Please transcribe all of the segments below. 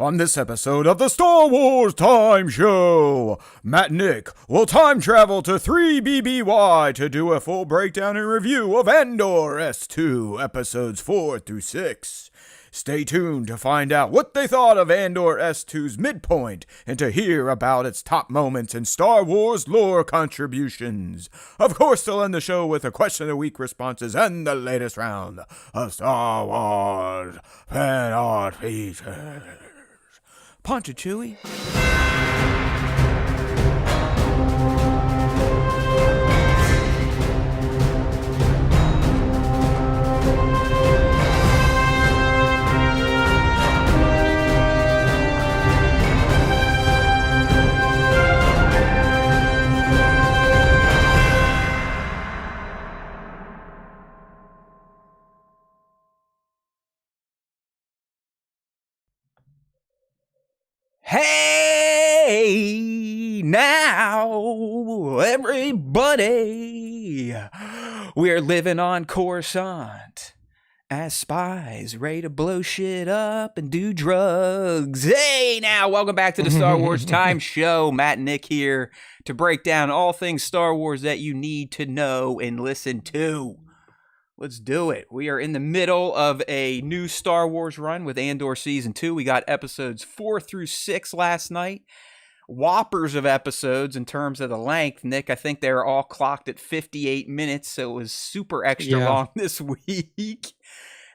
On this episode of the Star Wars Time Show, Matt and Nick will time travel to 3 BBY to do a full breakdown and review of Andor S2 episodes 4 through 6. Stay tuned to find out what they thought of Andor S2's midpoint and to hear about its top moments and Star Wars lore contributions. Of course, they'll end the show with a question of the week responses and the latest round of Star Wars fan art features. Punch it, Chewie. Hey, now, everybody, we're living on Coruscant as spies ready to blow shit up and do drugs. Hey, now, welcome back to the Star Wars Time Show. Matt and Nick here to break down all things Star Wars that you need to know and listen to. Let's do it. We are in the middle of a new Star Wars run with Andor Season 2. We got episodes 4 through 6 last night. Whoppers of episodes in terms of the length. Nick, I think they were all clocked at 58 minutes, so it was super extra long this week.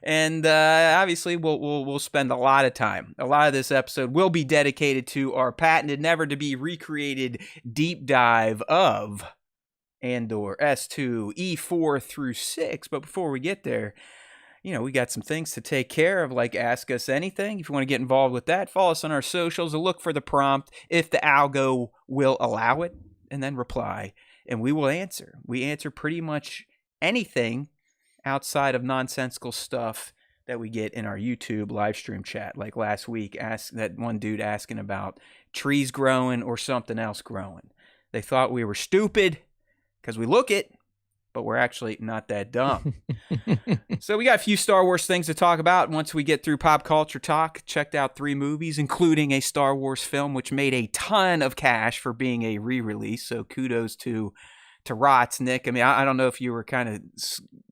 And obviously, we'll spend a lot of time. A lot of this episode will be dedicated to our patented, never-to-be-recreated deep dive of Andor S2 E4 through 6. But before we get there, we got some things to take care of, like Ask Us Anything. If you want to get involved with that, follow us on our socials and look for the prompt if the algo will allow it, and then reply, and we will answer. We answer pretty much anything outside of nonsensical stuff that we get in our YouTube live stream chat, like last week, that one dude asking about trees growing or something else growing. They thought we were stupid because we look it, but we're actually not that dumb. So we got a few Star Wars things to talk about. Once we get through pop culture talk, checked out 3 movies, including a Star Wars film, which made a ton of cash for being a re-release. So kudos to Rots, Nick. I mean, I don't know if you were kind of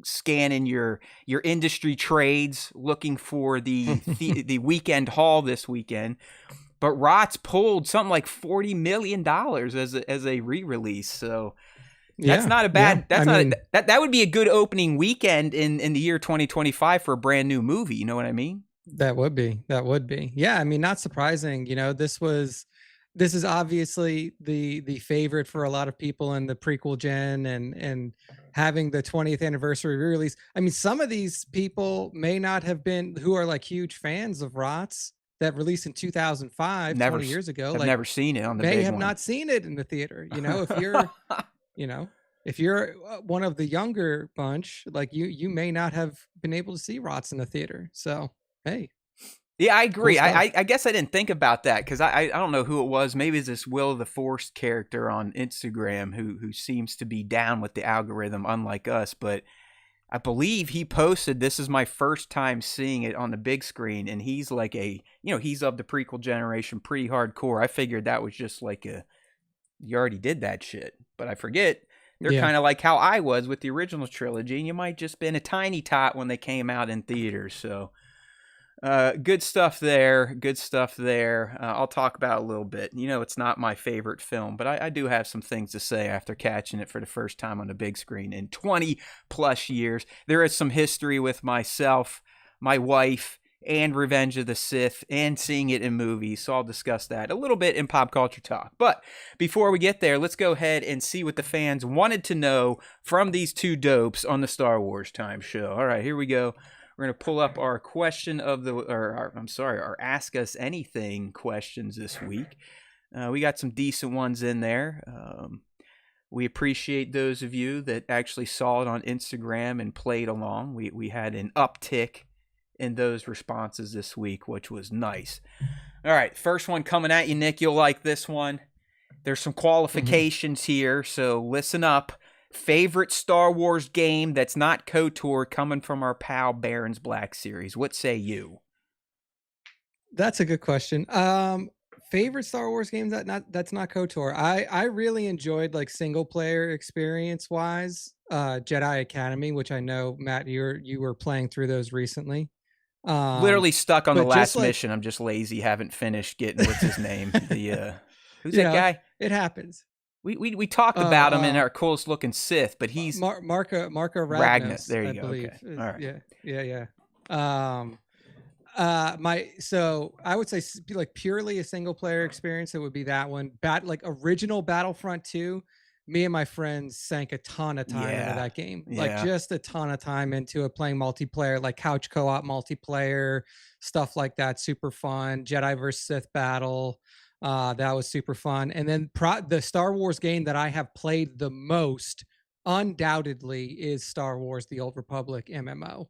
scanning your industry trades, looking for the weekend haul this weekend. But Rots pulled something like $40 million as a re-release. So that's not a bad. That would be a good opening weekend in the year 2025 for a brand new movie. You know what I mean? That would be. Yeah, I mean, not surprising. This is obviously the favorite for a lot of people in the prequel gen, and having the 20th anniversary release. I mean, some of these people may not have been who are like huge fans of Rots that released in 2005, 20 years ago. I've never seen it on the big one. May have not seen it in the theater. If you're if you're one of the younger bunch, like you may not have been able to see Rots in the theater. So, hey. Yeah, I agree. Cool I guess I didn't think about that because I don't know who it was. Maybe it's this Will the Force character on Instagram who seems to be down with the algorithm, unlike us. But I believe he posted, "This is my first time seeing it on the big screen," and he's like he's of the prequel generation, pretty hardcore. I figured that was just like you already did that shit, but I forget. They're kind of like how I was with the original trilogy, and you might just been a tiny tot when they came out in theaters. So, good stuff there. I'll talk about it a little bit. It's not my favorite film, but I do have some things to say after catching it for the first time on the big screen in 20 plus years. There is some history with myself, my wife, and Revenge of the Sith, and seeing it in movies, so I'll discuss that a little bit in pop culture talk. But before we get there, let's go ahead and see what the fans wanted to know from these two dopes on the Star Wars Time Show. All right, here we go. We're going to pull up our our Ask Us Anything questions this week. We got some decent ones in there. We appreciate those of you that actually saw it on Instagram and played along. We had an uptick in those responses this week, which was nice. All right, first one coming at you, Nick. You'll like this one. There's some qualifications here, so listen up. Favorite Star Wars game that's not KOTOR coming from our pal Baron's Black Series. What say you? That's a good question. Favorite Star Wars games that's not KOTOR. I really enjoyed like single player experience wise, Jedi Academy, which I know Matt you were playing through those recently. Literally stuck on the But just last like, mission. I'm just lazy, haven't finished getting what's his name? The who's you that know, guy? it happens. We talked Oh, about him in our coolest looking Sith, but he's Marco Ragnar. Ragnos, There I you go. believe. Okay. All right. Yeah. My so I would say like purely a single player experience. It would be that one. Like original Battlefront 2. Me and my friends sank a ton of time into that game, like Yeah. just a ton of time into it, playing multiplayer, like couch co-op multiplayer, stuff like that. Super fun. Jedi versus Sith battle. That was super fun. And then the Star Wars game that I have played the most, undoubtedly, is Star Wars: The Old Republic MMO.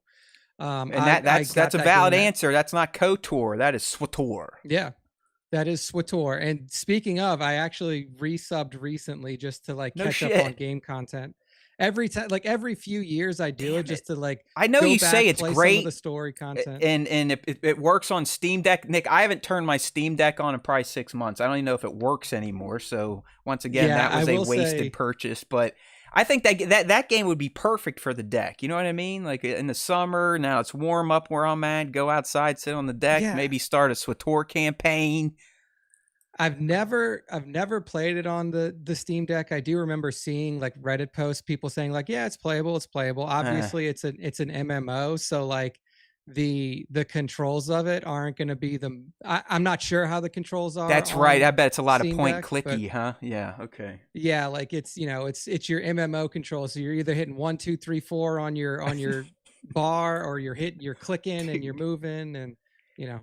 And I that's got a that valid game at, answer. That's not KOTOR. That is SWTOR. yeah, that is SWTOR. And speaking of, I actually resubbed recently just to like No catch up on shit. game content. Every time, like every few years, I do Damn it just to like I know go you back, say it's play some of the great, story content. and it works on Steam Deck. Nick, I haven't turned my Steam Deck on in probably 6 months. I don't even know if it works anymore. So once again, Yeah, that I was a will wasted say, purchase. But I think that game would be perfect for the deck. You know what I mean? Like in the summer, now it's warm up where I'm at. Go outside, sit on the deck, yeah, maybe start a SWTOR campaign. I've never played it on the Steam Deck. I do remember seeing like Reddit posts, people saying like, yeah, it's playable, it's playable. Uh, Obviously, it's an MMO, so like the controls of it aren't going to be I'm not sure how the controls are that's right. I on bet it's a lot of Steam point Deck, but clicky, huh? Yeah. Okay. yeah, like it's, it's your MMO control. So you're either hitting 1 2 3 4 on your bar, or you're clicking and you're moving, and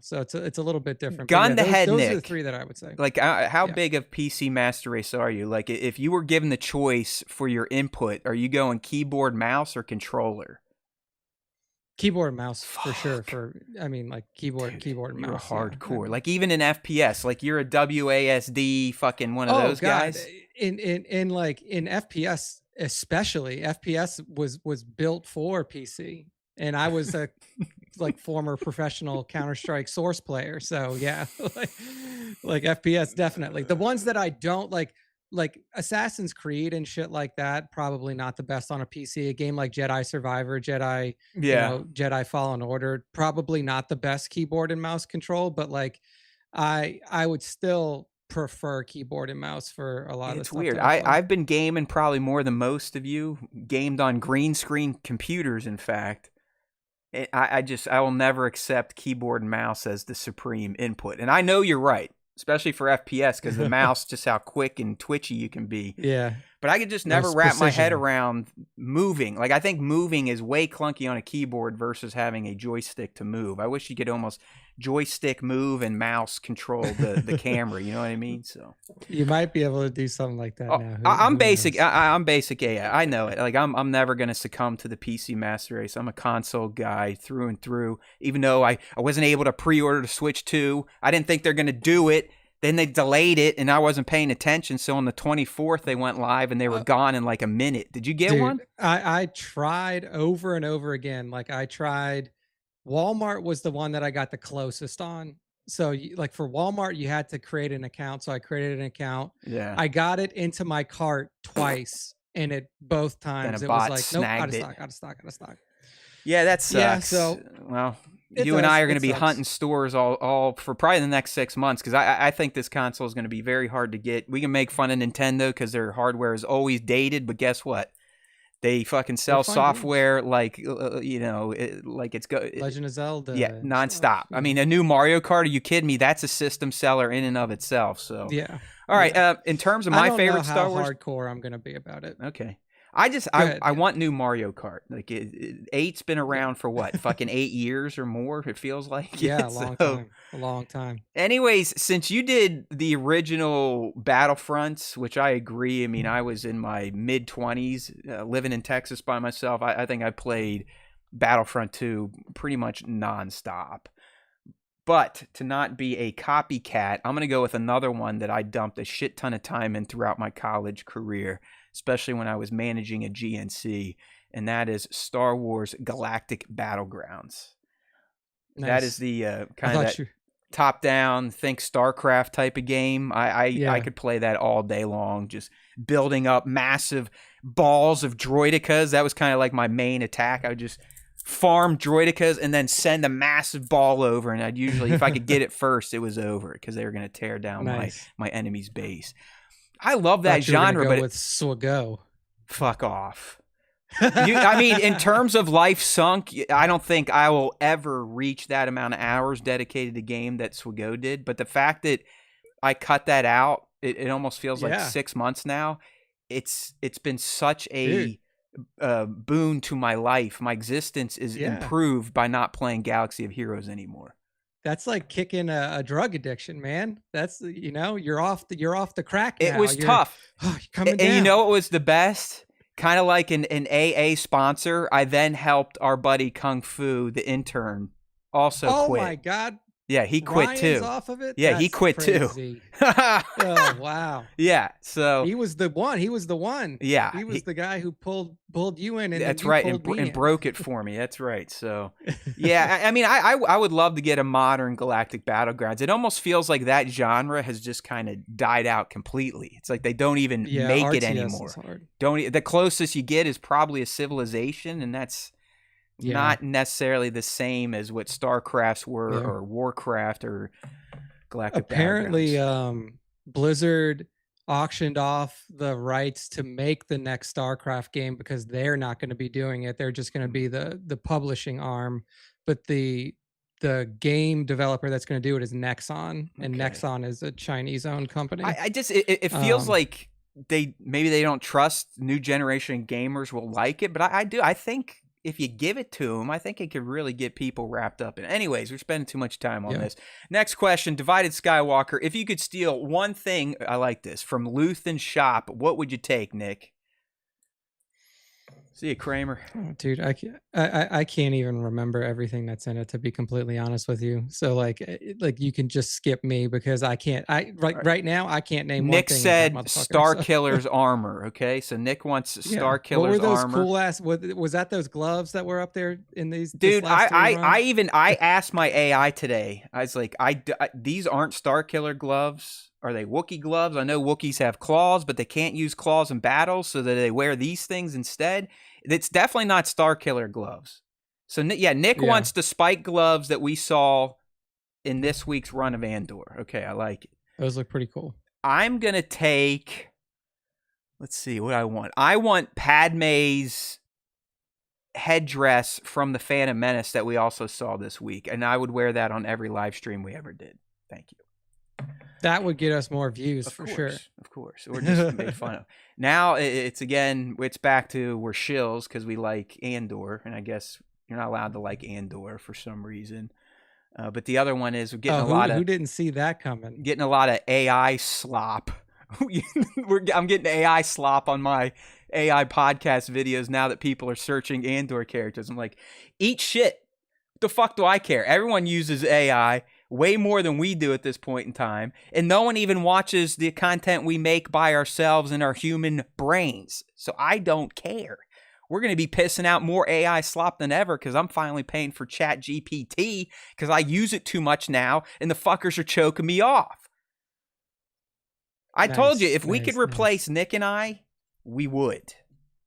so it's a little bit different. But yeah, Gun to head, those are the Nick. three that I would say. Like, how Yeah. big of PC Master Race are you? Like, if you were given the choice for your input, are you going keyboard, mouse, or controller? Keyboard and mouse for sure. Fuck, I mean, like dude, keyboard and you're a mouse. Yeah. hardcore. Like, even in FPS, like you're a WASD fucking one of Oh those God, guys. in FPS especially, FPS was built for PC, and I was a like former professional Counter-Strike source player. So yeah, like FPS definitely. The ones that I don't like Assassin's Creed and shit like that, probably not the best on a PC. A game like Jedi Survivor, Yeah, Jedi Fallen Order, probably not the best keyboard and mouse control, but like I would still prefer keyboard and mouse for a lot of the it's stuff weird. that I play. I've been gaming probably more than most of you. Gamed on green screen computers, in fact. I will never accept keyboard and mouse as the supreme input. And I know you're right, especially for FPS, because the mouse, just how quick and twitchy you can be. Yeah. But I could just never Most wrap my head precision. around moving. Like, I think moving is way clunky on a keyboard versus having a joystick to move. I wish you could almost joystick move and mouse control the camera. You know what I mean? So You might be able to do something like that now. I'm Who basic. knows? I'm basic AI. I know it. Like, I'm never gonna succumb to the PC Master Race. I'm a console guy through and through. Even though I wasn't able to pre-order the Switch 2, I didn't think they're gonna do it. Then they delayed it, and I wasn't paying attention. So on the 24th, they went live, and they were gone in like a minute. Did you get Dude, one? I tried over and over again. Like I tried, Walmart was the one that I got the closest on. So like for Walmart, you had to create an account. So I created an account. Yeah. I got it into my cart twice, and it both Then a times it was bot like, nope, out snagged of it. stock, out of stock, out of stock. Yeah, that sucks. Yeah, so Well, it you and I does. are going to It be sucks. hunting stores all for probably the next 6 months, because I think this console is going to be very hard to get. We can make fun of Nintendo because their hardware is always dated, but guess what? They fucking sell fun software like like it's Legend of Zelda. yeah, And nonstop. stuff, I mean, a new Mario Kart? Are you kidding me? That's a system seller in and of itself. So, yeah. all right. Yeah. In terms of I my don't favorite know Star how Wars, hardcore I'm gonna be about it. okay. Go ahead, I yeah. want new Mario Kart. Like, eight's been Yeah. around for what, fucking 8 years or more? It feels like. Yeah, So, a long time. anyways, since you did the original Battlefronts, which I agree. I mean, I was in my mid-20s, living in Texas by myself. I think I played Battlefront 2 pretty much nonstop. But to not be a copycat, I'm going to go with another one that I dumped a shit ton of time in throughout my college career, especially when I was managing a GNC, and that is Star Wars Galactic Battlegrounds. Nice. That is the I kind of thought that. top down, think StarCraft type of game. I could play that all day long, just building up massive balls of droidicas. That was kind of like my main attack. I would just farm droidicas and then send a massive ball over, and I'd usually, if I could get it first, it was over because they were going to tear down my enemy's base. I love that genre, but with Swago. Fuck off. I mean, in terms of life sunk, I don't think I will ever reach that amount of hours dedicated to game that Swago did. But the fact that I cut that out, it almost feels like 6 months now. It's been such a boon to my life. My existence is improved by not playing Galaxy of Heroes anymore. That's like kicking a drug addiction, man. That's, you're off the crack now. It was tough. Coming down. And you know what was the best? Kind of like an AA sponsor, I then helped our buddy Kung Fu, the intern, also quit. Oh my God. Yeah, he quit Ryan's too. Off of it? Yeah, he quit crazy. too. Oh wow. Yeah, so he was the one. Yeah, he was the guy who pulled you in, and that's right, and broke it for me. That's right. So yeah, I mean, I would love to get a modern Galactic Battlegrounds. It almost feels like that genre has just kind of died out completely. It's like they don't even make RTS it anymore. Is hard. The closest you get is probably a Civilization, and that's not necessarily the same as what StarCrafts were or Warcraft or Galactic Apparently, Battlegrounds. Blizzard auctioned off the rights to make the next StarCraft game because they're not going to be doing it. They're just going to be the publishing arm, but the game developer that's going to do it is Nexon, and Nexon is a Chinese-owned company. It feels like maybe they don't trust new generation gamers will like it, but I think if you give it to them, I think it could really get people wrapped up in it. Anyways, we're spending too much time on this. Next question, Divided Skywalker. If you could steal one thing, I like this, from Luthen's shop, what would you take, Nick? See you, Kramer. Oh, dude, I can't even remember everything that's in it, to be completely honest with you. So like you can just skip me because I can't. Right now I can't name. Nick one thing said Starkiller's armor. Okay, so Nick wants Starkiller's armor. What were those cool ass? Was that those gloves that were up there in these? Dude, I asked my AI today. I was like, these aren't Starkiller gloves. Are they Wookiee gloves? I know Wookiees have claws, but they can't use claws in battle, so that they wear these things instead. It's definitely not Starkiller gloves. So, Nick wants the spike gloves that we saw in this week's run of Andor. Okay, I like it. Those look pretty cool. I'm going to take... Let's see what I want. I want Padme's headdress from the Phantom Menace that we also saw this week, and I would wear that on every live stream we ever did. Thank you. That would get us more views for sure. Of course. Or just made fun of. Now it's back to we're shills because we like Andor, and I guess you're not allowed to like Andor for some reason. But the other one is we're getting who didn't see that coming? Getting a lot of AI slop. I'm getting AI slop on my AI podcast videos now that people are searching Andor characters. I'm like, eat shit. What the fuck do I care? Everyone uses AI way more than we do at this point in time, and no one even watches the content we make by ourselves in our human brains. So I don't care. We're going to be pissing out more AI slop than ever because I'm finally paying for Chat GPT because I use it too much now, and the fuckers are choking me off. I told you, if we could replace Nick and I, we would.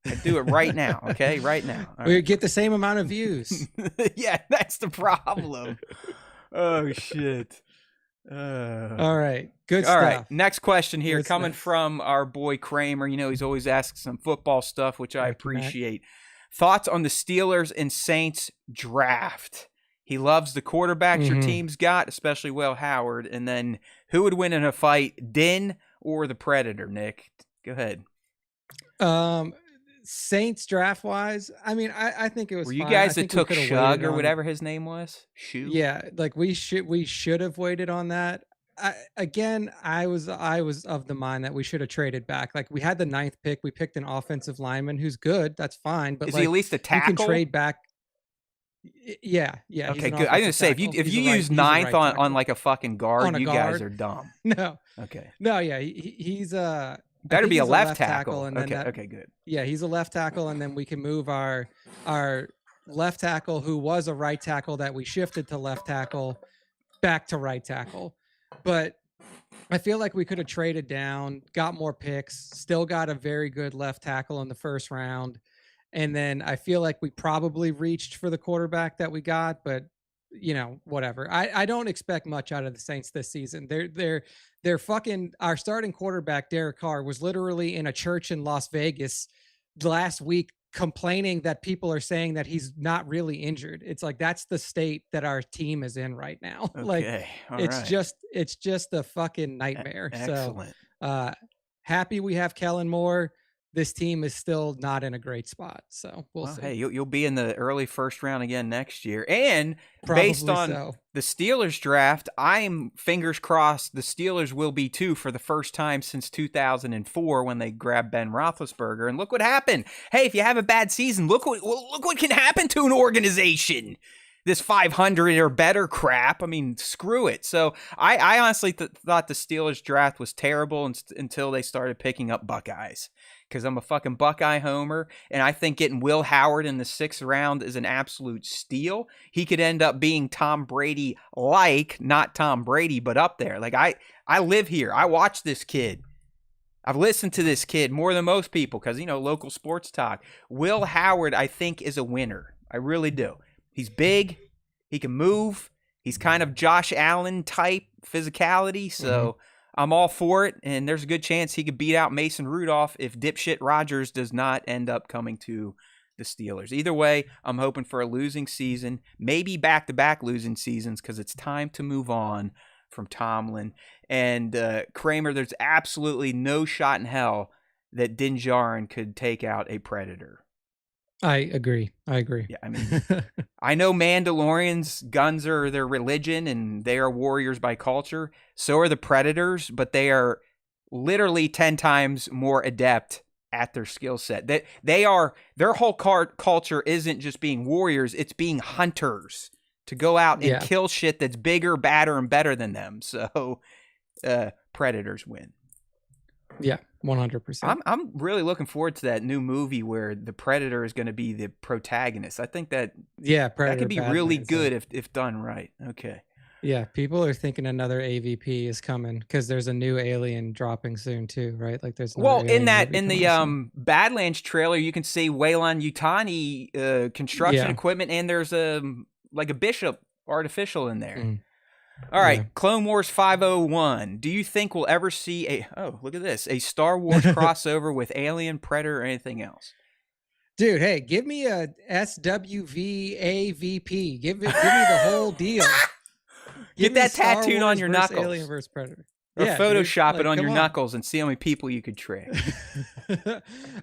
I'd do it right now, okay? Right now. We'd get the same amount of views. Yeah, that's the problem. Oh, shit. All right. Good stuff. All right. Next question here coming from our boy Kramer. You know, he's always asking some football stuff, which I appreciate. Thoughts on the Steelers and Saints draft? He loves the quarterbacks your team's got, especially Will Howard. And then who would win in a fight, Din or the Predator, Nick? Go ahead. Saints draft wise, I mean, I think it was. Were you guys that took Shug or whatever his name was? Shoe? Yeah, like we should have waited on that. I was of the mind that we should have traded back. Like we had the 9th pick, we picked an offensive lineman who's good. That's fine, but is he at least a tackle? You can trade back. Yeah. Okay, good. I was gonna say if you use 9th on like a fucking guard, you guys are dumb. No. Okay. No, yeah, he's better be a left tackle. And then okay, good. Yeah, he's a left tackle, and then we can move our left tackle, who was a right tackle that we shifted to left tackle, back to right tackle. But I feel like we could have traded down, got more picks, still got a very good left tackle in the first round. And then I feel like we probably reached for the quarterback that we got, but whatever. I don't expect much out of the Saints this season. They're fucking our starting quarterback, Derek Carr, was literally in a church in Las Vegas last week complaining that people are saying that he's not really injured. It's like that's the state that our team is in right now. Like Okay. All it's right. just a fucking nightmare. Excellent. So happy we have Kellen Moore. This team is still not in a great spot. So we'll see. Hey, you'll be in the early first round again next year. And based Probably on so. the Steelers draft, I'm fingers crossed the Steelers will be too for the first time since 2004 when they grabbed Ben Roethlisberger. And look what happened. Hey, if you have a bad season, look what can happen to an organization. This 500 or better crap. I mean, screw it. So I honestly thought the Steelers draft was terrible until they started picking up Buckeyes. Because I'm a fucking Buckeye homer, and I think getting Will Howard in the 6th round is an absolute steal. He could end up being Tom Brady not Tom Brady, but up there. Like, I live here. I watch this kid. I've listened to this kid more than most people because, local sports talk. Will Howard, I think, is a winner. I really do. He's big. He can move. He's kind of Josh Allen type physicality, so I'm all for it, and there's a good chance he could beat out Mason Rudolph if dipshit Rodgers does not end up coming to the Steelers. Either way, I'm hoping for a losing season, maybe back-to-back losing seasons, because it's time to move on from Tomlin. And Kramer, there's absolutely no shot in hell that Din Djarin could take out a Predator. I agree. Yeah, I mean, I know Mandalorians, guns are their religion, and they are warriors by culture. So are the Predators, but they are literally 10 times more adept at their skill set. Their whole culture isn't just being warriors, it's being hunters to go out and kill shit that's bigger, badder, and better than them. So Predators win. Yeah, 100%. I'm really looking forward to that new movie where the Predator is going to be the protagonist. I think that could be really good if done right. Okay. Yeah, people are thinking another AVP is coming because there's a new Alien dropping soon too, right? Like there's in the Badlands trailer, you can see Weyland-Yutani construction equipment, and there's a bishop artificial in there. All right, Clone Wars 501. Do you think we'll ever see look at this, a Star Wars crossover with Alien, Predator, or anything else? Dude, hey, give me a SWVAVP. Give me the whole deal. Get that tattooed on your knuckles. Alien versus Predator. Or Photoshop it on your knuckles and see how many people you could trick.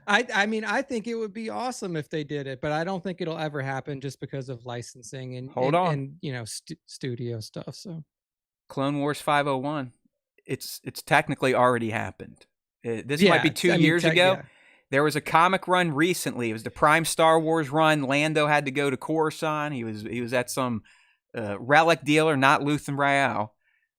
I mean, I think it would be awesome if they did it, but I don't think it'll ever happen just because of licensing and studio stuff. So, Clone Wars 501, it's technically already happened. This might be 2 years ago. Yeah. There was a comic run recently. It was the Prime Star Wars run. Lando had to go to Coruscant. He was at some relic dealer, not Luthen Rael.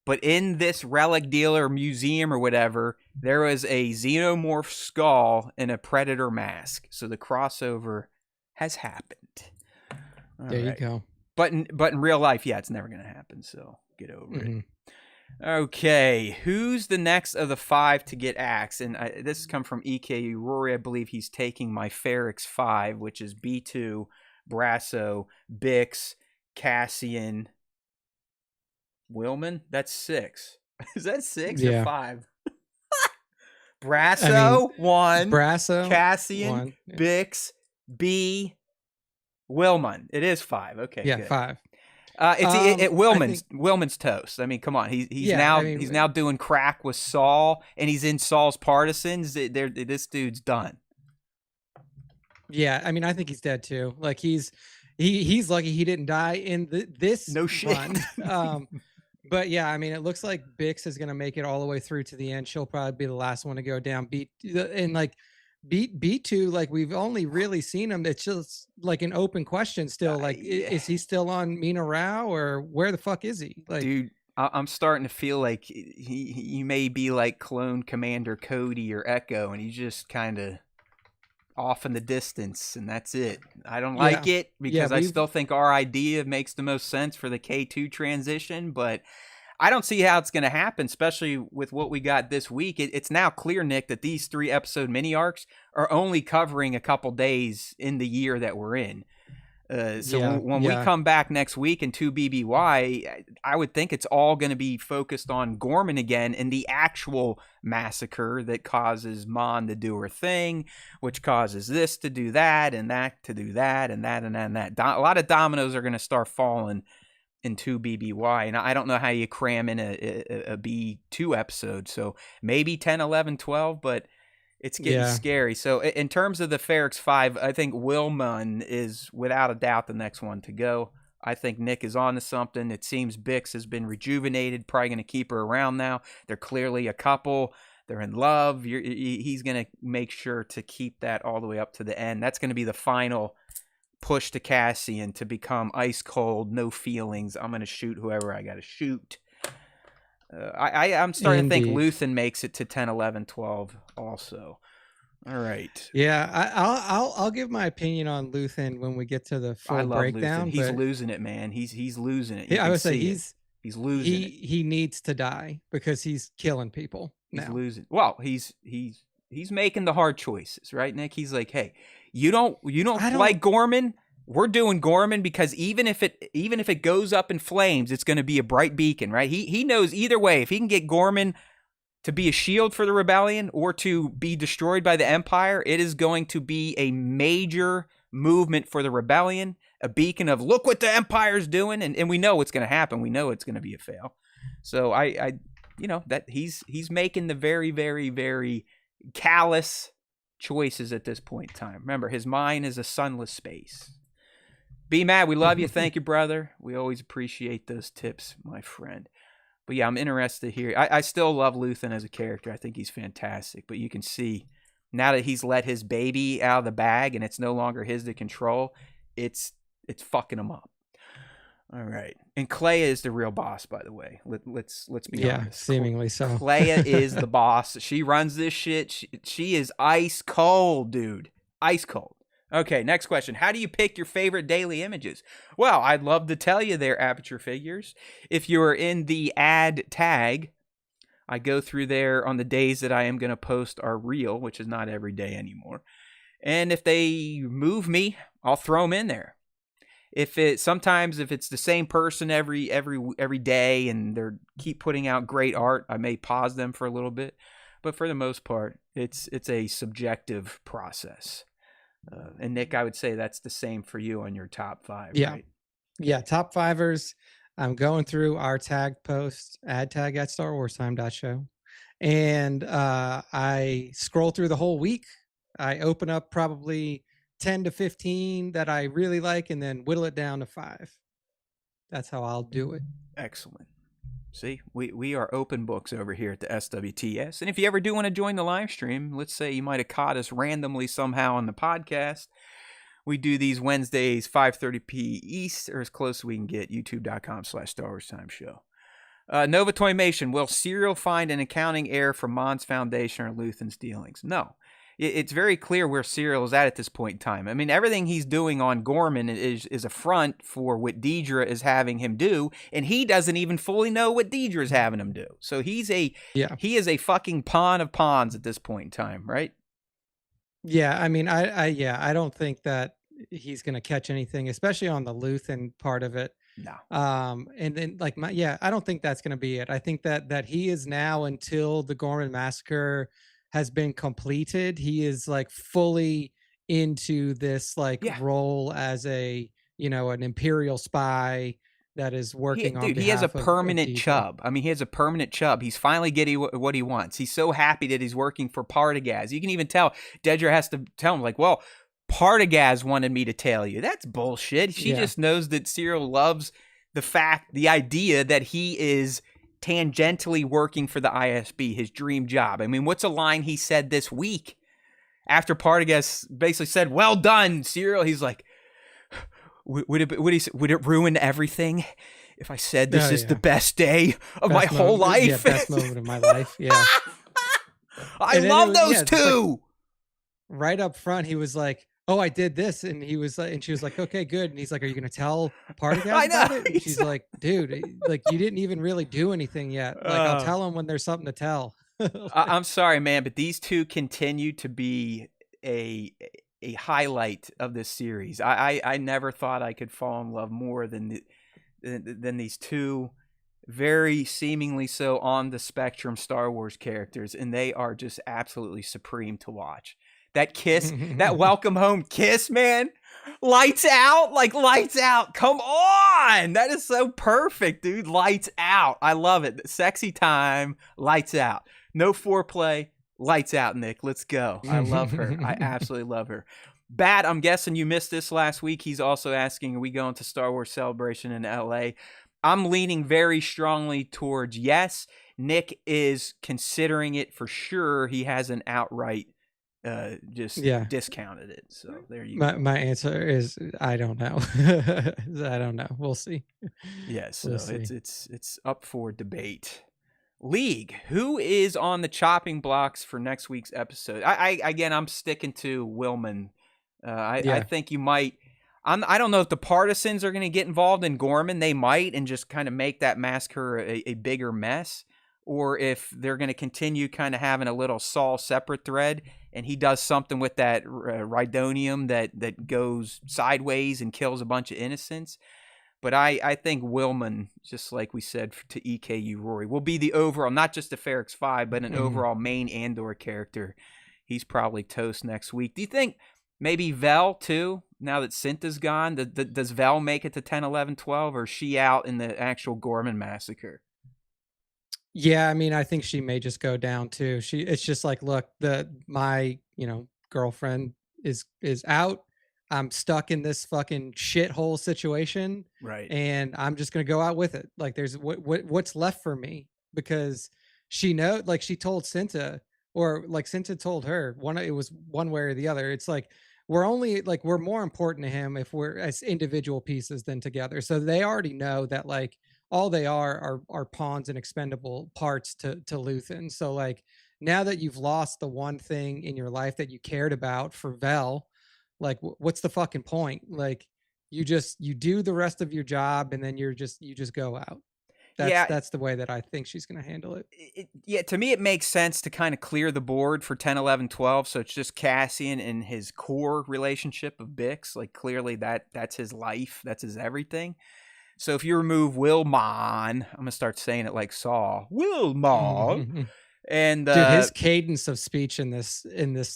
But in this relic dealer museum or whatever, there was a xenomorph skull and a Predator mask. So the crossover has happened. There you go. But in real life, it's never going to happen. So get over it. Okay, who's the next of the 5 to get axed? And this has come from EKU Rory. I believe he's taking my Ferrix 5, which is B2, Brasso, Bix, Cassian, Willman. That's 6. Is that 6 or 5? Brasso, 1. Brasso, Cassian, 1. Bix, B, Willman. It is 5. Okay, yeah, good. 5. Willman's toast. I mean, come on. He's now doing crack with Saul, and he's in Saul's partisans. This dude's done. Yeah, I mean, I think he's dead too. Like he's lucky he didn't die in this no shit. Run. But yeah, I mean, it looks like Bix is gonna make it all the way through to the end. She'll probably be the last one to go down. B2, like we've only really seen him. It's just like an open question still. Like, is he still on Mina Rao or where the fuck is he? Like, dude, I'm starting to feel like he may be like clone Commander Cody or Echo, and he's just kind of off in the distance, and that's it. I don't like it because Yeah, I still think our idea makes the most sense for the K2 transition, but I don't see how it's going to happen, especially with what we got this week. It's now clear, Nick, that these 3-episode mini arcs are only covering a couple days in the year that we're in. When we come back next week in 2 BBY, I would think it's all going to be focused on Gorman again and the actual massacre that causes Mon to do her thing, which causes this to do that and that to do that and that and that and that. A lot of dominoes are going to start falling in 2 BBY, and I don't know how you cram in a B2 episode, so maybe 10, 11, 12, but it's getting scary. So in terms of the Ferrex 5, I think Wilmon is without a doubt the next one to go. I think Nick is on to something. It seems Bix has been rejuvenated, probably going to keep her around now. They're clearly a couple. They're in love. He's going to make sure to keep that all the way up to the end. That's going to be the final push to Cassian to become ice cold, no feelings. I'm going to shoot whoever I got to shoot. I'm starting to think Luthen makes it to 10, 11, 12 also. All right. Yeah, I'll give my opinion on Luthen when we get to the full breakdown. He's losing it, man. He's losing it. I would say he's losing it. He needs to die because he's killing people now. He's losing. Well, he's making the hard choices, right, Nick? He's like, hey, you don't like Gorman? We're doing Gorman because even if it goes up in flames, it's going to be a bright beacon, right? He knows either way. If he can get Gorman to be a shield for the rebellion or to be destroyed by the Empire, it is going to be a major movement for the rebellion, a beacon of look what the Empire's doing, and we know what's going to happen. We know it's going to be a fail. So I that he's making the very, very, very callous choices at this point in time. Remember, his mind is a sunless space. Be Matt, we love you. Thank you, brother. We always appreciate those tips, my friend. But yeah, I'm interested to hear. I still love Luthen as a character. I think he's fantastic. But you can see now that he's let his baby out of the bag and it's no longer his to control, it's fucking him up. All right. And Clea is the real boss, by the way. Let's be honest. Seemingly so. Clea is the boss. She runs this shit. She is ice cold, dude. Ice cold. Okay, next question. How do you pick your favorite daily images? Well, I'd love to tell you they're Aperture Figures. If you're in the ad tag, I go through there on the days that I am going to post our reel, which is not every day anymore. And if they move me, I'll throw them in there. Sometimes if it's the same person every day and they keep putting out great art, I may pause them for a little bit. But for the most part, it's a subjective process. And Nick, I would say that's the same for you on your top 5, right? Yeah, top 5ers. I'm going through our tag post, ad tag at StarWarsTime.show. And I scroll through the whole week. I open up probably 10 to 15 that I really like and then whittle it down to 5. That's how I'll do it. Excellent. See, we are open books over here at the SWTS. And if you ever do want to join the live stream, let's say you might have caught us randomly somehow on the podcast. We do these Wednesdays, 5:30 East, or as close as we can get, youtube.com/StarWarsTimeShow. Nova Toymation, will Serial find an accounting error from Mon's Foundation or Luthen's dealings? No. It's very clear where Serial is at this point in time. I mean, everything he's doing on Gorman is a front for what Deidre is having him do, and he doesn't even fully know what Deidre is having him do. So he is a fucking pawn of pawns at this point in time, right? Yeah, I mean, I don't think that he's going to catch anything, especially on the Luthen part of it. No. And then I don't think that's going to be it. I think that he is now, until the Gorman massacre has been completed, he is like fully into this role as an Imperial spy that is working on behalf he has a permanent of chub. I mean, he has a permanent chub. He's finally getting what he wants. He's so happy that he's working for Partagaz. You can even tell Dedra has to tell him, like, well, Partagaz wanted me to tell you. That's bullshit. She just knows that Serial loves the idea that he is tangentially working for the ISB, his dream job. I mean, what's a line he said this week after Partagaz basically said, well done, Serial? He's like, would it ruin everything if I said this is the best day of my whole life? Yeah, best moment of my life. Yeah. I love those two. right up front, he was like, "Oh, I did this," and he was like, and she was like, "Okay, good." And he's like, "Are you gonna tell party guys I know. about it?" And she's like, "Dude, like you didn't even really do anything yet. Like I'll tell them when there's something to tell." Like, I'm sorry, man, but these two continue to be a a highlight of this series. I never thought I could fall in love more than these two very seemingly so on the spectrum Star Wars characters, and they are just absolutely supreme to watch. That kiss, that welcome home kiss, man, lights out, like lights out. Come on, that is so perfect, dude. Lights out. I love it. Sexy time, lights out. No foreplay, lights out, Nick. Let's go. I love her. I absolutely love her. Bat, I'm guessing you missed this last week. He's also asking, are we going to Star Wars Celebration in LA? I'm leaning very strongly towards yes. Nick is considering it for sure. He hasn't outright discounted it. So there you go. My answer is I don't know. I don't know. We'll see. Yeah, so it's up for debate. League, who is on the chopping blocks for next week's episode? I'm sticking to Willman. I think you might. I don't know if the partisans are going to get involved in Gorman. They might, and just kind of make that massacre a bigger mess, or if they're going to continue kind of having a little Saul separate thread, and he does something with that rhydonium that goes sideways and kills a bunch of innocents. But I think Willman, just like we said to EKU Rory, will be the overall, not just the Ferrix 5, but an overall main Andor character. He's probably toast next week. Do you think maybe Vel, too, now that Cinta's gone? Does Vel make it to 10, 11, 12, or is she out in the actual Gorman massacre? Yeah, I mean, I think she may just go down, too. It's just like, look, my girlfriend is out. I'm stuck in this fucking shithole situation, right? And I'm just gonna go out with it. Like, there's what's left for me, because she like she told Cinta, or like Cinta told her, it was one way or the other. It's like we're more important to him if we're as individual pieces than together. So they already know that like all they are pawns and expendable parts to Luthen. So like now that you've lost the one thing in your life that you cared about for Vel, like what's the fucking point? Like you do the rest of your job, and then you just go out. That's the way that I think she's going to handle it. To me it makes sense to kind of clear the board for 10, 11, 12, so it's just Cassian and his core relationship of Bix. Like clearly that's his life, that's his everything. So if you remove Wilmon, I'm going to start saying it like Saw, Wilmon. And dude, his cadence of speech in this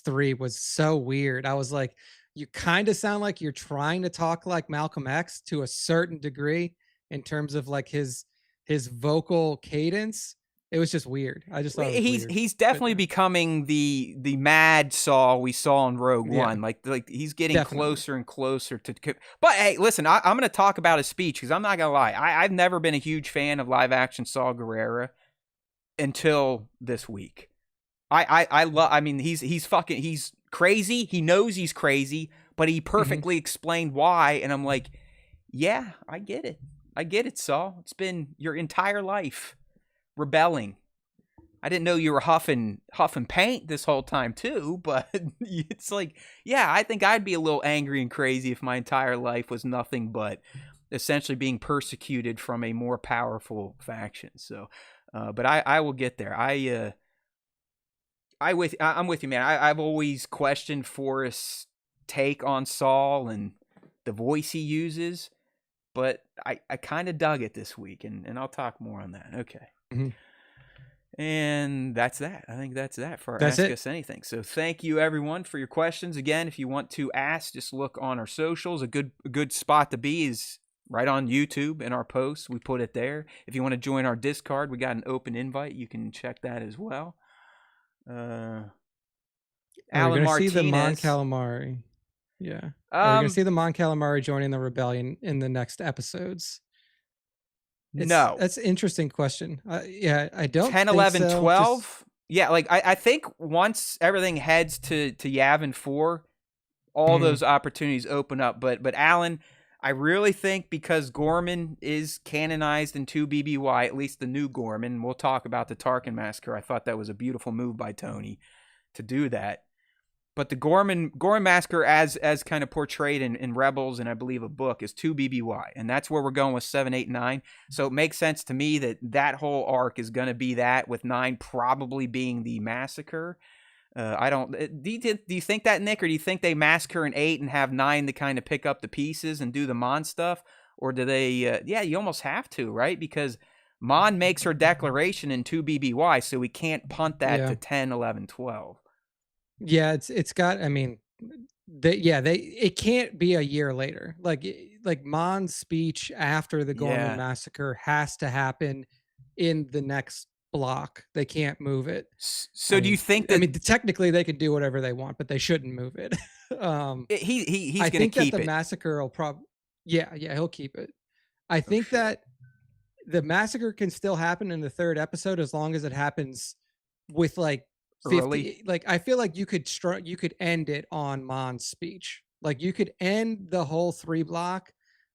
3 was so weird. I was like, you kind of sound like you're trying to talk like Malcolm X to a certain degree in terms of like his vocal cadence. It was just weird. I just thought he's definitely becoming the mad Saul we saw in Rogue One. Like he's getting closer and closer to. But hey, listen, I'm going to talk about his speech because I'm not going to lie. I've never been a huge fan of live action Saw Gerrera until this week. I love. I mean, he's crazy. He knows he's crazy, but he perfectly explained why. And I'm like, yeah, I get it. I get it, Saul. It's been your entire life rebelling. I didn't know you were huffing paint this whole time too, but it's like, yeah, I think I'd be a little angry and crazy if my entire life was nothing but essentially being persecuted from a more powerful faction. So, but I will get there. I'm with you, man. I've always questioned Forrest's take on Saul and the voice he uses, but I kind of dug it this week, and I'll talk more on that. Okay. And that's that. I think that's that for Ask Us Anything. So thank you, everyone, for your questions. Again, if you want to ask, just look on our socials. A good spot to be is right on YouTube in our posts. We put it there. If you want to join our Discord, we got an open invite. You can check that as well. Alan Martinez. See the Mon Calamari. Yeah. We're going to see the Mon Calamari joining the rebellion in the next episodes. No. That's an interesting question. I don't 10, 11, 12? Yeah, like I think once everything heads to Yavin 4, all those opportunities open up. But Alan, I really think because Gorman is canonized in 2 BBY, at least the new Gorman, we'll talk about the Tarkin Massacre. I thought that was a beautiful move by Tony to do that. But the Gorman massacre, as kind of portrayed in Rebels and I believe a book, is 2 BBY, and that's where we're going with 7, 8, 9. So it makes sense to me that whole arc is going to be that, with 9 probably being the massacre. I don't. Do you think that, Nick, or do you think they massacre in 8 and have 9 to kind of pick up the pieces and do the Mon stuff, or do they? Yeah, you almost have to, right? Because Mon makes her declaration in 2 BBY, so we can't punt that to 10, 11, 12. Yeah, it's got. I mean, it can't be a year later. Like Mon's speech after the Gorman massacre has to happen in the next block. They can't move it. So do you think that? I mean, technically they could do whatever they want, but they shouldn't move it. He's going to keep it. I think that the massacre will probably. Yeah, he'll keep it. I think that the massacre can still happen in the 3rd episode as long as it happens with like 50. Early. Like I feel like you could end it on Mon's speech. Like you could end the whole 3 block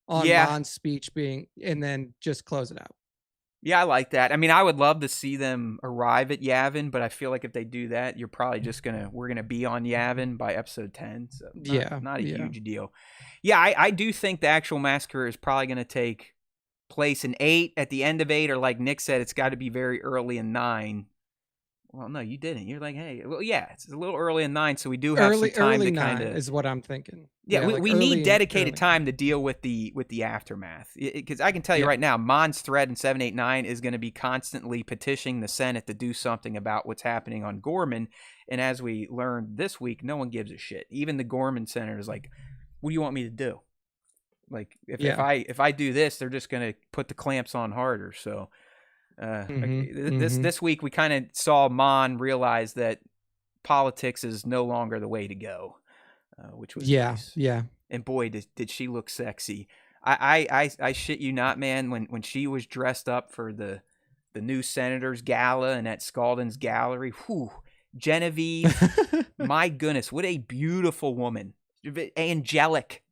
on Mon's speech being, and then just close it out. Yeah, I like that. I mean, I would love to see them arrive at Yavin, but I feel like if they do that, you're probably just we're gonna be on Yavin by episode 10. So not a huge deal. Yeah, I do think the actual massacre is probably gonna take place in 8, at the end of 8, or like Nick said, it's got to be very early in 9. Well, no, you didn't. You're like, hey, well, yeah, it's a little early in 9, so we do have some time to kind of. Is what I'm thinking. Yeah, we need dedicated time to deal with the aftermath, because I can tell you right now, Mon's threat in 7, 8, 9 is going to be constantly petitioning the Senate to do something about what's happening on Gorman, and as we learned this week, no one gives a shit. Even the Gorman Senator is like, "What do you want me to do? Like, if I do this, they're just going to put the clamps on harder." So. This week we kind of saw Mon realize that politics is no longer the way to go, which was nice. Yeah. And boy, did she look sexy! I shit you not, man. When she was dressed up for the new Senators Gala and at Scaldon's Gallery, whew, Genevieve, my goodness, what a beautiful woman! Angelic,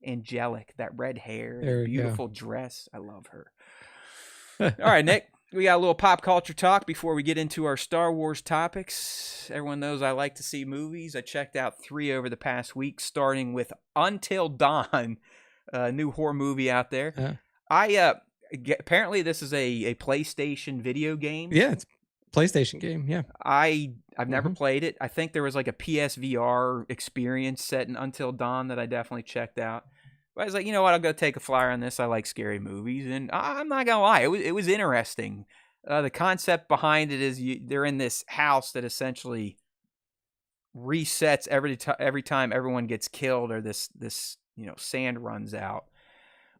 that red hair, that beautiful dress. I love her. All right, Nick. We got a little pop culture talk before we get into our Star Wars topics. Everyone knows I like to see movies. I checked out 3 over the past week, starting with Until Dawn, a new horror movie out there. Apparently this is a PlayStation video game. Yeah, it's a PlayStation game. Yeah, I've never played it. I think there was like a PSVR experience set in Until Dawn that I definitely checked out. I was like, you know what? I'll go take a flyer on this. I like scary movies, and I'm not gonna lie, it was interesting. The concept behind it is they're in this house that essentially resets every time everyone gets killed or this sand runs out.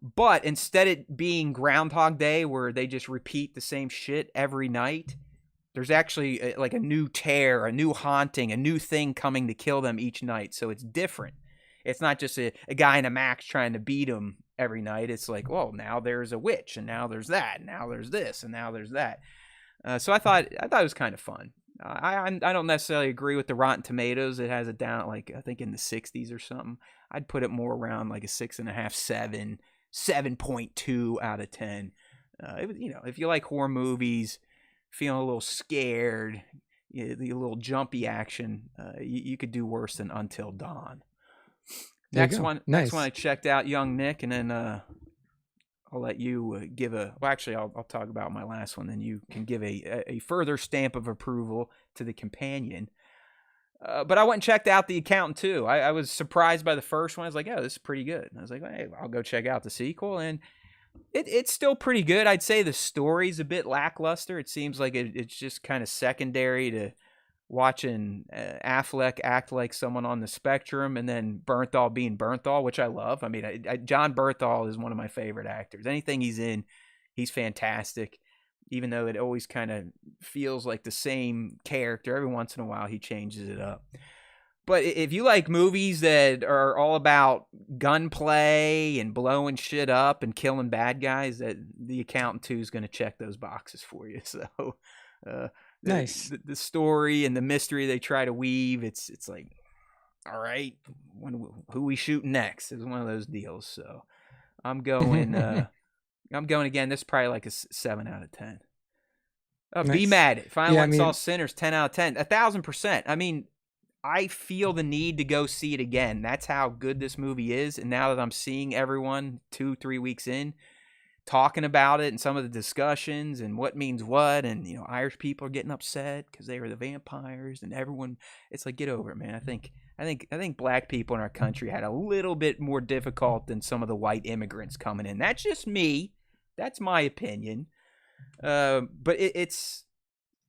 But instead it being Groundhog Day, where they just repeat the same shit every night, there's actually like a new terror, a new haunting, a new thing coming to kill them each night. So it's different. It's not just a guy in a max trying to beat him every night. It's like, well, now there's a witch, and now there's that, and now there's this, and now there's that. So I thought it was kind of fun. I don't necessarily agree with the Rotten Tomatoes. It has it down at like, I think in the 60s or something. I'd put it more around like a 6.5, 7, 7.2 out of 10. If you like horror movies, feeling a little scared, the little jumpy action, you could do worse than Until Dawn. Next one I checked out, Young Nick, and then I'll let you give I'll talk about my last one, then you can give a further stamp of approval to the companion. But I went and checked out The Accountant too. I was surprised by the first one. I was like, oh, this is pretty good. And I was like, hey, I'll go check out the sequel, and it's still pretty good. I'd say the story's a bit lackluster. It seems like it's just kind of secondary to watching Affleck act like someone on the spectrum, and then Bernthal being Bernthal, which I love. I mean, John Bernthal is one of my favorite actors. Anything he's in, he's fantastic, even though it always kind of feels like the same character. Every once in a while, he changes it up. But if you like movies that are all about gunplay and blowing shit up and killing bad guys, that The Accountant 2 is going to check those boxes for you. So, nice. The story and the mystery they try to weave, it's like, all right, who we shooting next? It's one of those deals. So I'm going again. This is probably like a 7 out of 10. Nice. Be Mad. Finally saw Sinners, 10 out of 10. 1,000%. I mean, I feel the need to go see it again. That's how good this movie is. And now that I'm seeing everyone 2-3 weeks in talking about it and some of the discussions and what means what, and Irish people are getting upset because they were the vampires, and everyone, it's like, get over it, man. I think black people in our country had a little bit more difficult than some of the white immigrants coming in. That's just me. That's my opinion. But it's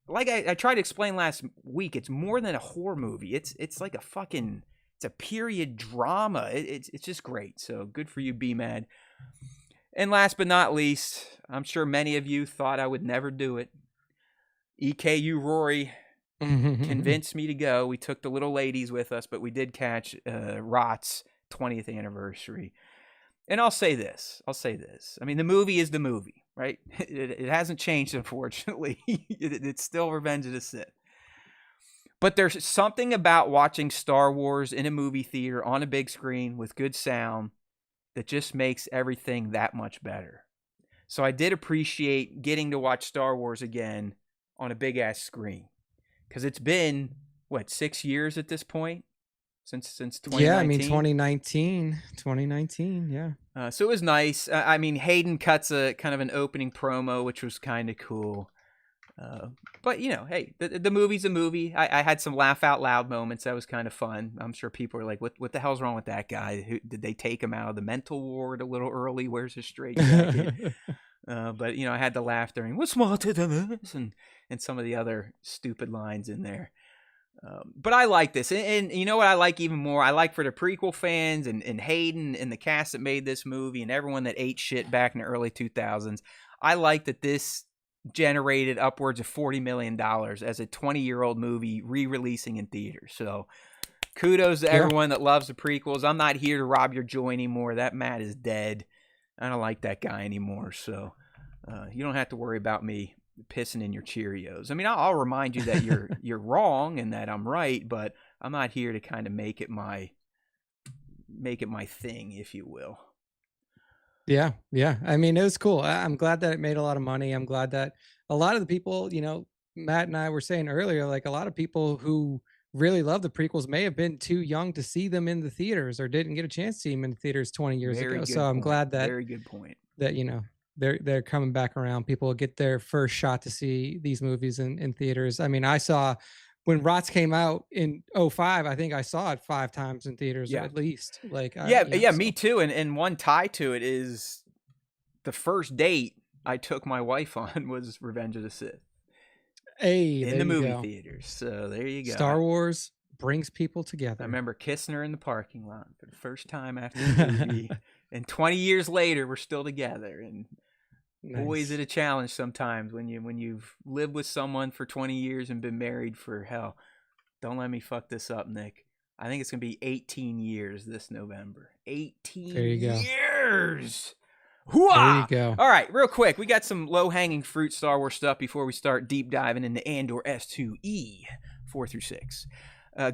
like I tried to explain last week. It's more than a horror movie. It's like it's a period drama. It's just great. So good for you, B-Mad. And last but not least, I'm sure many of you thought I would never do it. EKU Rory convinced me to go. We took the little ladies with us, but we did catch Rot's 20th anniversary. And I'll say this. I mean, the movie is the movie, right? It hasn't changed, unfortunately. It's still Revenge of the Sith. But there's something about watching Star Wars in a movie theater on a big screen with good sound that just makes everything that much better. So I did appreciate getting to watch Star Wars again on a big-ass screen. Because it's been, 6 years at this point? Since 2019? Yeah, I mean, 2019, yeah. So it was nice. I mean, Hayden cuts a kind of an opening promo, which was kind of cool. But, hey, the movie's a movie. I had some laugh out loud moments. That was kind of fun. I'm sure people are like, what the hell's wrong with that guy? Did they take him out of the mental ward a little early? Where's his straight jacket? But, I had to laugh during, what's smarter than this? And some of the other stupid lines in there. But I like this. And you know what I like even more? I like for the prequel fans and Hayden and the cast that made this movie and everyone that ate shit back in the early 2000s. I like that this generated upwards of $40 million as a 20-year-old movie re-releasing in theaters. So kudos to everyone that loves the prequels. I'm not here to rob your joy anymore. That Matt is dead. I don't like that guy anymore. So you don't have to worry about me pissing in your Cheerios. I mean, I'll remind you that you're wrong and that I'm right, but I'm not here to kind of make it my thing, if you will. Yeah. I mean, it was cool. I'm glad that it made a lot of money. I'm glad that a lot of the people, Matt and I were saying earlier, like a lot of people who really love the prequels may have been too young to see them in the theaters or didn't get a chance to see them in the theaters 20 years ago. So I'm glad that very good point. That they're coming back around. People will get their first shot to see these movies in theaters. I mean, I saw when Rots came out in 2005, I think I saw it 5 times in theaters at least. Like, me too. And one tie to it is the first date I took my wife on was Revenge of the Sith. Hey, in the movie theaters. So there you go. Star Wars brings people together. I remember kissing her in the parking lot for the first time after the movie. And 20 years later, we're still together. And boy, is it a challenge sometimes when you've lived with someone for 20 years and been married for, hell, don't let me fuck this up, Nick. I think it's going to be 18 years this November. 18 there you go. years. Hooah! There you go. All right, real quick. We got some low-hanging fruit Star Wars stuff before we start deep diving into Andor S2E 4-6.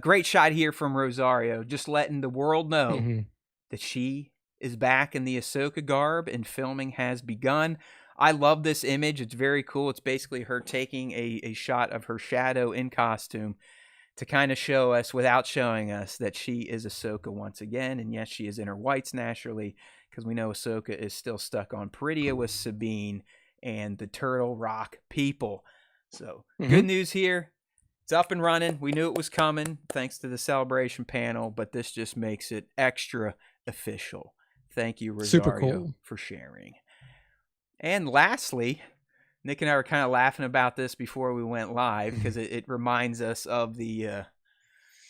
Great shot here from Rosario, just letting the world know that she is back in the Ahsoka garb and filming has begun. I love this image. It's very cool. It's basically her taking a shot of her shadow in costume to kind of show us, without showing us, that she is Ahsoka once again. And yes, she is in her whites naturally, because we know Ahsoka is still stuck on Peridea with Sabine and the Turtle Rock people. So good news here. It's up and running. We knew it was coming thanks to the Celebration panel, but this just makes it extra official. Thank you, Rosario, for sharing. And lastly, Nick and I were kind of laughing about this before we went live because it reminds us of the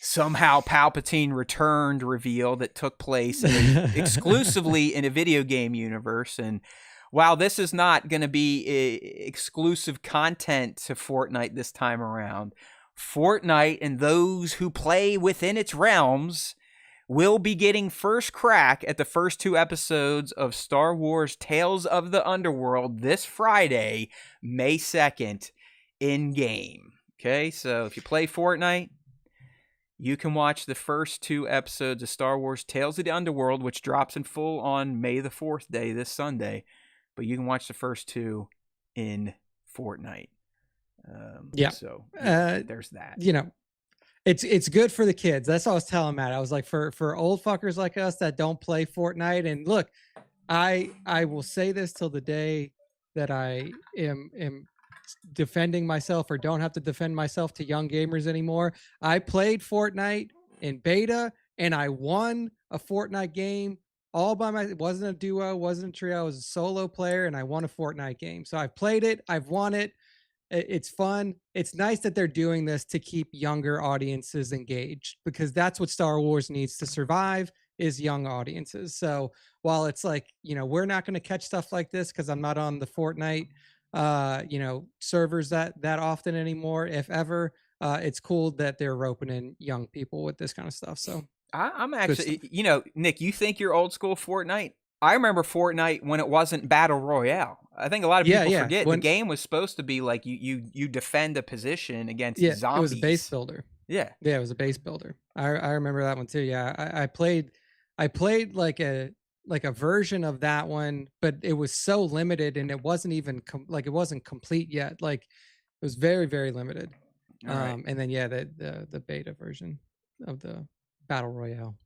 somehow Palpatine returned reveal that took place exclusively in a video game universe. And while this is not going to be exclusive content to Fortnite this time around, Fortnite and those who play within its realms will be getting first crack at the first 2 episodes of Star Wars Tales of the Underworld this Friday, May 2nd, in-game. Okay, so if you play Fortnite, you can watch the first 2 episodes of Star Wars Tales of the Underworld, which drops in full on May the 4th day, this Sunday. But you can watch the first 2 in Fortnite. So there's that. It's good for the kids. That's what I was telling Matt. I was like, for old fuckers like us that don't play Fortnite. And look, I will say this till the day that I am defending myself or don't have to defend myself to young gamers anymore. I played Fortnite in beta and I won a Fortnite game all by myself. It wasn't a duo, wasn't a trio. I was a solo player and I won a Fortnite game. So I've played it, I've won it. It's fun. It's nice that they're doing this to keep younger audiences engaged, because that's what Star Wars needs to survive, is young audiences. So while it's like, we're not going to catch stuff like this because I'm not on the Fortnite servers that often anymore, if ever, it's cool that they're roping in young people with this kind of stuff. So I'm actually, Nick, you think you're old school Fortnite? I remember Fortnite when it wasn't Battle Royale. I think a lot of people forget the game was supposed to be like you defend a position against zombies. It was a base builder. Yeah, it was a base builder. I remember that one too. Yeah, I played like a version of that one, but it was so limited and it wasn't even it wasn't complete yet. Like it was very, very limited. Right. And then the beta version of the Battle Royale.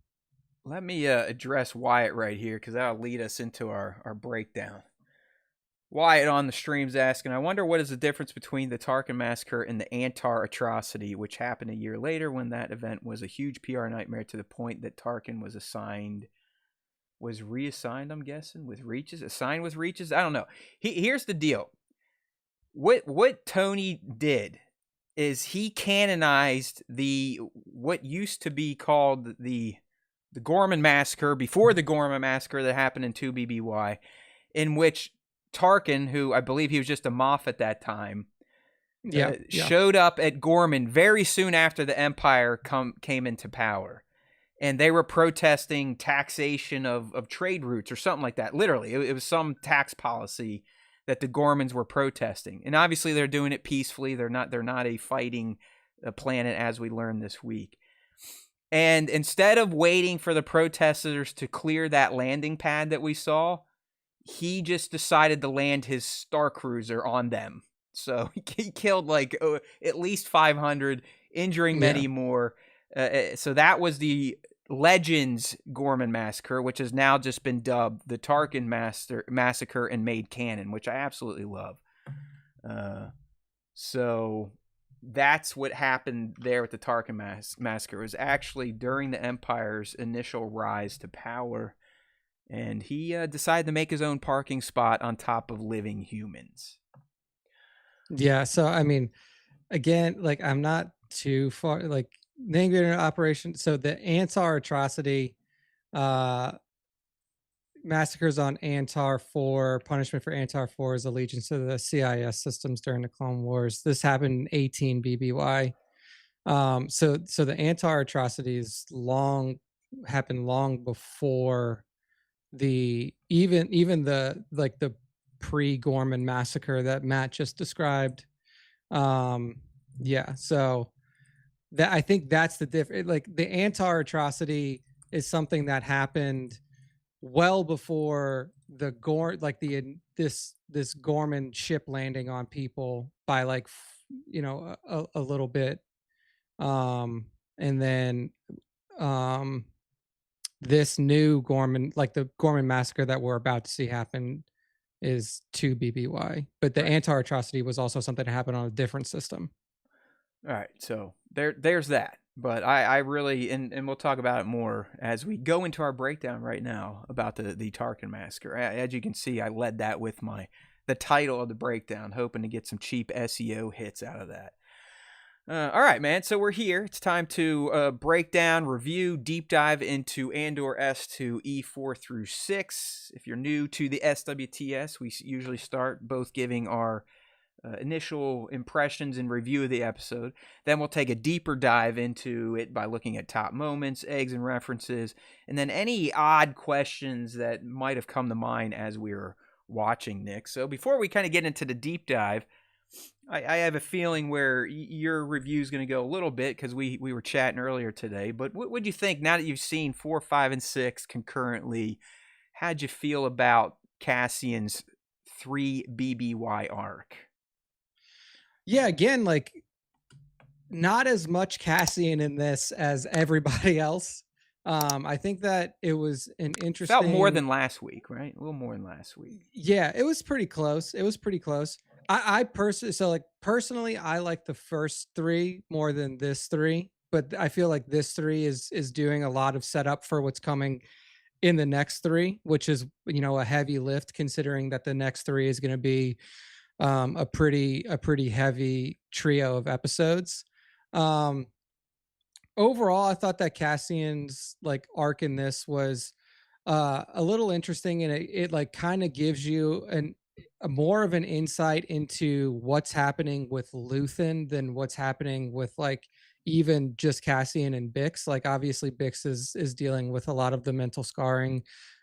Let me address Wyatt right here, because that'll lead us into our breakdown. Wyatt on the stream's asking, I wonder what is the difference between the Tarkin massacre and the Antar atrocity, which happened a year later, when that event was a huge PR nightmare to the point that Tarkin was reassigned, I'm guessing, with Reaches? Assigned with Reaches? I don't know. Here's the deal. What Tony did is he canonized what used to be called the Gorman Massacre, before the Gorman Massacre that happened in 2 BBY, in which Tarkin, who I believe he was just a Moff at that time, showed up at Gorman very soon after the Empire came into power. And they were protesting taxation of trade routes or something like that. Literally, it was some tax policy that the Gormans were protesting. And obviously they're doing it peacefully. They're not a fighting planet, as we learned this week. And instead of waiting for the protesters to clear that landing pad that we saw, he just decided to land his Star Cruiser on them. So he killed at least 500, injuring many more. So that was the Legends Gorman Massacre, which has now just been dubbed the Tarkin Massacre and made canon, which I absolutely love. So that's what happened there with the Tarkin Massacre. It was actually during the Empire's initial rise to power, and he decided to make his own parking spot on top of living humans. Yeah, so I mean, again, I'm not too far, the operation. So the Antar atrocity, massacres on Antar 4, punishment for Antar 4 is allegiance to the CIS systems during the Clone Wars. This happened in 18 BBY. So the Antar atrocities happened long before even the pre-Gorman massacre that Matt just described. So that, I think that's the difference. The Antar atrocity is something that happened well before the this Gorman ship landing on people by a little bit, and then this new Gorman, the Gorman massacre that we're about to see happen, is 2 BBY, but the Antar atrocity was also something that happened on a different system. All right, so there's that. But I really, and we'll talk about it more as we go into our breakdown right now about the Tarkin Massacre. As you can see, I led that with the title of the breakdown, hoping to get some cheap SEO hits out of that. All right, man, so we're here. It's time to break down, review, deep dive into Andor S2 E4 through 6. If you're new to the SWTS, we usually start both giving our initial impressions and review of the episode. Then we'll take a deeper dive into it by looking at top moments, eggs and references, and then any odd questions that might have come to mind as we were watching, Nick. So before we kind of get into the deep dive, I have a feeling where your review is going to go a little bit, because we were chatting earlier today, but what would you think now that you've seen 4, 5, and 6 concurrently? How'd you feel about Cassian's 3 BBY arc? Yeah, again, not as much Cassian in this as everybody else. I think that it was an Felt more interesting. than last week, right? A little more than last week. Yeah, it was pretty close. It was pretty close. I personally, so like personally, I like the first three more than this three, but I feel like this three is doing a lot of setup for what's coming in the next three, which is a heavy lift considering that the next three is going to be a pretty heavy trio of episodes. Um, Overall, I thought that Cassian's like arc in this was a little interesting, and it like kind of gives you a more of an insight into what's happening with Luthen than what's happening with like even just Cassian and Bix. Like obviously Bix is dealing with a lot of the mental scarring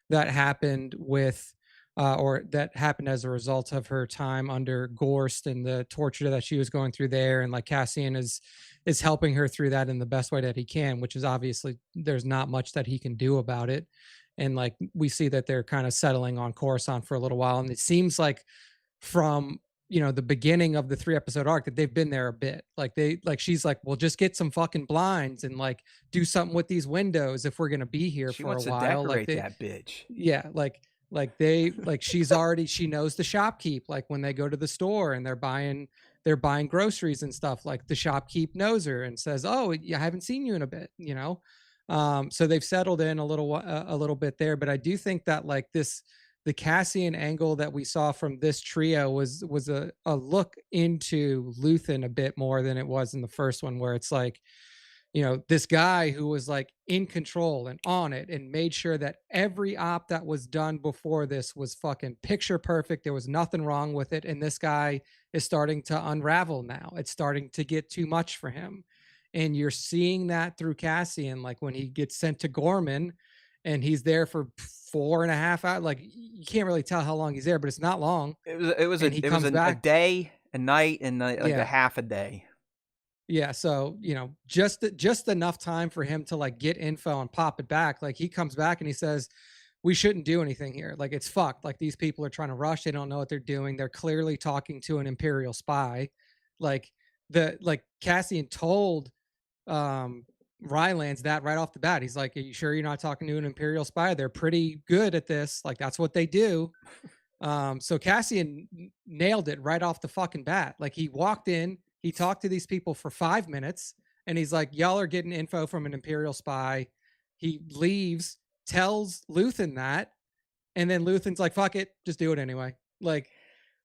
that happened with or that happened as a result of her time under Gorst and the torture that she was going through there. And like Cassian is helping her through that in the best way that he can, which is obviously there's not much that he can do about it. And like we see that they're kind of settling on Coruscant for a little while. And it seems like from the beginning of the 3 episode arc that they've been there a bit. Like she's like, well, just get some fucking blinds and like do something with these windows if we're gonna be here She for a wants to while. Like decorate that bitch. yeah, like she knows the shopkeep. Like when they go to the store and they're buying groceries and stuff, like the shopkeep knows her and says, oh, I haven't seen you in a bit. So they've settled in a little bit there, but I do think that like the Cassian angle that we saw from this trio was a look into Luthen a bit more than it was in the first one, where it's like this guy who was like in control and on it and made sure that every op that was done before this was fucking picture perfect. There was nothing wrong with it. And this guy is starting to unravel now. It's starting to get too much for him. And you're seeing that through Cassian, like when he gets sent to Gorman and he's there for 4.5 hours. Like you can't really tell how long he's there, but it's not long. And he comes A back. day, a night, and like a Yeah. half a day. Yeah, so just enough time for him to like get info and pop it back. Like he comes back and he says, "We shouldn't do anything here. Like it's fucked. Like these people are trying to rush. They don't know what they're doing. They're clearly talking to an Imperial spy." Like Cassian told Rylance that right off the bat. He's like, "Are you sure you're not talking to an Imperial spy? They're pretty good at this. Like that's what they do." So Cassian nailed it right off the fucking bat. Like he walked in, he talked to these people for 5 minutes, and he's like, "Y'all are getting info from an Imperial spy." He leaves, tells Luthen that, and then Luthen's like, "Fuck it, just do it anyway." Like,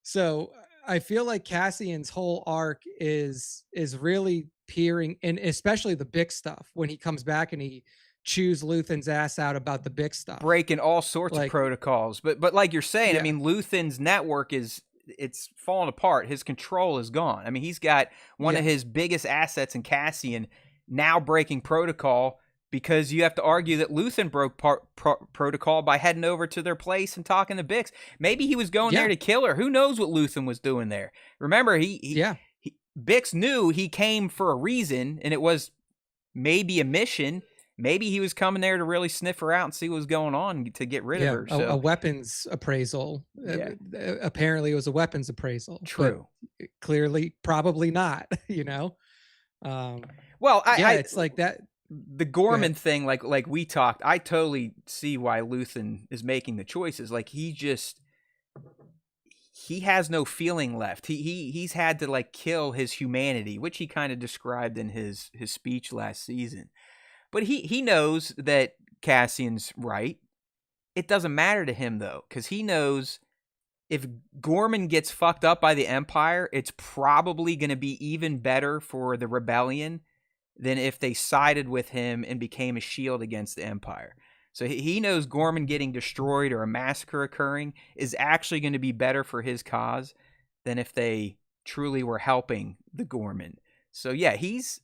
so I feel like Cassian's whole arc is really peering, and especially the big stuff when he comes back and he chews Luthen's ass out about the big stuff, breaking all sorts of like protocols. But like you're saying, I yeah. mean, Luthen's network it's falling apart. His control is gone. I mean, he's got one of Yeah. his biggest assets in Cassian now breaking protocol, because you have to argue that Luthen broke protocol by heading over to their place and talking to Bix. Maybe he was going there Yeah. to kill her. Who knows what Luthen was doing there? Remember, Yeah. Bix knew he came for a reason, and it was maybe a mission. Maybe he was coming there to really sniff her out and see what was going on to get rid of Yeah, her. a So weapons appraisal. yeah, Apparently, it was a weapons appraisal, but true. clearly, probably not. You know. Um, Well, yeah, it's like that. the Go Gorman ahead. thing, like we talked, I totally see why Luthen is making the choices. Like he has no feeling left. He's had to like kill his humanity, which he kind of described in his speech last season. But he knows that Cassian's right. It doesn't matter to him though, because he knows if Gorman gets fucked up by the Empire, it's probably going to be even better for the rebellion than if they sided with him and became a shield against the Empire. So he knows Gorman getting destroyed or a massacre occurring is actually going to be better for his cause than if they truly were helping the Gorman. So yeah, he's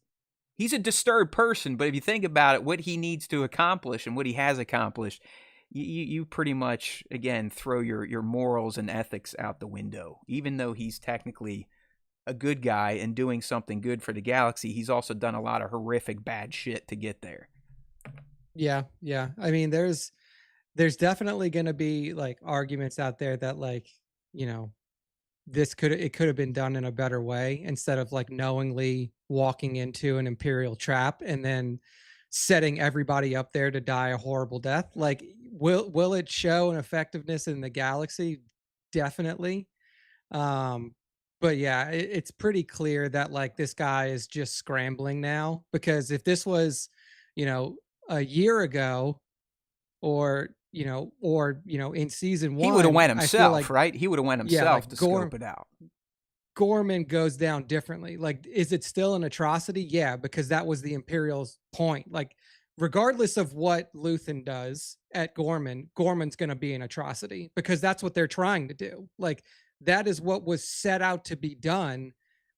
a disturbed person, but if you think about it, what he needs to accomplish and what he has accomplished, you pretty much, again, throw your morals and ethics out the window. Even though he's technically a good guy and doing something good for the galaxy, he's also done a lot of horrific bad shit to get there. Yeah, yeah. I mean, there's definitely going to be like arguments out there that like you know it could have been done in a better way instead of like knowingly walking into an Imperial trap and then setting everybody up there to die a horrible death. Like, will it show an effectiveness in the galaxy? Definitely. Um, but yeah, it's pretty clear that like this guy is just scrambling now, because if this was, you know, a year ago, or in season He would have one, went I feel himself, like, right? He would have went yeah, himself like to scope it out. Gorman goes down differently. Like, is it still an atrocity? Yeah, because that was the Imperials' point. Like, regardless of what Luthen does at Gorman, Gorman's going to be an atrocity because that's what they're trying to do. Like, that is what was set out to be done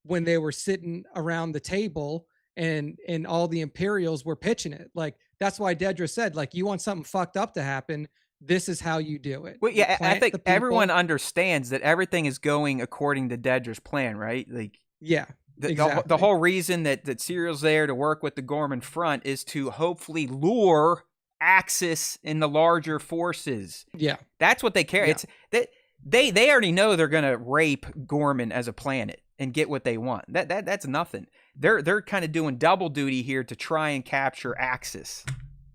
when they were sitting around the table and all the Imperials were pitching it. Like, that's why Dedra said, like, you want something fucked up to happen, this is how you do it. Well, You yeah, I plant the think people. everyone understands that everything is going according to Dedra's plan, right? Like, Yeah, the exactly. whole reason that Serial's there to work with the Gorman front is to hopefully lure Axis in the larger forces. Yeah, That's what they care. yeah. It's that they already know they're gonna rape Gorman as a planet and get what they want. That's nothing. They're kind of doing double duty here to try and capture Axis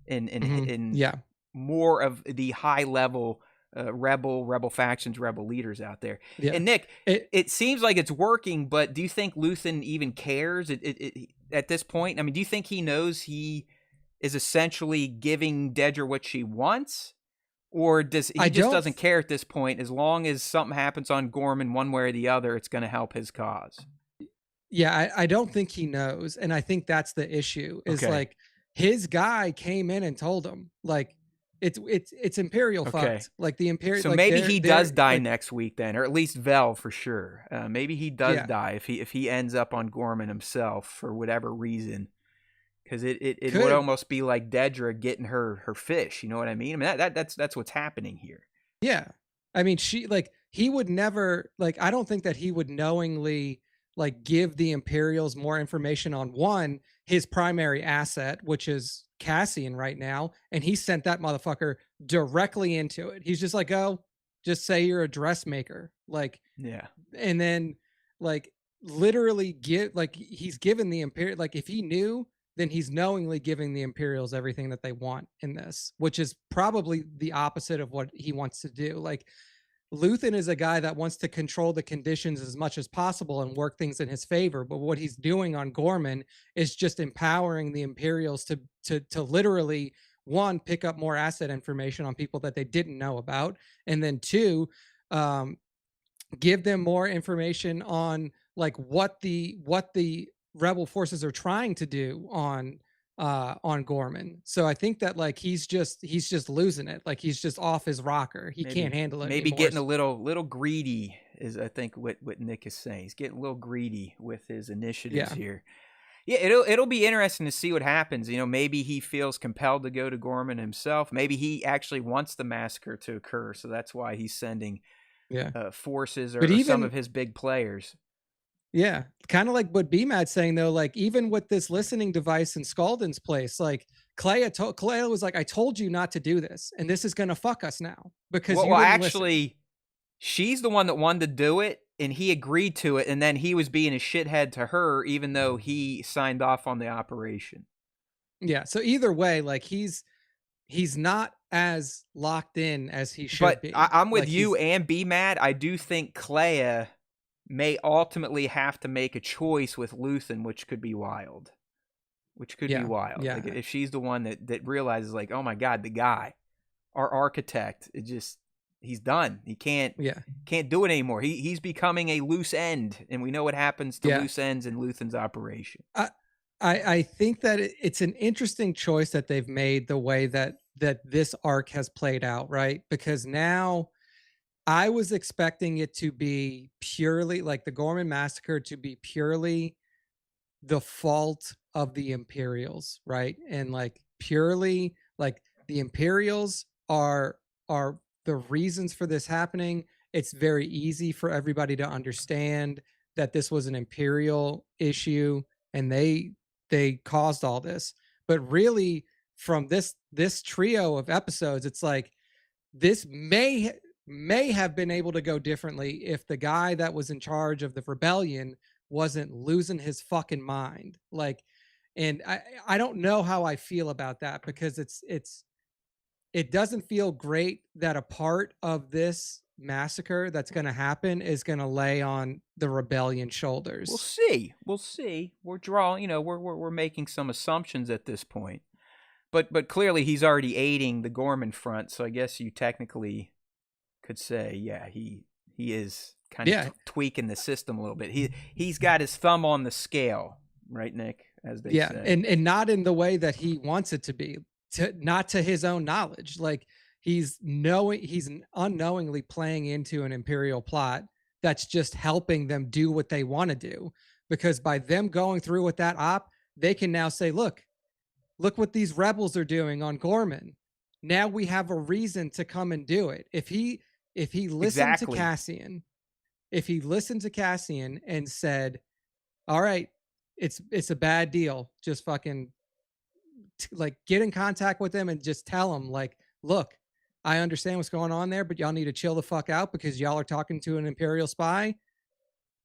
in Yeah. more of the high level rebel factions, rebel leaders out there. Yeah. And Nick, it seems like it's working, but do you think Luthen even cares at this point? I mean, do you think he knows he is essentially giving Dedra what she wants? Or does he just doesn't care at this point? As long as something happens on Gorman one way or the other, it's going to help his cause. Yeah, I don't think he knows, and I think that's the issue. Is like his guy came in and told him like it's Imperial fucked. Like the Imperial. So like maybe he does die like, next week then, or at least Vel for sure. Maybe he does die if he ends up on Gorman himself for whatever reason. Because it would almost be like Dedra getting her fish. You know what I mean? I mean that's what's happening here. Yeah, I mean he would never I don't think that he would knowingly like give the Imperials more information on his primary asset, which is Cassian right now, and he sent that motherfucker directly into it. He's just like, oh, just say you're a dressmaker, and then literally he's given the Imperial, if he knew, then he's knowingly giving the Imperials everything that they want in this, which is probably the opposite of what he wants to do. Like, Luthen is a guy that wants to control the conditions as much as possible and work things in his favor. But what he's doing on Gorman is just empowering the Imperials to literally, one, pick up more asset information on people that they didn't know about, and then two, give them more information on what the rebel forces are trying to do on Gorman. So I think that he's just losing it. Like, he's just off his rocker. He can't handle it maybe anymore. Getting a little greedy is, I think, what Nick is saying. He's getting a little greedy with his initiatives here. Yeah, it'll be interesting to see what happens. You know, maybe he feels compelled to go to Gorman himself. Maybe he actually wants the massacre to occur, so that's why he's sending forces or some of his big players. Yeah, kind of like what BMAD's saying though. Like, even with this listening device in Scalden's place, Clea was like, "I told you not to do this, and this is gonna fuck us now because you didn't listen." She's the one that wanted to do it, and he agreed to it, and then he was being a shithead to her, even though he signed off on the operation. Yeah. So either way, he's not as locked in as he should be. I'm with you and BMAD. I do think Clea may ultimately have to make a choice with Luthen, which could be wild. Yeah. Like, if she's the one that realizes, like, oh my God, the guy, our architect, he's done. He can't do it anymore. He's becoming a loose end, and we know what happens to loose ends in Luthen's operation. I think that it's an interesting choice that they've made, the way that this arc has played out, right? Because now I was expecting it to be purely the Gorman massacre to be purely the fault of the Imperials, right? And purely the Imperials are the reasons for this happening. It's very easy for everybody to understand that this was an Imperial issue and they caused all this. But really, from this trio of episodes, it's this may may have been able to go differently if the guy that was in charge of the rebellion wasn't losing his fucking mind. Like, and I don't know how I feel about that, because it doesn't feel great that a part of this massacre that's going to happen is going to lay on the rebellion shoulders. We'll see. We're drawing, you know, we're making some assumptions at this point. But clearly he's already aiding the Gorman front, so I guess you technically could say, yeah, he is kind of tweaking the system a little bit. He's got his thumb on the scale, right, Nick? As they say. and not in the way that he wants it to be, not to his own knowledge. Like, he's unknowingly playing into an imperial plot that's just helping them do what they want to do, because by them going through with that op, they can now say, look what these rebels are doing on Gorman. Now we have a reason to come and do it. If he listened to Cassian, and said, all right, it's a bad deal, just fucking like get in contact with them and just tell them, like, look, I understand what's going on there, but y'all need to chill the fuck out because y'all are talking to an Imperial spy,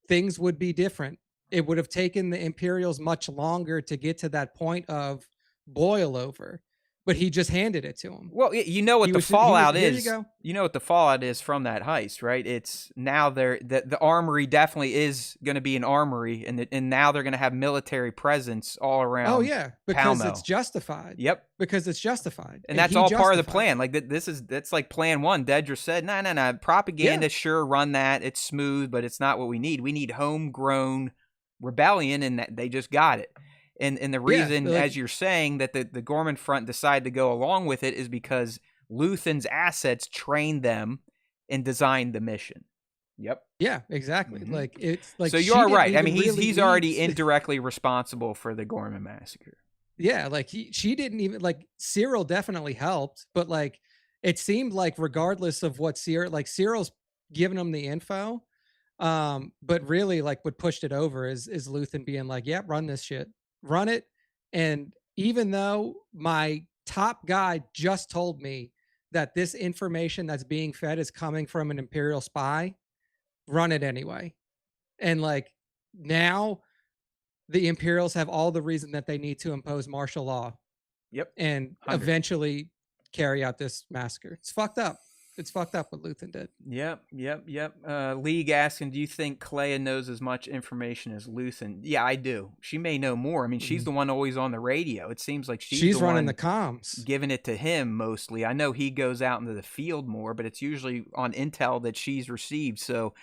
things would be different. It would have taken the Imperials much longer to get to that point of boil over, but he just handed it to him. Well, you know what the fallout is. You know what the fallout is from that heist, right? It's now the armory definitely is going to be an armory, and now they're going to have military presence all around. Oh yeah, because it's justified. Yep, because it's justified, and that's all part of the plan. Like that's like plan one. Dedra said, no, propaganda, sure, run that. It's smooth, but it's not what we need. We need homegrown rebellion, and they just got it. And the reason, as you're saying, that the Gorman front decided to go along with it is because Luthen's assets trained them and designed the mission. Yep. Yeah, exactly. Mm-hmm. Like, it's like, so you are right. I mean, he's already indirectly responsible for the Gorman massacre. Yeah, like she didn't even, like, Cyril definitely helped, but like it seemed like regardless of what Cyril's giving him the info, but really like what pushed it over is Luthen being like, yeah, run this shit. Run it. And even though my top guy just told me that this information that's being fed is coming from an Imperial spy, run it anyway. And like, now the Imperials have all the reason that they need to impose martial law. Yep. And 100. Eventually carry out this massacre. It's fucked up. It's fucked up what Luthen did. Yep. League asking, do you think Kleya knows as much information as Luthen? Yeah, I do. She may know more. I mean, she's the one always on the radio. It seems like she's the running one the comms, giving it to him mostly. I know he goes out into the field more, but it's usually on intel that she's received. So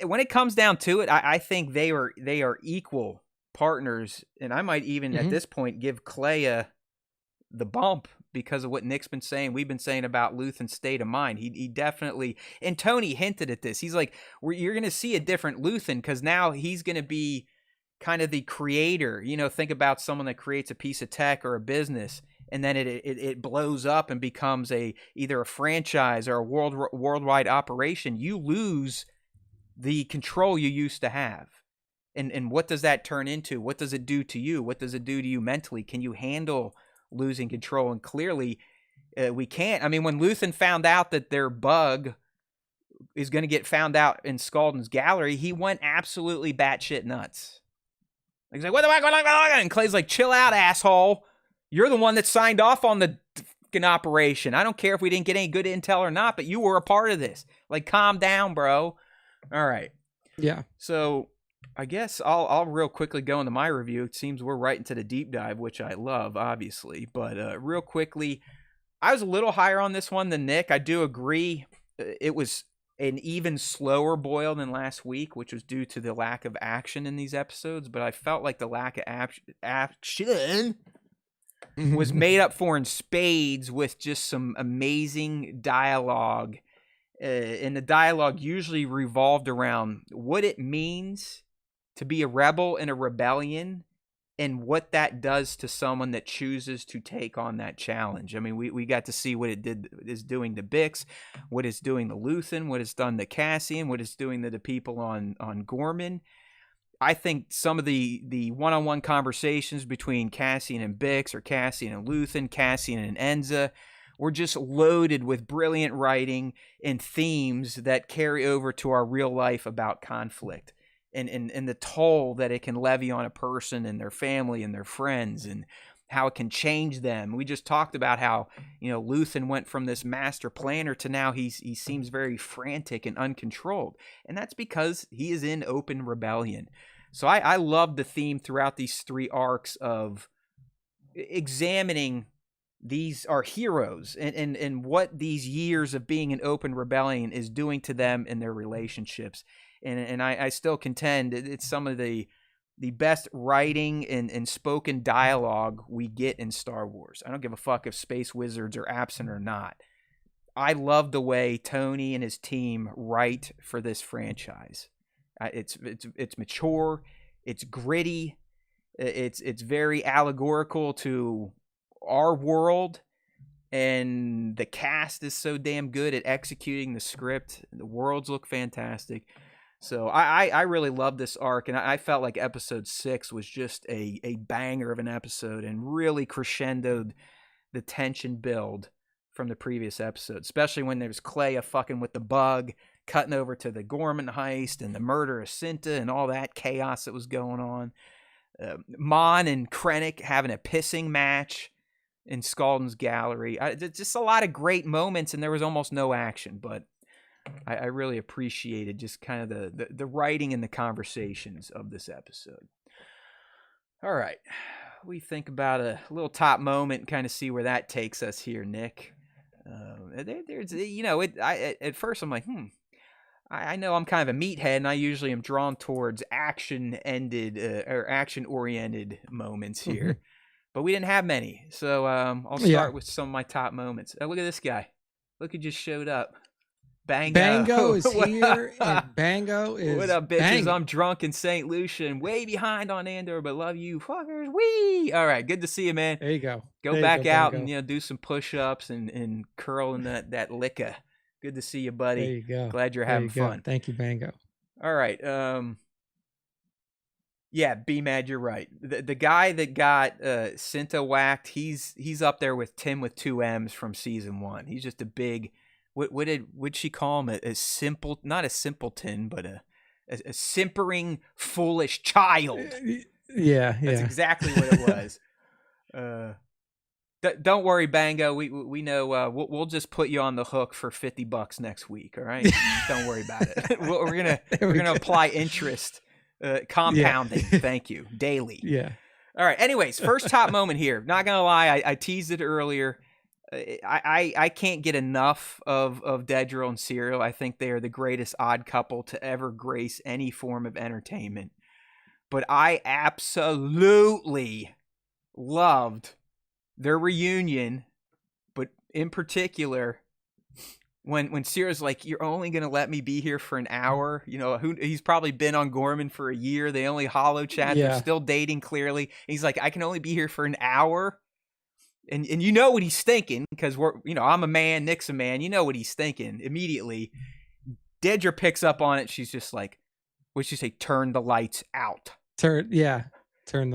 when it comes down to it, I think they are equal partners, and I might even at this point give Kleya the bump because of what Nick's been saying. We've been saying about Luthen's state of mind. He definitely, and Tony hinted at this. He's like, you're going to see a different Luthen because now he's going to be kind of the creator. You know, think about someone that creates a piece of tech or a business, and then it blows up and becomes either a franchise or a worldwide operation. You lose the control you used to have. And what does that turn into? What does it do to you? What does it do to you mentally? Can you handle losing control? And clearly we can't. I mean, when Luthen found out that their bug is going to get found out in Scaldon's gallery, he went absolutely batshit nuts. He's like, what the fuck? And Clay's like, chill out, asshole. You're the one that signed off on the fucking operation. I don't care if we didn't get any good intel or not, but you were a part of this. Like, calm down, bro. All right. Yeah. So I guess I'll real quickly go into my review. It seems we're right into the deep dive, which I love, obviously. But real quickly, I was a little higher on this one than Nick. I do agree. It was an even slower boil than last week, which was due to the lack of action in these episodes. But I felt like the lack of action was made up for in spades with just some amazing dialogue. And the dialogue usually revolved around what it means to be a rebel in a rebellion and what that does to someone that chooses to take on that challenge. I mean, we got to see what it is doing to Bix, what it's doing to Luthen, what it's done to Cassian, what it's doing to the people on Gorman. I think some of the one-on-one conversations between Cassian and Bix or Cassian and Luthen, Cassian and Enza we're just loaded with brilliant writing and themes that carry over to our real life about conflict and the toll that it can levy on a person and their family and their friends, and how it can change them. We just talked about how, Luthen went from this master planner to now he seems very frantic and uncontrolled. And that's because he is in open rebellion. So I love the theme throughout these 3 arcs of examining our heroes and what these years of being in open rebellion is doing to them and their relationships. And I still contend it's some of the best writing and spoken dialogue we get in Star Wars. I don't give a fuck if space wizards are absent or not. I love the way Tony and his team write for this franchise. It's mature, it's gritty, it's very allegorical to our world, and the cast is so damn good at executing the script. The worlds look fantastic. So I really love this arc, and I felt like episode 6 was just a banger of an episode and really crescendoed the tension build from the previous episode, especially when there's Clea fucking with the bug, cutting over to the Gorman heist and the murder of Cinta and all that chaos that was going on. Mon and Krennic having a pissing match in Scaldon's gallery. Just a lot of great moments, and there was almost no action, but I really appreciated just kind of the writing and the conversations of this episode. All right. We think about a little top moment and kind of see where that takes us here, Nick. There's, at first I'm like, I know I'm kind of a meathead, and I usually am drawn towards action-ended or action-oriented moments here. But we didn't have many, so I'll start with some of my top moments. Look at this guy. Look who just showed up. Bango is here, and Bango is what up, bitches? banging. I'm drunk in St. Lucia and way behind on Andor, but love you fuckers. Wee! All right, good to see you, man. There you go. Go back out and do some push-ups and curl in that liquor. Good to see you, buddy. There you go. Glad you're having fun. Thank you, Bango. All right. Yeah, B-Mad, you're right. The guy that got Cinta whacked, he's up there with Tim with 2 M's from season 1. He's just a big... Would she call him a simple, not a simpleton, but a simpering, foolish child? Yeah, that's exactly what it was. Don't worry, Bango. We know. We'll just put you on the hook for $50 next week. All right, don't worry about it. we're gonna apply interest, compounding. Yeah. Thank you, daily. Yeah. All right. Anyways, first top moment here. Not gonna lie, I teased it earlier. I can't get enough of Dedrill and Serial. I think they are the greatest odd couple to ever grace any form of entertainment. But I absolutely loved their reunion, but in particular, when Serial's like, "You're only going to let me be here for an hour." He's probably been on Gorman for a year. They only hollow chat. Yeah. They're still dating, clearly. And he's like, "I can only be here for an hour." And you know what he's thinking, because I'm a man, Nick's a man. You know what he's thinking immediately. Dedra picks up on it. She's just like, what'd she say? Turn the lights out. Turn the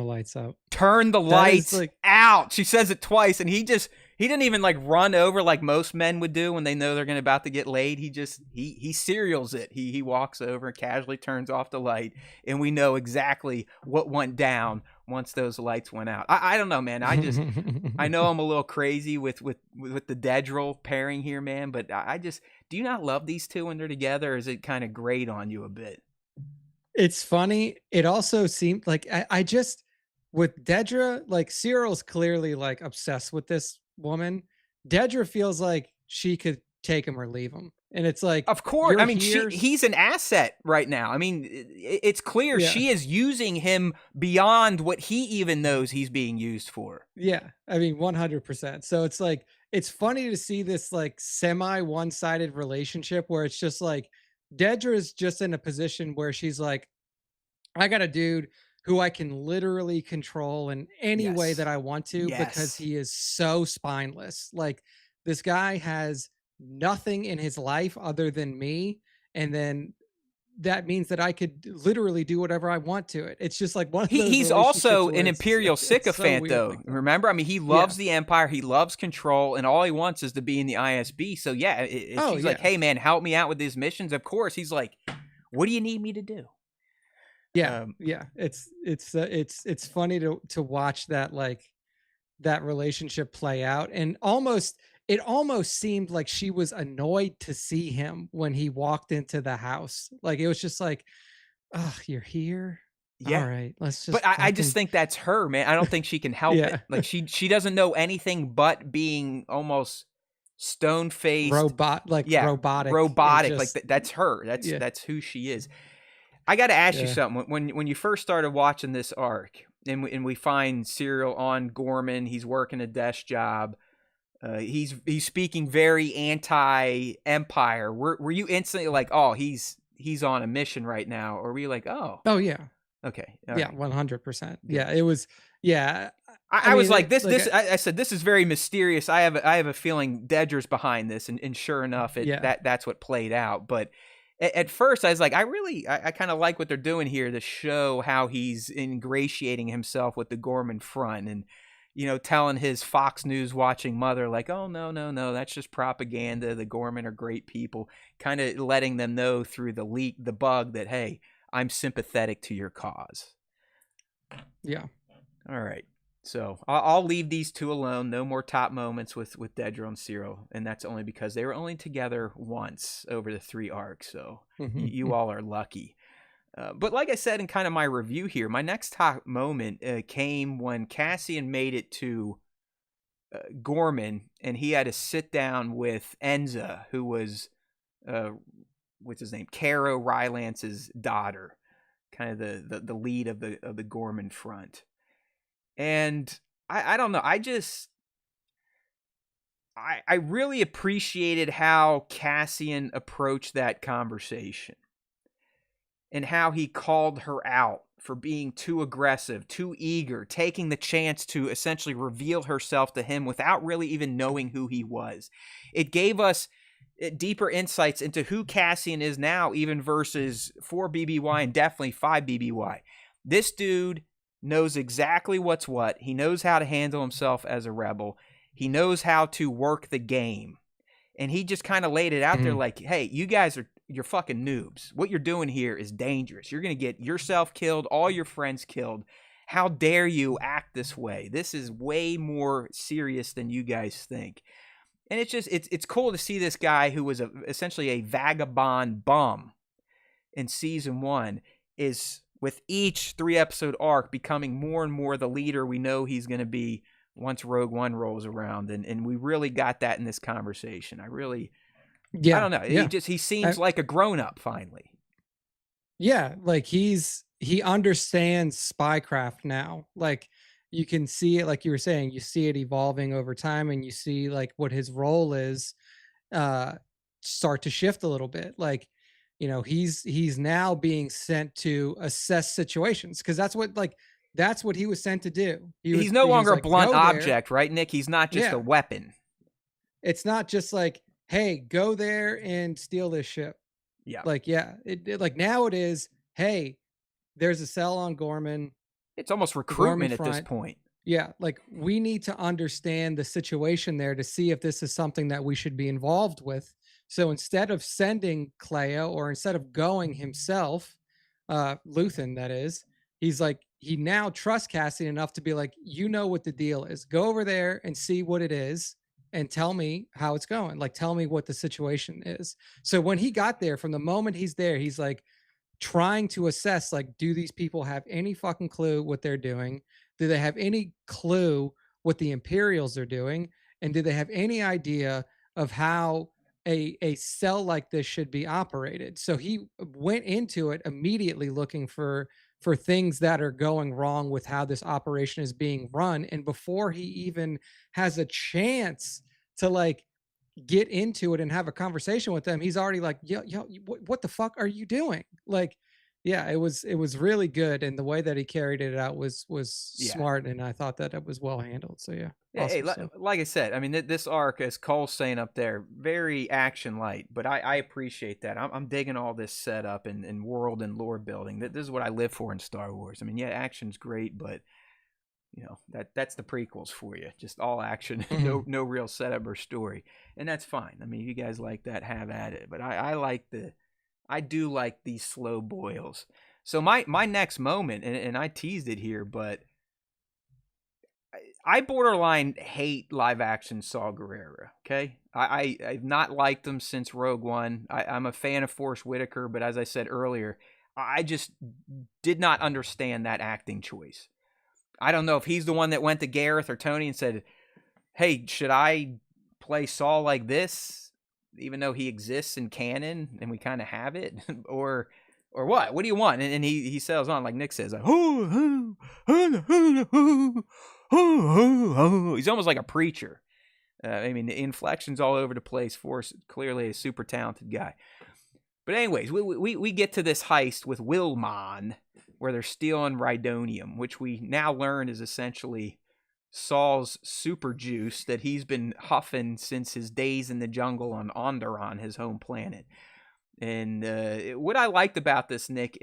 lights out. Turn the lights out. She says it twice, and he didn't even run over like most men would do when they know they're about to get laid. He serials it. He walks over, casually turns off the light, and we know exactly what went down once those lights went out. I don't know, man. I know I'm a little crazy with the Dedrill pairing here, man, but do you not love these two when they're together, or is it kind of grate on you a bit? It's funny. It also seemed like I just, with Dedra, Cyril's clearly obsessed with this woman. Dedra feels like she could take him or leave him. And it's like, of course. I mean, he's an asset right now. I mean, it's clear she is using him beyond what he even knows he's being used for. Yeah. I mean, 100%. So it's it's funny to see this semi one-sided relationship where it's just Dedra is just in a position where she's like, I got a dude who I can literally control in any way that I want to because he is so spineless. This guy has nothing in his life other than me. And then that means that I could literally do whatever I want to it. It's just like one of those He's relationships also where an imperial it's so sycophant, weird though. like that. Remember, I mean, he loves the Empire, he loves control, and all he wants is to be in the ISB. So yeah, if she's like, "Hey, man, help me out with these missions," of course he's like, "What do you need me to do?" Yeah, it's funny to watch that, like, that relationship play out, and it almost seemed like she was annoyed to see him when he walked into the house. Like, it was just like, "Oh, you're here? Yeah. All right, let's But just I just think that's her, man. I don't think she can help it. Like she doesn't know anything but being almost stone-faced, robotic. robotic. Just, Like that's her. That's who she is. I got to ask you something. When you first started watching this arc, and we find Cyril on Gorman, he's working a desk job. He's speaking very anti-Empire. Were you instantly like, oh, he's on a mission right now, or were you like, oh yeah. okay, yeah, 100%. Yeah, it was. Yeah, I was like, I said, this is very mysterious. I have a feeling Dedger's behind this, and sure enough, that's what played out. But at first, I was like, I kind of like what they're doing here to show how he's ingratiating himself with the Gorman front, and telling his Fox News watching mother, like, oh no, that's just propaganda. The Gorman are great people, kind of letting them know through the bug that, hey, I'm sympathetic to your cause. Yeah. All right. So I'll leave these two alone. No more top moments with Dedra and Cyril, and that's only because they were only together once over the 3 arcs. So you all are lucky. But like I said in kind of my review here, my next top moment came when Cassian made it to Gorman, and he had to sit down with Enza, who was what's his name, Caro Rylance's daughter, kind of the lead of the Gorman front. And I don't know, I really appreciated how Cassian approached that conversation, and how he called her out for being too aggressive, too eager, taking the chance to essentially reveal herself to him without really even knowing who he was. It gave us deeper insights into who Cassian is now, even versus 4 BBY and definitely 5 BBY. This dude knows exactly what's what. He knows how to handle himself as a rebel. He knows how to work the game. And he just kind of laid it out there like, hey, you guys you're fucking noobs. What you're doing here is dangerous. You're going to get yourself killed, all your friends killed. How dare you act this way? This is way more serious than you guys think. And it's cool to see this guy who was essentially a vagabond bum in season 1 is, with each 3-episode arc, becoming more and more the leader we know he's going to be once Rogue One rolls around. And we really got that in this conversation. I don't know. He seems like a grown-up finally. Yeah, like he understands spycraft now. Like, you can see it, like you were saying, you see it evolving over time, and you see like what his role is start to shift a little bit. Like, he's now being sent to assess situations, because that's what he was sent to do. He's no longer a blunt object, right, Nick? He's not just a weapon. It's not just like, hey, go there and steal this ship. Yeah. Like, like now it is, hey, there's a cell on Gorman. It's almost recruitment at this point. Yeah, like, we need to understand the situation there to see if this is something that we should be involved with. So instead of sending Cleo, or instead of going himself, Luthen, that is, he's like, he now trusts Cassian enough to be like, you know what the deal is. Go over there and see what it is, and tell me how it's going. Like, tell me what the situation is. So when he got there, from the moment he's there, he's like trying to assess, like, do these people have any fucking clue what they're doing? Do they have any clue what the Imperials are doing? And do they have any idea of how a cell like this should be operated? So he went into it immediately looking for things that are going wrong with how this operation is being run. And before he even has a chance to like get into it and have a conversation with them, he's already like, yo, what the fuck are you doing? Like, Yeah, it was really good, and the way that he carried it out was Yeah. smart, and I thought that it was well handled. So yeah, Yeah, hey, awesome stuff. like I said, I mean, this arc, as Cole's saying up there, very action light, but I appreciate that. I'm digging all this setup and world and lore building. This is what I live for in Star Wars. I mean, yeah, action's great, but you know that's the prequels for you, just all action, no real setup or story, and that's fine. I mean, if you guys like that, have at it. But I do like these slow boils. So my next moment, and I teased it here, but I borderline hate live action Saw Gerrera. Okay, I've not liked them since Rogue One. I'm a fan of Forrest Whitaker, but as I said earlier, I just did not understand that acting choice. I don't know if he's the one that went to Gareth or Tony and said, "Hey, should I play Saul like this, even though he exists in canon and we kind of have it, or what? What do you want?" And he sails on like Nick says, like, he's almost like a preacher. I mean, the inflections all over the place. Forrest clearly a super talented guy. But anyways, we get to this heist with Wilmon, where they're stealing Rhydonium, which we now learn is essentially Saul's super juice that he's been huffing since his days in the jungle on Onderon, his home planet. And what I liked about this, Nick,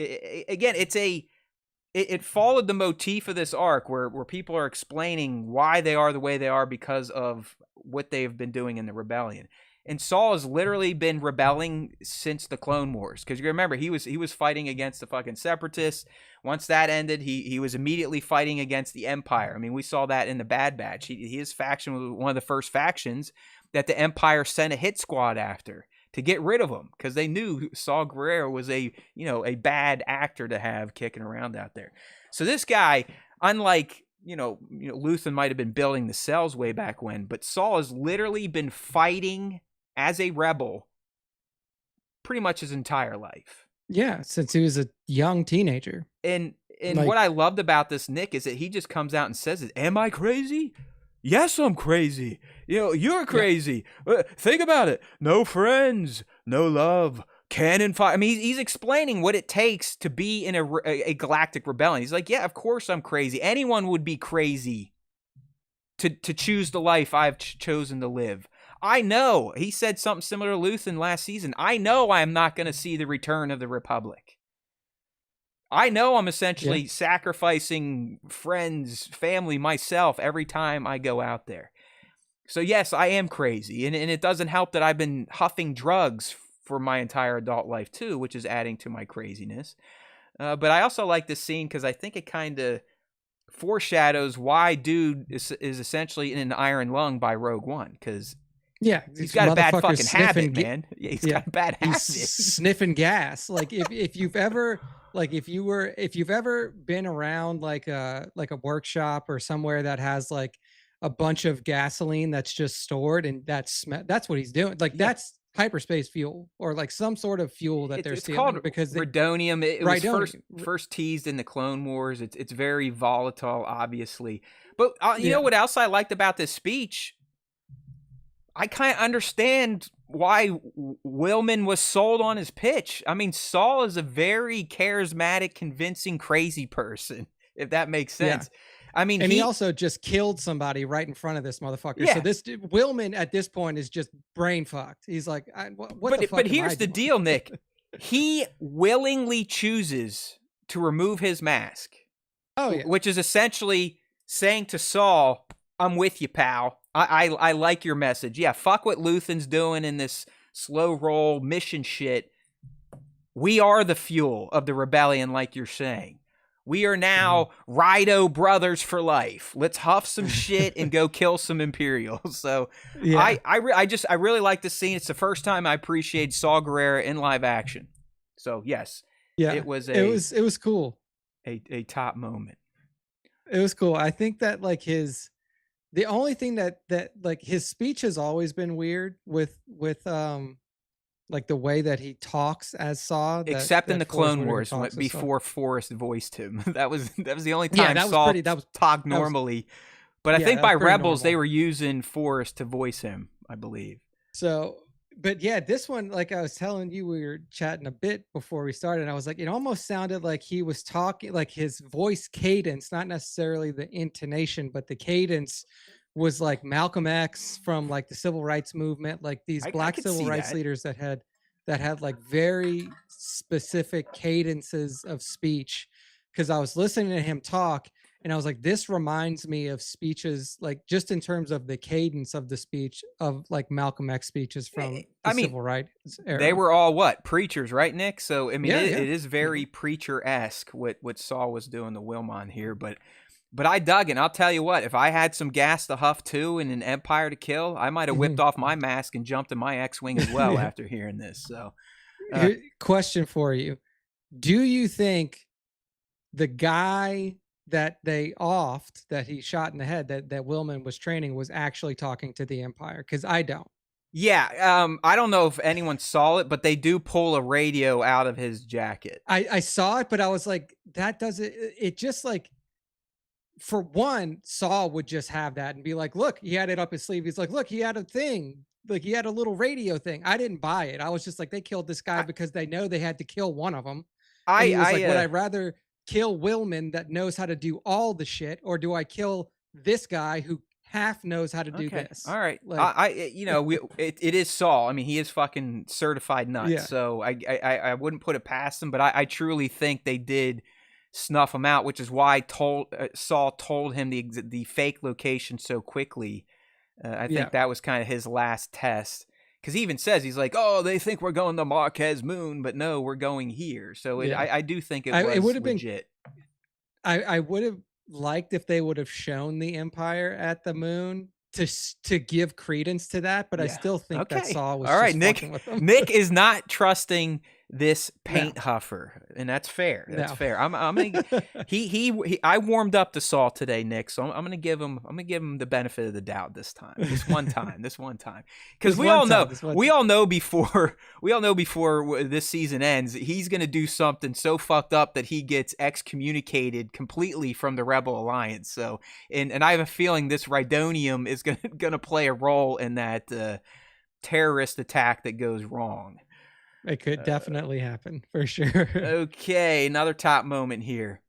again, it followed the motif of this arc where people are explaining why they are the way they are because of what they've been doing in the rebellion. And Saul has literally been rebelling since the Clone Wars. Because you remember, he was fighting against the fucking Separatists. Once that ended, he was immediately fighting against the Empire. I mean, we saw that in the Bad Batch. His faction was one of the first factions that the Empire sent a hit squad after to get rid of him, because they knew Saul Gerrera was a bad actor to have kicking around out there. So this guy, unlike Luthen might have been building the cells way back when, but Saul has literally been fighting as a rebel pretty much his entire life. Yeah, since he was a young teenager. And what I loved about this, Nick, is that he just comes out and says it. Am I crazy? Yes, I'm crazy. You're crazy. Yeah. Think about it. No friends, no love, cannon fire. I mean, he's explaining what it takes to be in a galactic rebellion. He's like, yeah, of course I'm crazy. Anyone would be crazy to choose the life I've chosen to live. I know. He said something similar to Luthen last season. I know I'm not going to see the return of the Republic. I know I'm essentially sacrificing friends, family, myself every time I go out there. So yes, I am crazy. And it doesn't help that I've been huffing drugs for my entire adult life too, which is adding to my craziness. But I also like this scene because I think it kind of foreshadows why dude is essentially in an iron lung by Rogue One, because he's got a bad fucking habit, man. Yeah, he's got a bad habit. Sniffing gas. Like if you've ever been around like a workshop or somewhere that has like a bunch of gasoline that's just stored, and that's what he's doing. Like that's hyperspace fuel or like some sort of fuel that they're stealing. Called because Rhydonium. It was first teased in the Clone Wars. It's very volatile, obviously. But you know what else I liked about this speech? I kind of understand why Wilmon was sold on his pitch. I mean, Saul is a very charismatic, convincing, crazy person, if that makes sense. Yeah. I mean, and he also just killed somebody right in front of this motherfucker. Yeah. So this Wilmon at this point is just brain fucked. He's like, what the fuck? But here's the deal, Nick. He willingly chooses to remove his mask. Oh, yeah. Which is essentially saying to Saul, I'm with you, pal. I like your message. Yeah, fuck what Luthen's doing in this slow roll mission shit. We are the fuel of the rebellion, like you're saying. We are now Rhydo brothers for life. Let's huff some shit and go kill some Imperials. So I really like this scene. It's the first time I appreciate Saw Gerrera in live action. So yes, it was cool. A top moment. It was cool. I think that like the only thing that like his speech has always been weird with like the way that he talks as Saw, except in the Clone Wars before Forrest voiced him. that was the only time Saul talked normally. But I think by Rebels they were using Forrest to voice him, I believe. So but yeah, this one, like I was telling you, we were chatting a bit before we started. And I was like, it almost sounded like he was talking, like his voice cadence, not necessarily the intonation, but the cadence was like Malcolm X from like the civil rights movement, like these I black could civil see rights that. leaders that had like very specific cadences of speech. Cause I was listening to him talk and I was like, this reminds me of speeches, like just in terms of the cadence of the speech of like Malcolm X speeches from the I mean, civil rights they era. were all what, preachers, right, Nick? So I mean, Yeah, yeah. it is very preacher-esque what Saul was doing to Wilmon here, but I dug it. And I'll tell you what, if I had some gas to huff too and an empire to kill, I might have whipped off my mask and jumped in my X-wing as well Yeah. after hearing this. So Question for you: do you think the guy that they offed, that he shot in the head, that Willman was training, was actually talking to the Empire? Because I don't. yeah, I don't know if anyone saw it, but they do pull a radio out of his jacket. I saw it, but I was like, that doesn't. It just like, for one, Saul would just have that and be like, look, he had it up his sleeve. He's like, look, he had a thing. Like he had a little radio thing. I didn't buy it. I was just like, they killed this guy I, because they know they had to kill one of them. And he was like, would I I rather kill Willman that knows how to do all the shit, or do I kill this guy who half knows how to do Okay. this? All right. Like, You know, it is Saul. I mean, he is fucking certified nuts. yeah, So I wouldn't put it past him, but I truly think they did snuff him out, which is why Saul told him the fake location so quickly. I yeah, think that was kind of his last test. Because he even says, he's like, oh, they think we're going to Marquez Moon, but no, we're going here. So yeah. I do think it It would was have been. legit. I would have liked if they would have shown the Empire at the moon to give credence to that, but I Yeah. still think that Okay. Saul was All right, just Nick. fucking with them. Nick is not trusting this No, paint huffer, and that's fair. That's no. fair. I'm gonna. He I warmed up to Saul today, Nick. So I'm gonna give him the benefit of the doubt this time. This one time. This one time. Because This we one all know. time, this one We time. all know before. We all know before this season ends, he's gonna do something so fucked up that he gets excommunicated completely from the Rebel Alliance. So, and I have a feeling this Rhydonium is gonna play a role in that terrorist attack that goes wrong. It could definitely happen for sure. Okay, another top moment here.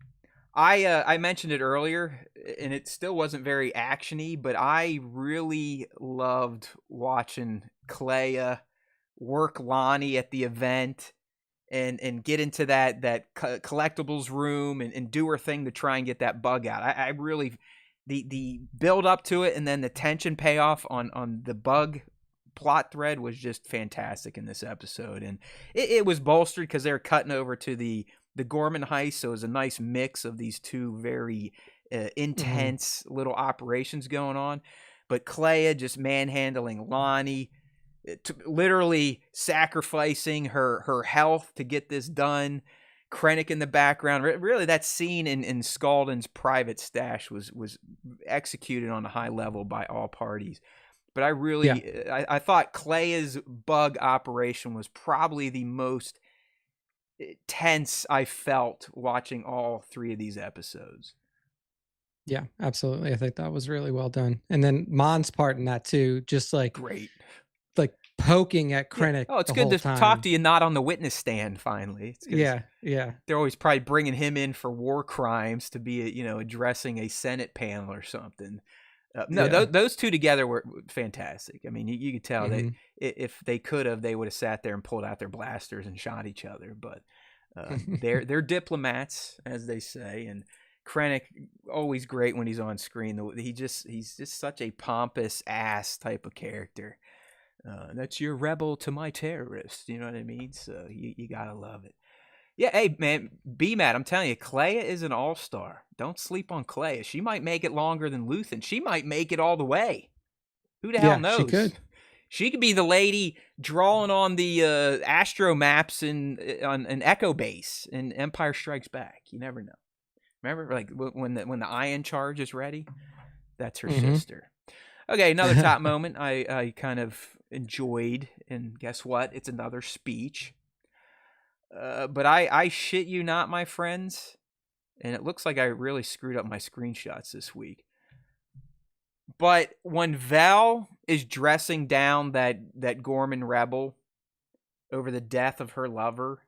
I mentioned it earlier, and it still wasn't very actiony, but I really loved watching Clea work Lonnie at the event and get into that collectibles room and do her thing to try and get that bug out. I really the build up to it and then the tension payoff on the bug plot thread was just fantastic in this episode, and it was bolstered because they were cutting over to the Gorman heist, so it was a nice mix of these two very intense little operations going on. But Clea just manhandling Lonnie, literally sacrificing her health to get this done. Krennic in the background. Really, that scene in Scaldon's private stash was executed on a high level by all parties. But I really, I thought Clea's bug operation was probably the most tense I felt watching all three of these episodes. Yeah, absolutely. I think that was really well done. And then Mon's part in that too, just like Great. like poking at Krennic. Oh, it's the good whole to time. talk to you not on the witness stand finally. Yeah. They're always probably bringing him in for war crimes to be, addressing a Senate panel or something. Those two together were fantastic. I mean, you could tell that if they could have, they would have sat there and pulled out their blasters and shot each other. But they're diplomats, as they say. And Krennic, always great when he's on screen. He's just such a pompous ass type of character. That's your rebel to my terrorist. You know what I mean? So you gotta love it. Yeah, hey, man, B-Matt, I'm telling you, Clea is an all-star. Don't sleep on Clea. She might make it longer than Luthen. She might make it all the way. Who the hell knows? She could. She could be the lady drawing on the astro maps on an Echo base in Empire Strikes Back. You never know. Remember, like, when the Ion Charge is ready? That's her sister. Okay, another top moment I kind of enjoyed, and guess what? It's another speech. But I shit you not, my friends, and it looks like I really screwed up my screenshots this week. But when Vel is dressing down that Gorman rebel over the death of her lover,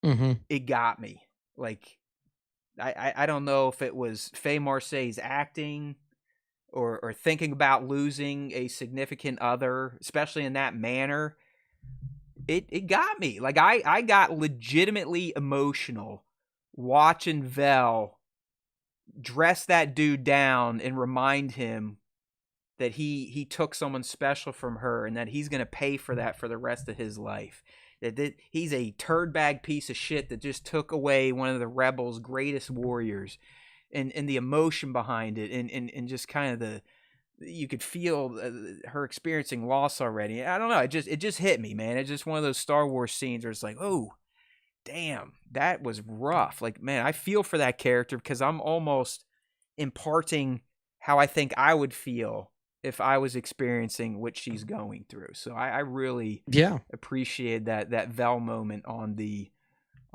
it got me. Like, I don't know if it was Faye Marseille's acting or thinking about losing a significant other, especially in that manner. It got me. Like, I got legitimately emotional watching Vel dress that dude down and remind him that he took someone special from her and that he's going to pay for that for the rest of his life. That he's a turd bag piece of shit that just took away one of the rebels' greatest warriors, and the emotion behind it, and just kind of you could feel her experiencing loss already. I don't know. It just hit me, man. It's just one of those Star Wars scenes where it's like, oh, damn, that was rough. Like, man, I feel for that character because I'm almost imparting how I think I would feel if I was experiencing what she's going through. So I really appreciate that Vel moment on the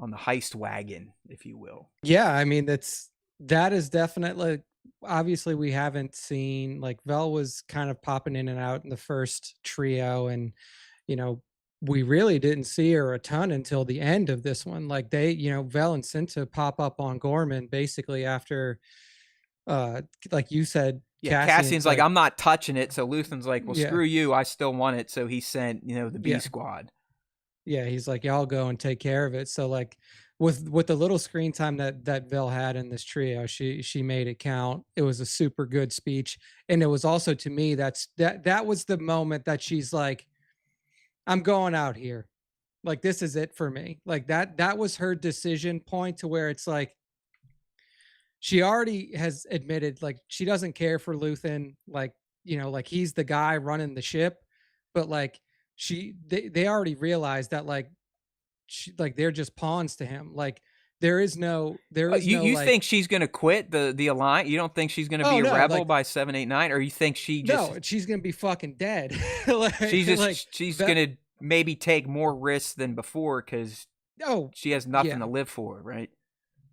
heist wagon, if you will. Yeah, I mean that is definitely, obviously we haven't seen, like, Vel was kind of popping in and out in the first trio, and you know, we really didn't see her a ton until the end of this one. Like, they, you know, Vel and Cinta pop up on Gorman basically after like you said, Yeah, Cassian's like, I'm not touching it. So Luthen's like, well, Yeah. screw you. I still want it. So he sent, the B squad. Yeah, he's like, y'all go and take care of it. So like with the little screen time that Vel had in this trio, she made it count. It was a super good speech. And it was also, to me, that was the moment that she's like, I'm going out here. Like, this is it for me. Like, that was her decision point, to where it's like, she already has admitted, like, she doesn't care for Luthen, like, like, he's the guy running the ship, but like, they already realized that, like, like, they're just pawns to him. Like, there is no You like, think she's gonna quit the alliance? You don't think she's gonna be a no, rebel like, by 789, or you think she just no, she's gonna be fucking dead. Like, she's gonna maybe take more risks than before because she has nothing to live for, right?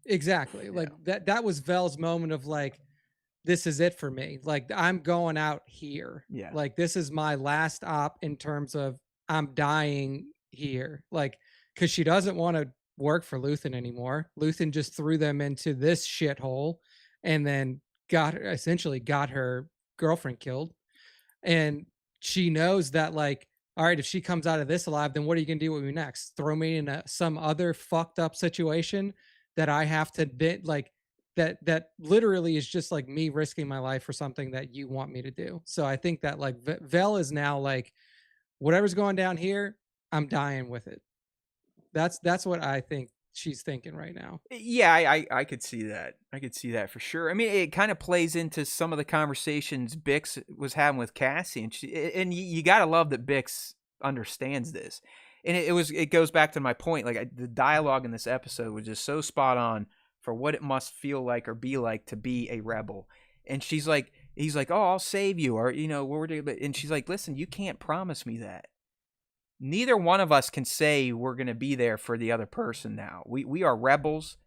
Exactly. Like, that was Vel's moment of like, this is it for me. Like, I'm going out here. Yeah. Like, this is my last op in terms of I'm dying here. Like, because she doesn't want to work for Luthen anymore. Luthen just threw them into this shithole, and then essentially got her girlfriend killed. And she knows that, like, all right, if she comes out of this alive, then what are you gonna do with me next? Throw me in some other fucked up situation that I have to like, that literally is just like me risking my life for something that you want me to do. So I think that, like, Vel is now like, whatever's going down here, I'm dying with it. That's what I think she's thinking right now. Yeah, I could see that. I could see that for sure. I mean, it kind of plays into some of the conversations Bix was having with Cassie, and you gotta love that Bix understands this. And it goes back to my point. Like, the dialogue in this episode was just so spot on for what it must feel like or be like to be a rebel. And he's like, oh, I'll save you, or and she's like, listen, you can't promise me that. Neither one of us can say we're going to be there for the other person now. We are rebels.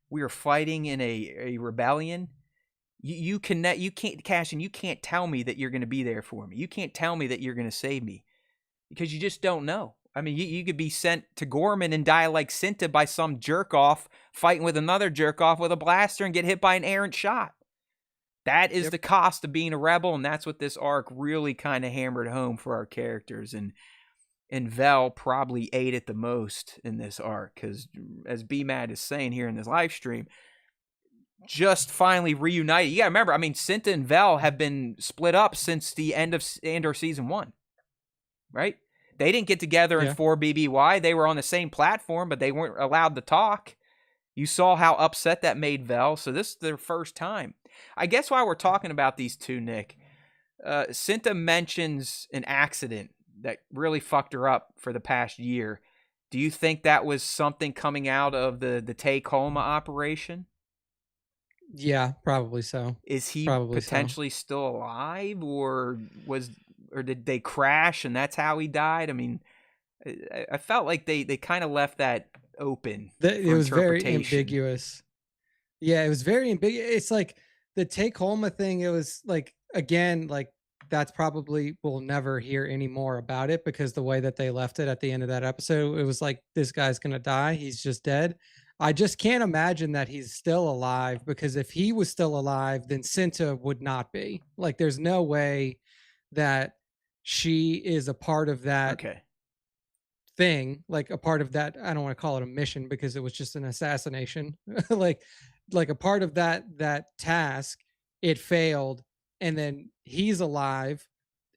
We are fighting in a rebellion. You can't, Cassian, you can't tell me that you're going to be there for me. You can't tell me that you're going to save me, because you just don't know. I mean, you could be sent to Gorman and die like Cinta by some jerk off fighting with another jerk off with a blaster and get hit by an errant shot. That is the cost of being a rebel, and that's what this arc really kind of hammered home for our characters. And Vel probably ate it the most in this arc, because, as B-Mad is saying here in this live stream, just finally reunited. You gotta remember, I mean, Cinta and Vel have been split up since the end of Andor season 1, right? They didn't get together in 4 BBY. They were on the same platform, but they weren't allowed to talk. You saw how upset that made Vel. So this is their first time. I guess while we're talking about these two, Nick, Cinta mentions an accident that really fucked her up for the past year. Do you think that was something coming out of the Tacoma operation? Yeah, probably so. Is he potentially still alive, or did they crash and that's how he died? I mean, I felt like they kind of left that open. It was very ambiguous. Yeah, it was very ambiguous. It's like the Tacoma thing. It was like, again, like that's probably we'll never hear any more about it because the way that they left it at the end of that episode, it was like this guy's gonna die. He's just dead. I just can't imagine that he's still alive because if he was still alive, then Cinta would not be. Like, there's no way that she is a part of that Okay. thing, like a part of that. I don't want to call it a mission because it was just an assassination. like a part of that task, it failed, and then he's alive,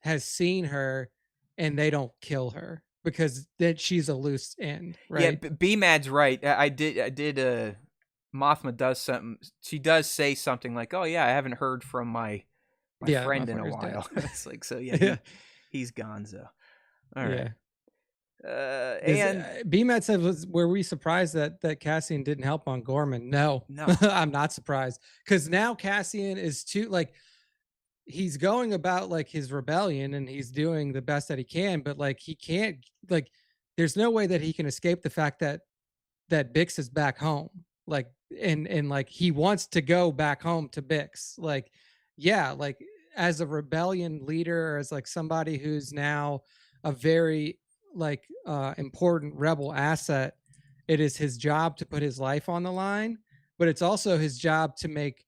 has seen her, and they don't kill her because that she's a loose end, Yeah, right? B-Mad's right. I did Mothma does something. She does say something like, "Oh yeah, I haven't heard from my Yeah, friend in a motherfucker's dead. while." It's like, so yeah, Yeah, he's gonzo. All right. yeah. And BMAT said, were we surprised that Cassian didn't help on Gorman? No, no, I'm not surprised because now Cassian is too like he's going about like his rebellion and he's doing the best that he can, but like he can't like there's no way that he can escape the fact that Bix is back home. Like and like he wants to go back home to Bix. Like, yeah, like as a rebellion leader or as like somebody who's now a very like important rebel asset, it is his job to put his life on the line, but it's also his job to make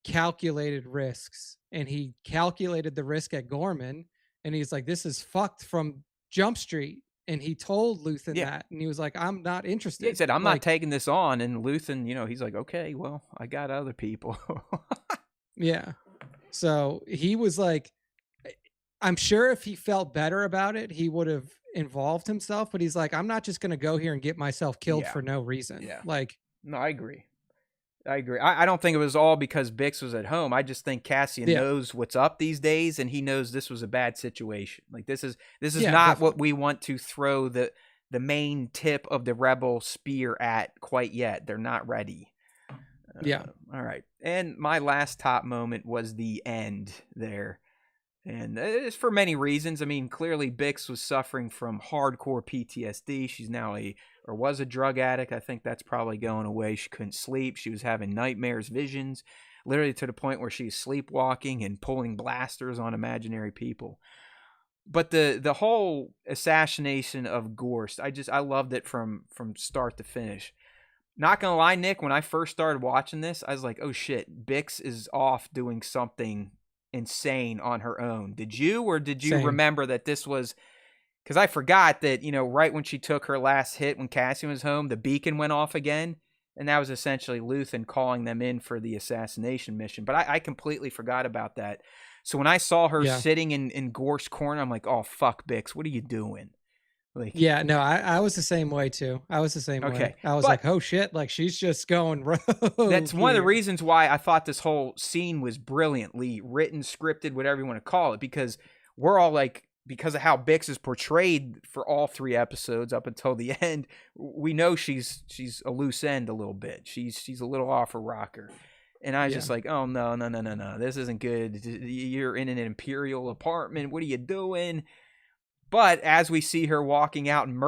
calculated risks. And he calculated the risk at Gorman and he's like, this is fucked from Jump Street. And he told Luthen yeah. that, and he was like, I'm not interested. Yeah, he said, "I'm like, not taking this on." And Luthen, he's like, "Okay, well, I got other people." yeah. So he was like, I'm sure if he felt better about it, he would have involved himself, but he's like, I'm not just going to go here and get myself killed Yeah. for no reason. Yeah. Like, No, I agree. I don't think it was all because Bix was at home. I just think Cassian Yeah. knows what's up these days, and he knows this was a bad situation. Like this is Yeah, not definitely. what we want to throw the main tip of the rebel spear at quite yet. They're not ready. Yeah. All right. And my last top moment was the end there. And it's for many reasons. I mean, clearly Bix was suffering from hardcore PTSD. She's now was a drug addict. I think that's probably going away. She couldn't sleep. She was having nightmares, visions, literally to the point where she's sleepwalking and pulling blasters on imaginary people. But the whole assassination of Gorst, I loved it from start to finish. Not gonna lie, Nick, when I first started watching this, I was like, oh shit, Bix is off doing something insane on her own. Did you, or did you Same. remember that this was, because I forgot that, right when she took her last hit when Cassian was home, the beacon went off again, and that was essentially Luthen calling them in for the assassination mission. But I completely forgot about that. So when I saw her sitting in Gorst's corner, I'm like, oh fuck, Bix, what are you doing? Like, yeah, no, I was the same way too. I was the same way. I was like, oh shit, like she's just going rogue. That's one of the reasons why I thought this whole scene was brilliantly written, scripted, whatever you want to call it, because we're all like, because of how Bix is portrayed for all 3 episodes up until the end, we know she's a loose end a little bit. She's a little off her rocker. And I was just like, oh no, this isn't good. You're in an Imperial apartment. What are you doing? But as we see her walking out and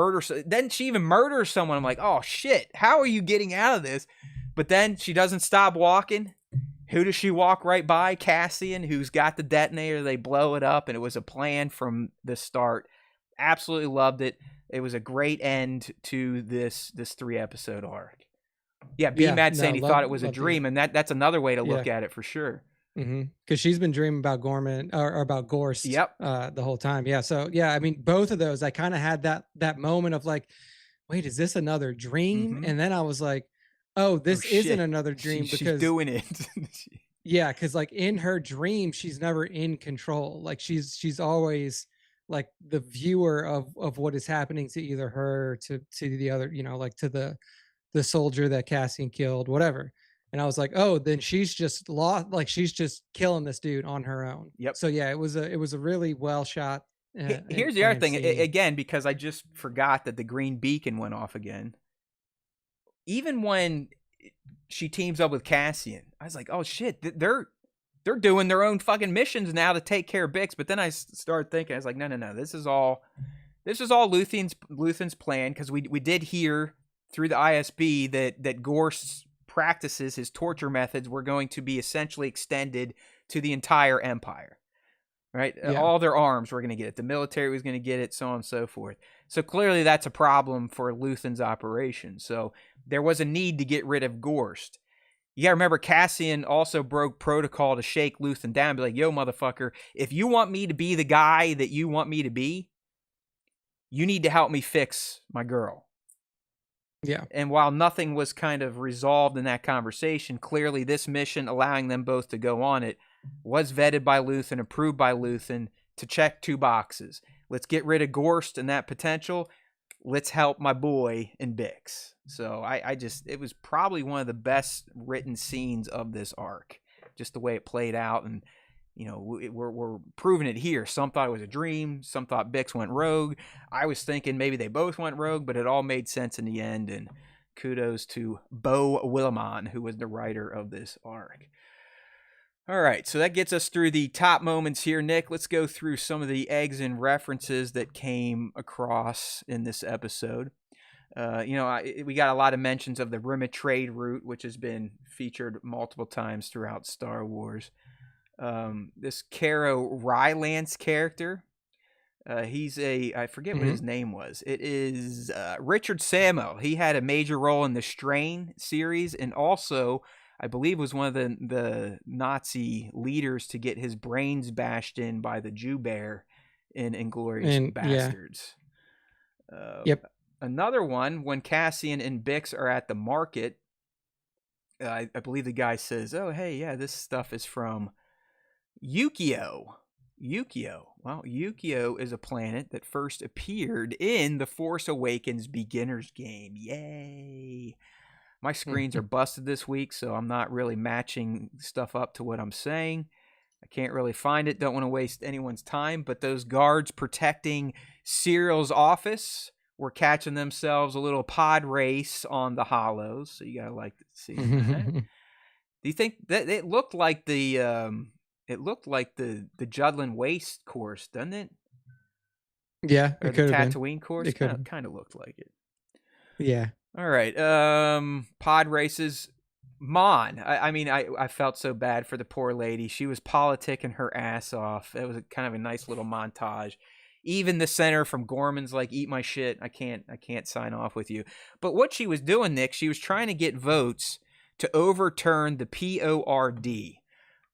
then she even murders someone. I'm like, oh shit, how are you getting out of this? But then she doesn't stop walking. Who does she walk right by? Cassian, who's got the detonator. They blow it up, and it was a plan from the start. Absolutely loved it. It was a great end to this 3-episode arc. Yeah, B-Mad saying he thought it was a dream, and that's another way to look at it for sure. Because she's been dreaming about Gorman or about Gorst the whole time. Yeah. So yeah, I mean, both of those, I kind of had that moment of like, wait, is this another dream? And then I was like, oh, this isn't another dream because she's doing it. Yeah, because like in her dream, she's never in control. Like she's always like the viewer of what is happening to either her to the other, like to the soldier that Cassian killed, whatever. And I was like, oh, then she's just lost. Like she's just killing this dude on her own. Yep. So yeah, it was a really well shot. Here's the other thing again, because I just forgot that the green beacon went off again. Even when she teams up with Cassian, I was like, oh shit, they're doing their own fucking missions now to take care of Bix. But then I started thinking, I was like, no, this is all Luthen's plan, because we did hear through the ISB that Gorst's practices, his torture methods, were going to be essentially extended to the entire Empire. right? Yeah. All their arms were going to get it. The military was going to get it, so on and so forth. So clearly that's a problem for Luthen's operation. So there was a need to get rid of Gorst. You got to remember, Cassian also broke protocol to shake Luthen down and be like, yo, motherfucker, if you want me to be the guy that you want me to be, you need to help me fix my girl. Yeah. And while nothing was kind of resolved in that conversation, clearly this mission, allowing them both to go on it, was vetted by Luthen, approved by Luthen to check 2 boxes. Let's get rid of Gorst and that potential. Let's help my boy in Bix. So it was probably one of the best written scenes of this arc, just the way it played out. And, you know, we're proving it here. Some thought it was a dream. Some thought Bix went rogue. I was thinking maybe they both went rogue, but it all made sense in the end. And kudos to Bo Willimon, who was the writer of this arc. All right, so that gets us through the top moments here, Nick. Let's go through some of the eggs and references that came across in this episode. We got a lot of mentions of the Rim of Trade route, which has been featured multiple times throughout Star Wars. This Caro Rylance character, I forget what his name was. It is Richard Samo. He had a major role in the Strain series, and also I believe was one of the Nazi leaders to get his brains bashed in by the Jew Bear in Inglourious Bastards. Yep. Another one, when Cassian and Bix are at the market, I believe the guy says, oh, hey, yeah, this stuff is from Yukio. Well, Yukio is a planet that first appeared in the Force Awakens beginner's game. Yay! My screens are busted this week, so I'm not really matching stuff up to what I'm saying. I can't really find it. Don't want to waste anyone's time, but those guards protecting Cyril's office were catching themselves a little pod race on the Hollows, so you gotta like to see that. Do you think that it looked like the Judlin Waste course, doesn't it? Yeah, or it the could have Tatooine been. course. It could. Kind of looked like it. Yeah. All right. Pod races. Mon. I felt so bad for the poor lady. She was politicking her ass off. It was kind of a nice little montage. Even the center from Gorman's like, eat my shit. I can't sign off with you. But what she was doing, Nick, she was trying to get votes to overturn the PORD,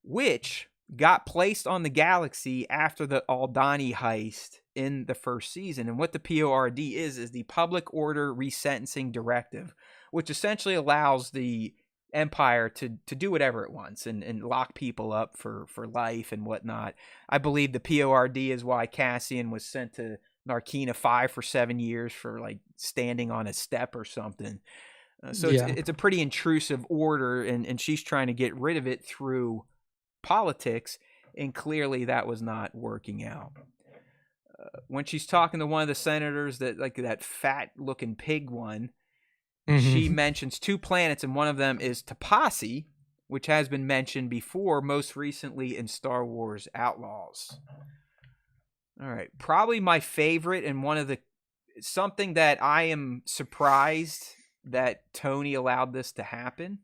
which got placed on the galaxy after the Aldani heist in the first season. And what the PORD is the Public Order Resentencing Directive, which essentially allows the Empire to do whatever it wants and lock people up for life and whatnot. I believe the PORD is why Cassian was sent to Narkina 5 for 7 years for like standing on a step or something. It's a pretty intrusive order, and she's trying to get rid of it through politics, and clearly that was not working out. When she's talking to one of the senators, that fat looking pig one, she mentions 2 planets, and one of them is Tapasi, which has been mentioned before, most recently in Star Wars Outlaws. All right, probably my favorite, and something that I am surprised that Tony allowed this to happen.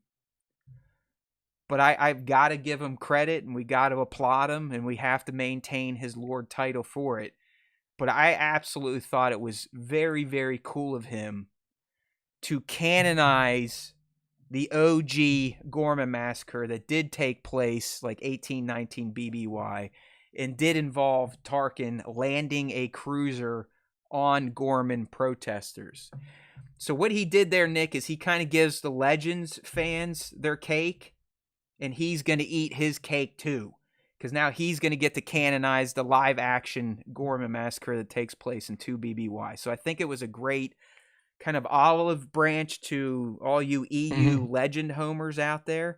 But I've got to give him credit, and we got to applaud him, and we have to maintain his Lord title for it. But I absolutely thought it was very, very cool of him to canonize the OG Gorman massacre that did take place like 1819 BBY and did involve Tarkin landing a cruiser on Gorman protesters. So what he did there, Nick, is he kind of gives the Legends fans their cake, and he's going to eat his cake too, because now he's going to get to canonize the live-action Gorman massacre that takes place in 2 BBY. So I think it was a great kind of olive branch to all you EU legend homers out there,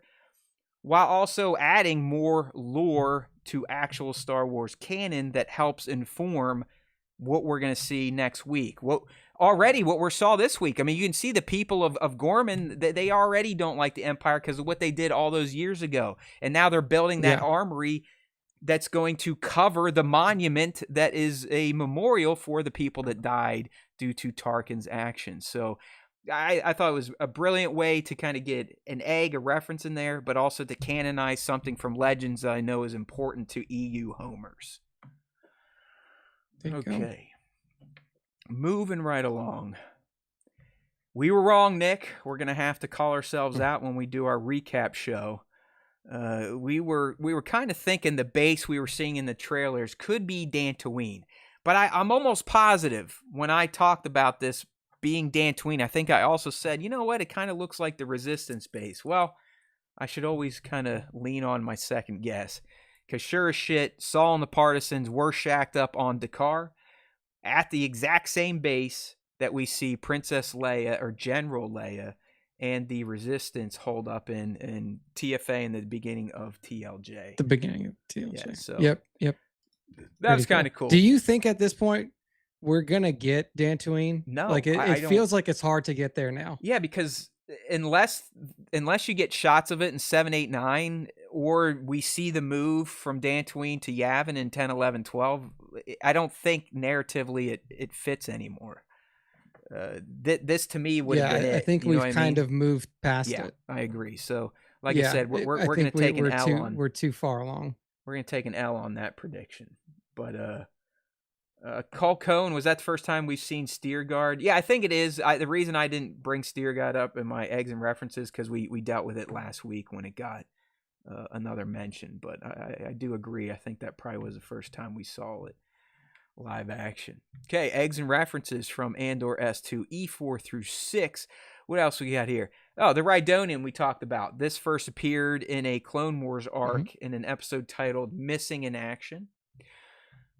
while also adding more lore to actual Star Wars canon that helps inform what we're going to see next week. What we saw this week. I mean, you can see the people of Gorman, they already don't like the Empire because of what they did all those years ago. And now they're building that armory that's going to cover the monument that is a memorial for the people that died due to Tarkin's actions. So I thought it was a brilliant way to kind of get a reference in there, but also to canonize something from Legends that I know is important to EU homers. There you go. Okay. Moving right along. We were wrong, Nick. We're going to have to call ourselves out when we do our recap show. We were kind of thinking the base we were seeing in the trailers could be Dantooine. But I'm almost positive when I talked about this being Dantooine, I think I also said, you know what, it kind of looks like the Resistance base. Well, I should always kind of lean on my second guess. Because sure as shit, Saul and the Partisans were shacked up on Dakar at the exact same base that we see Princess Leia or General Leia and the Resistance hold up in TFA in the beginning of TLJ. The beginning of TLJ. Yeah, so Yep. That's kind of cool. Do you think at this point we're going to get Dantooine? No. Like it feels like it's hard to get there now. Yeah, because unless you get shots of it in 7, 8, 9, or we see the move from Dantooine to Yavin in 10, 11, 12, I don't think narratively it fits anymore. This to me would have been it. I think we've kind of moved past it. I agree. So, like I said, we're going to take an L on. We're too far along. We're going to take an L on that prediction. But Culcone, was that the first time we've seen Steerguard? Yeah, I think it is. The reason I didn't bring Steerguard up in my eggs and references because we dealt with it last week when it got another mention. But I do agree. I think that probably was the first time we saw it live action. Okay, eggs and references from Andor S2, E4 through 6. What else we got here? Oh, the Rhydonian we talked about. This first appeared in a Clone Wars arc in an episode titled Missing in Action.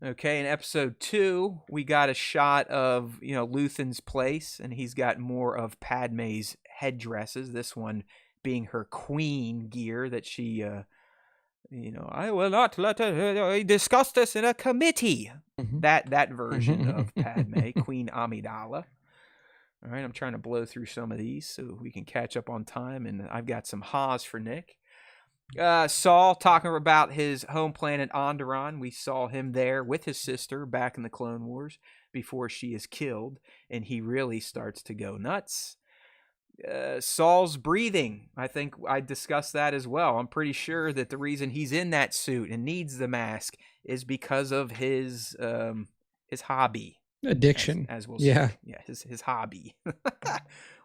Okay, in episode 2, we got a shot of, Luthen's place, and he's got more of Padme's headdresses. This one being her queen gear that she, I will not let her discuss this in a committee. That version of Padme, Queen Amidala. All right, I'm trying to blow through some of these so we can catch up on time, and I've got some ha's for Nick. Saul talking about his home planet Onderon. We saw him there with his sister back in the Clone Wars before she is killed, and he really starts to go nuts. Saul's breathing. I think I discussed that as well. I'm pretty sure that the reason he's in that suit and needs the mask is because of his hobby. Addiction. As we'll see. Yeah, his hobby.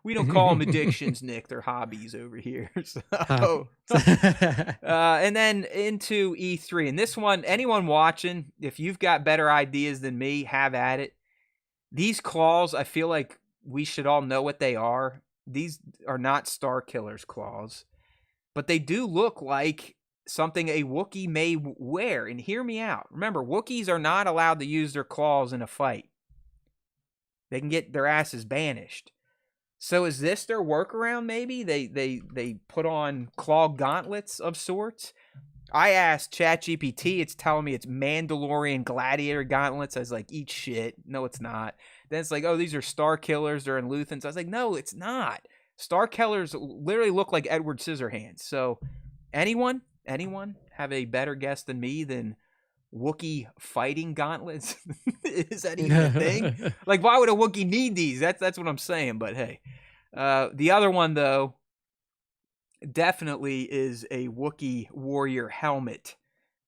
We don't call them addictions, Nick. They're hobbies over here. So. And then into E3. And this one, anyone watching, if you've got better ideas than me, have at it. These claws, I feel like we should all know what they are. These are not Star Killer's claws, but they do look like something a Wookiee may wear. And hear me out. Remember, Wookiees are not allowed to use their claws in a fight. They can get their asses banished. So is this their workaround maybe? They put on claw gauntlets of sorts? I asked ChatGPT, it's telling me it's Mandalorian gladiator gauntlets. I was like, eat shit. No, it's not. Then it's like, oh, these are Star Killers. They're in Luthens. I was like, no, it's not. Star Killers literally look like Edward Scissorhands. So anyone have a better guess than me than Wookiee fighting gauntlets? Is that even a thing? Like, why would a Wookiee need these? That's what I'm saying. But hey, the other one though definitely is a Wookiee warrior helmet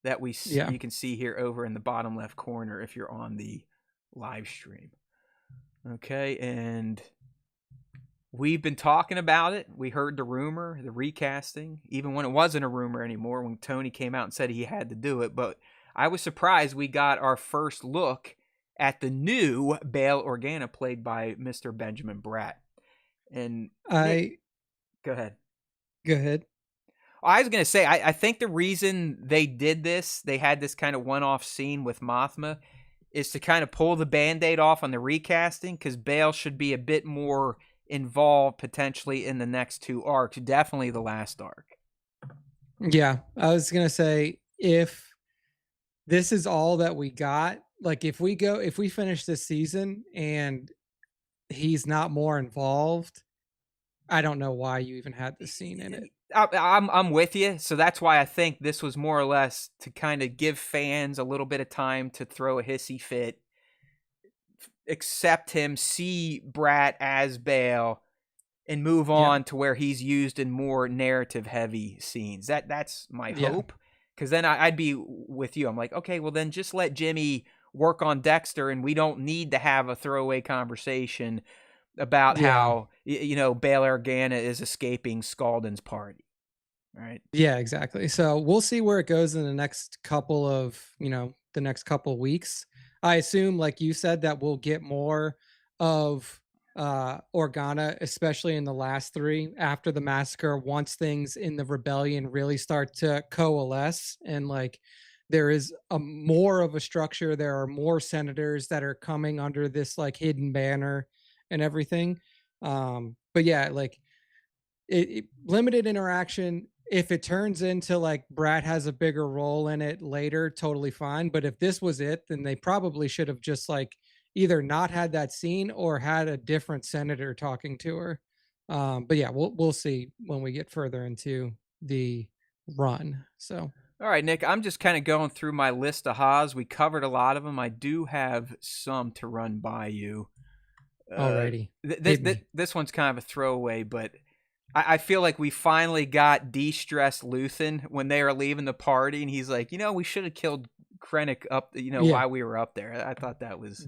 that we see, you can see here over in the bottom left corner if you're on the live stream. Okay, and we've been talking about it. We heard the rumor, the recasting, even when it wasn't a rumor anymore, when Tony came out and said he had to do it. But I was surprised we got our first look at the new Bail Organa, played by Mr. Benjamin Bratt. And go ahead. I was going to say, I think the reason they did this, they had this kind of one-off scene with Mothma, is to kind of pull the Band-Aid off on the recasting, because Bail should be a bit more involved potentially in the next 2 arcs, definitely the last arc. Yeah, I was going to say, if this is all that we got, like if we finish this season and he's not more involved, I don't know why you even had this scene in it. I'm with you. So that's why I think this was more or less to kind of give fans a little bit of time to throw a hissy fit, accept him, see Bratt as Bail, and move on to where he's used in more narrative heavy scenes. That's my hope. Because then I'd be with you. I'm like, okay, well then just let Jimmy work on Dexter, and we don't need to have a throwaway conversation about how, Bail Organa is escaping Scaldon's party. Right. Yeah, exactly. So we'll see where it goes in the next couple of, the next couple of weeks. I assume, like you said, that we'll get more of Organa, especially in the last three after the massacre, once things in the rebellion really start to coalesce and like there is a more of a structure. There are more senators that are coming under this like hidden banner and everything. But yeah, like limited interaction. If it turns into like Brad has a bigger role in it later, totally fine. But if this was it, then they probably should have just like either not had that scene or had a different senator talking to her. But yeah, we'll see when we get further into the run. So all right, Nick, I'm just kind of going through my list of Haas. We covered a lot of them. I do have some to run by you. Alrighty. This one's kind of a throwaway, but I feel like we finally got de-stressed Luthen when they were leaving the party, and he's like, we should have killed Krennic up, while we were up there. I thought that was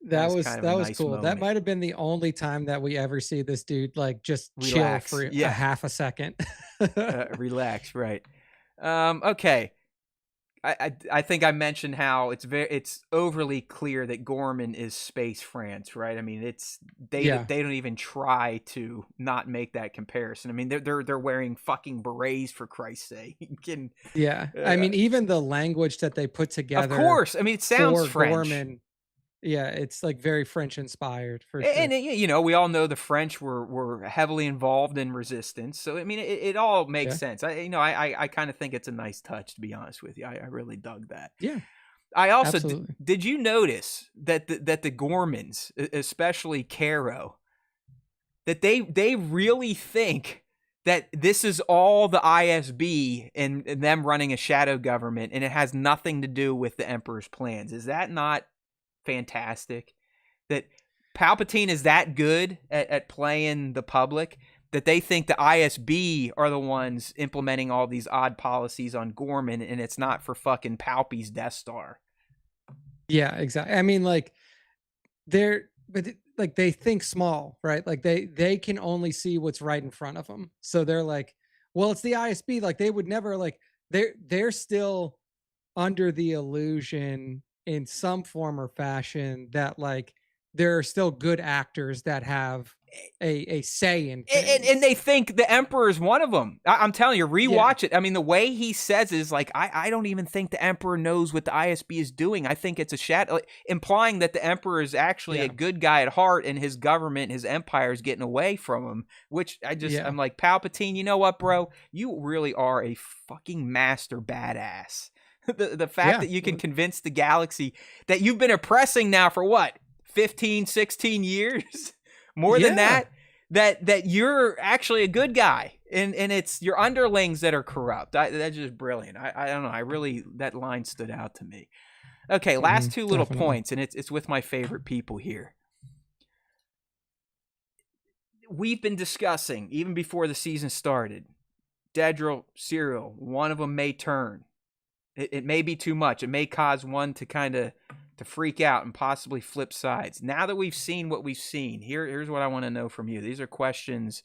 kind of a nice cool. moment. That might have been the only time that we ever see this dude like just relax. Chill for a half a second. Relax, right? Okay. I think I mentioned how it's overly clear that Gorman is space France, right? I mean, they don't even try to not make that comparison. I mean, they're wearing fucking berets for Christ's sake. I mean, even the language that they put together. Of course, I mean, it sounds French. Gorman, yeah, it's like very French inspired for sure. And we all know the French were heavily involved in resistance, so I mean, it all makes sense. I kind of think it's a nice touch, to be honest with you. I really dug that. Yeah. I also did you notice that the Gormans, especially Caro, that they really think that this is all the ISB and them running a shadow government, and it has nothing to do with the Emperor's plans? Is that not fantastic? That Palpatine is that good at playing the public that they think the ISB are the ones implementing all these odd policies on Gorman, and it's not for fucking Palpy's Death Star. Yeah, exactly. I mean, like they think small, right? Like they can only see what's right in front of them. So they're like, well, it's the ISB. Like they would never like they're still under the illusion in some form or fashion that like there are still good actors that have a say in things. And they think the Emperor is one of them. I'm telling you, rewatch it. I mean, the way he says it is like, I don't even think the Emperor knows what the ISB is doing. I think it's a shadow, implying that the Emperor is actually a good guy at heart, and his government, his empire is getting away from him, which I'm like, Palpatine, you know what, bro? You really are a fucking master badass. The fact that you can convince the galaxy that you've been oppressing now for what, 15, 16 years? More than that you're actually a good guy, and it's your underlings that are corrupt. That's just brilliant. I don't know. That line stood out to me. Okay, last two little points, and it's with my favorite people here. We've been discussing, even before the season started, Dedra, Syril, one of them may turn. It may be too much. It may cause one to kind of to freak out and possibly flip sides. Now that we've seen what we've seen, here's what I want to know from you. These are questions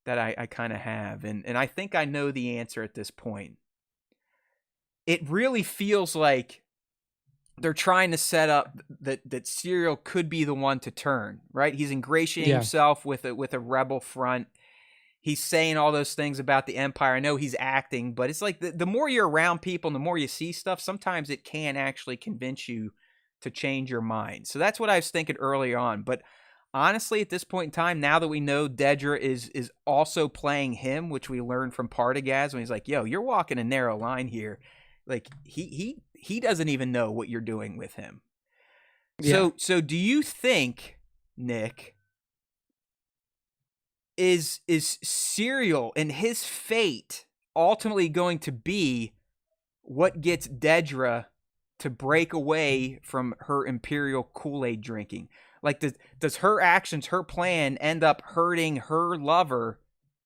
that I kind of have, and I think I know the answer at this point. It really feels like they're trying to set up that Syril could be the one to turn, right? He's ingratiating himself with a rebel front. He's saying all those things about the Empire. I know he's acting, but it's like the more you're around people and the more you see stuff, sometimes it can actually convince you to change your mind. So that's what I was thinking earlier on. But honestly, at this point in time, now that we know Dedra is also playing him, which we learned from Partagaz when he's like, yo, you're walking a narrow line here. Like he doesn't even know what you're doing with him. Yeah. So do you think, Nick, is Syril and his fate ultimately going to be what gets Dedra to break away from her Imperial Kool-Aid drinking? Like, does her actions, her plan, end up hurting her lover,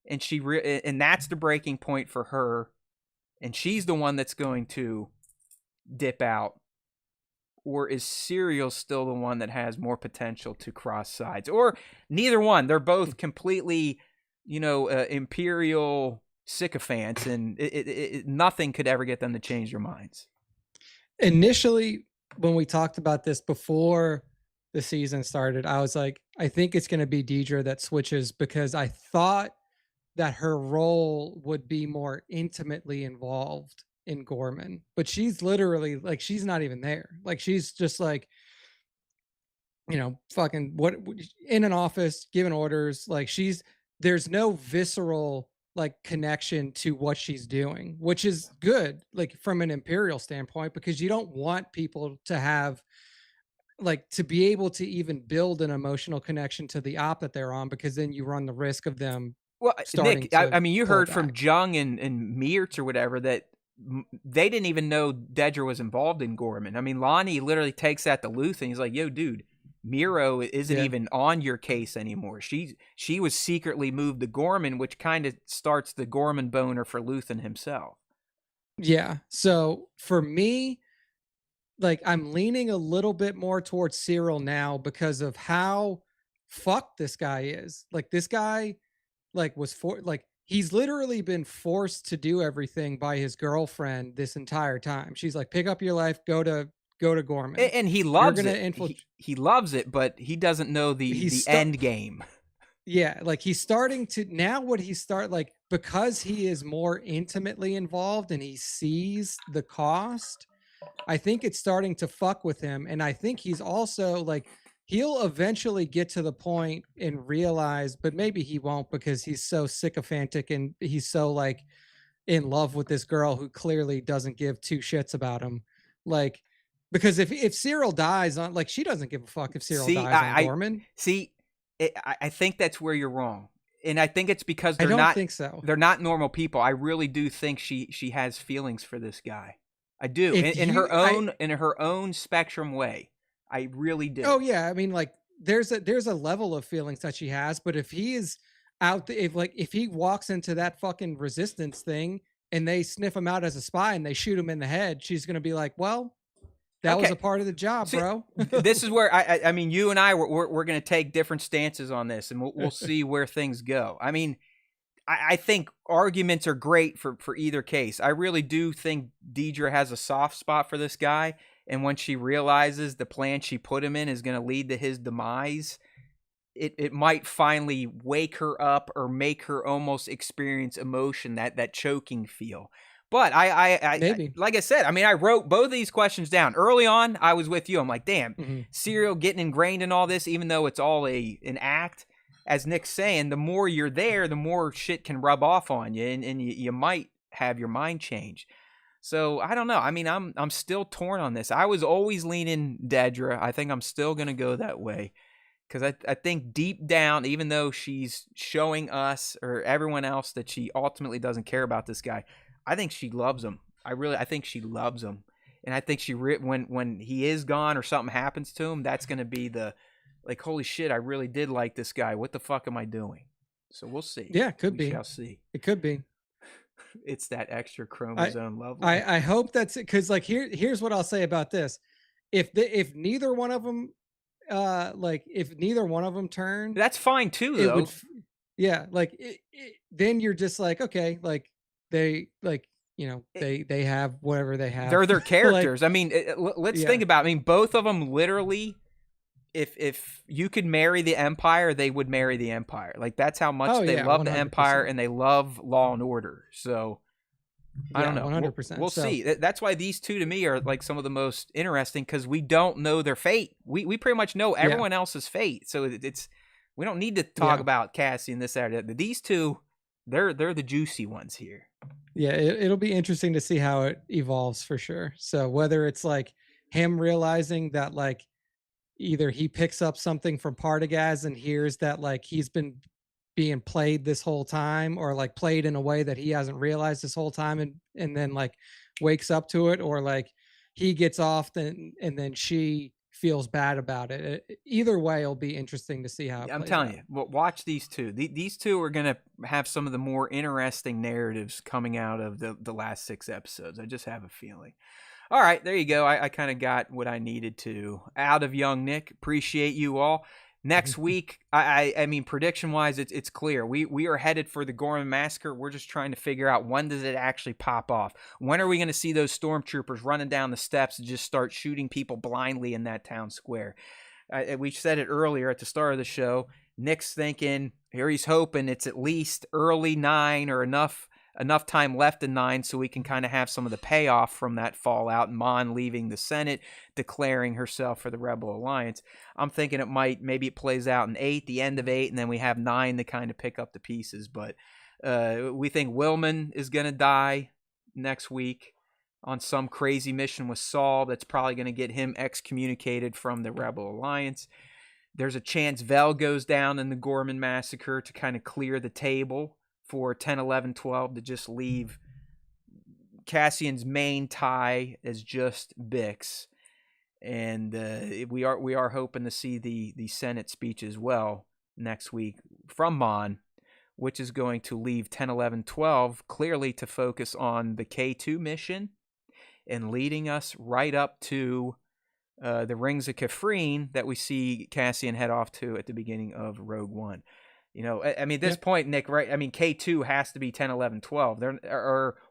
and and that's the breaking point for her, and she's the one that's going to dip out? or is Serial still the one that has more potential to cross sides? Or neither one. They're both completely, Imperial sycophants, and nothing could ever get them to change their minds. Initially, when we talked about this before the season started, I was like, I think it's going to be Deidre that switches, because I thought that her role would be more intimately involved in Gorman, but she's literally like, she's not even there. Like, she's just like, fucking what, in an office giving orders. Like, there's no visceral like connection to what she's doing, which is good, like from an Imperial standpoint, because you don't want people to have like to be able to even build an emotional connection to the op that they're on, because then you run the risk of them. Well, Nick, I mean, you heard back from Jung and Meerts or whatever that they didn't even know Dedra was involved in Gorman. I mean, Lonnie literally takes that to Luthen. He's like, yo, dude, Miro isn't even on your case anymore. She was secretly moved to Gorman, which kind of starts the Gorman boner for Luthen himself. Yeah. So for me, like, I'm leaning a little bit more towards Cyril now because of how fucked this guy is. Like, this guy, like, he's literally been forced to do everything by his girlfriend this entire time. She's like, pick up your life, go to Gorman. And he loves it. He loves it, but he doesn't know the end game. Yeah, like, he's starting to now because he is more intimately involved and he sees the cost, I think it's starting to fuck with him. And I think he's also like, he'll eventually get to the point and realize, but maybe he won't, because he's so sycophantic and he's so like in love with this girl who clearly doesn't give two shits about him. Like, because if Cyril dies on, like, she doesn't give a fuck if Cyril dies on Gorman. I think that's where you're wrong. And I think it's because I don't think so. They're not normal people. I really do think she has feelings for this guy. I do. In her own spectrum way. I really do. Oh yeah, I mean, like, there's a level of feelings that she has, but if he is out, if he walks into that fucking resistance thing and they sniff him out as a spy and they shoot him in the head, she's gonna be like, well, that was a part of the job, bro. This is where I mean, you and I we're gonna take different stances on this, and we'll see where things go. I mean, I think arguments are great for either case. I really do think Deidre has a soft spot for this guy. And when she realizes the plan she put him in is going to lead to his demise, it might finally wake her up or make her almost experience emotion, that choking feel. But I like I said, I mean, I wrote both of these questions down. Early on, I was with you. I'm like, damn, Serial getting ingrained in all this, even though it's all an act. As Nick's saying, the more you're there, the more shit can rub off on you, and you might have your mind change. So I don't know. I mean, I'm still torn on this. I was always leaning Dedra. I think I'm still gonna go that way, because I think deep down, even though she's showing us or everyone else that she ultimately doesn't care about this guy, I think she loves him. I think she loves him, and I think when he is gone or something happens to him, that's gonna be the like, holy shit, I really did like this guy. What the fuck am I doing? So we'll see. Yeah, we shall see. It could be. It's that extra chromosome love. I hope that's it, because like here's what I'll say about this: if neither one of them, if neither one of them turn, that's fine too, though. Then you're just like, okay, like they they have whatever they have. They're their characters. Like, I mean, let's think about it. I mean, both of them literally. If you could marry the Empire, they would marry the Empire. Like, that's how much they love 100%. The Empire, and they love Law and Order. So I don't know. 100%. We'll see. That's why these two to me are like some of the most interesting, because we don't know their fate. We pretty much know everyone else's fate. So it's we don't need to talk about Cassian this or that. These two, they're the juicy ones here. Yeah, it'll be interesting to see how it evolves for sure. So whether it's like him realizing that like either he picks up something from Partagaz and hears that like he's been being played this whole time, or like played in a way that he hasn't realized this whole time, and then like wakes up to it, or like he gets off and then she feels bad about it. Either way, it'll be interesting to see how I'm telling you, watch these two. These two are going to have some of the more interesting narratives coming out of the last 6 episodes. I just have a feeling. All right, there you go. I kind of got what I needed to out of young Nick. Appreciate you all. Next week, I mean, prediction-wise, it's clear. We are headed for the Gorman Massacre. We're just trying to figure out, when does it actually pop off? When are we going to see those stormtroopers running down the steps and just start shooting people blindly in that town square? We said it earlier at the start of the show. Nick's thinking, here he's hoping it's at least early 9 or enough time left in 9 so we can kind of have some of the payoff from that fallout. Mon leaving the Senate, declaring herself for the Rebel Alliance. I'm thinking maybe it plays out in 8, the end of 8, and then we have 9 to kind of pick up the pieces. But we think Willman is going to die next week on some crazy mission with Saul that's probably going to get him excommunicated from the Rebel Alliance. There's a chance Vel goes down in the Gorman Massacre to kind of clear the table for 10, 11, 12 to just leave Cassian's main tie as just Bix. And we are hoping to see the Senate speech as well next week from Mon, which is going to leave 10, 11, 12 clearly to focus on the K2 mission and leading us right up to the Rings of Kafrene that we see Cassian head off to at the beginning of Rogue One. You know, I mean, at this point, Nick, right? I mean, K2 has to be 10, 11, 12.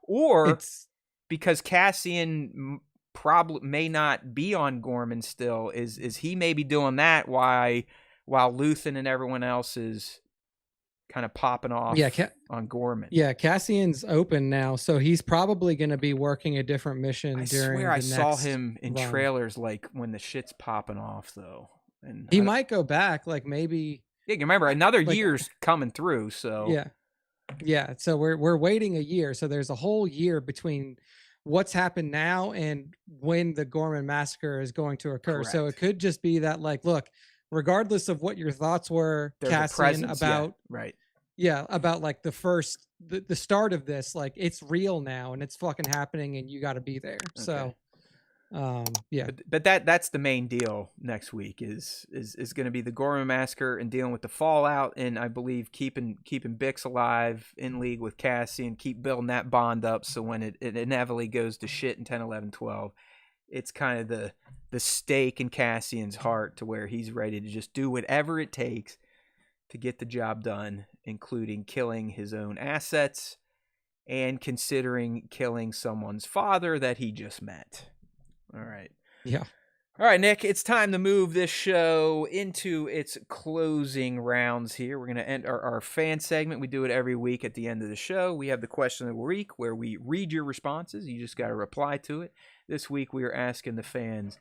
Or it's because Cassian probably may not be on Gorman still. Is he maybe doing that while Luthen and everyone else is kind of popping off on Gorman? Yeah, Cassian's open now, so he's probably going to be working a different mission. I swear I saw him in trailers like when the shit's popping off, though. And he might go back, like maybe. Yeah, remember another year's coming through, so yeah. So we're waiting a year. So there's a whole year between what's happened now and when the Gorman Massacre is going to occur. Correct. So it could just be that, like, look, regardless of what your thoughts were, Cassian, about about like the start of this, like, it's real now and it's fucking happening and you got to be there. Okay. So. But that's the main deal next week is going to be the Gorman Massacre and dealing with the fallout, and I believe keeping Bix alive in league with Cassie and keep building that bond up, so when it inevitably goes to shit in 10, 11, 12, it's kind of the stake in Cassian's heart to where he's ready to just do whatever it takes to get the job done, including killing his own assets and considering killing someone's father that he just met. All right. Yeah. All right, Nick, it's time to move this show into its closing rounds here. We're going to end our fan segment. We do it every week at the end of the show. We have the question of the week where we read your responses. You just got to reply to it. This week we are asking the fans,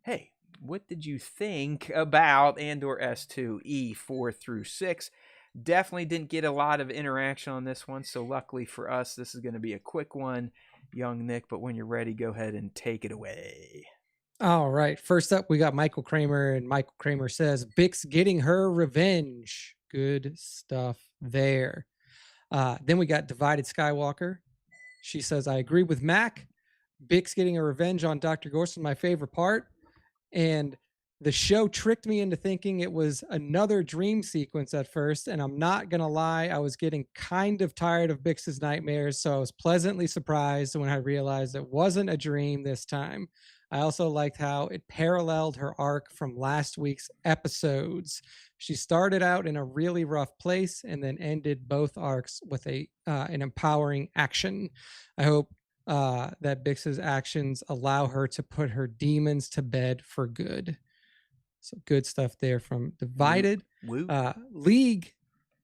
hey, what did you think about Andor S2 E4 through 6? Definitely didn't get a lot of interaction on this one, so luckily for us, this is going to be a quick one. Young Nick, but when you're ready, go ahead and take it away. All right. First up, we got Michael Kramer, and Michael Kramer says, Bix getting her revenge. Good stuff there. Then we got Divided Skywalker. She says, I agree with Mac. Bix getting a revenge on Dr. Gorson, my favorite part. And the show tricked me into thinking it was another dream sequence at first, and I'm not going to lie, I was getting kind of tired of Bix's nightmares, so I was pleasantly surprised when I realized it wasn't a dream this time. I also liked how it paralleled her arc from last week's episodes. She started out in a really rough place and then ended both arcs with an empowering action. I hope that Bix's actions allow her to put her demons to bed for good. So good stuff there from Divided. League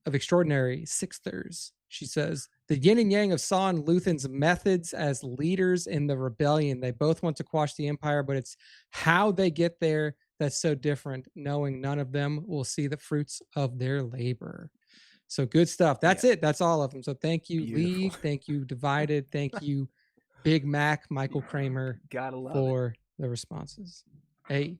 of Extraordinary Sixthers. She says, the yin and yang of Saw and Luthen's methods as leaders in the rebellion. They both want to quash the Empire, but it's how they get there that's so different, knowing none of them will see the fruits of their labor. So good stuff. That's it. That's all of them. So thank you, beautiful. League. Thank you, Divided. Thank you, Big Mac, Michael Kramer, for the responses. Hey.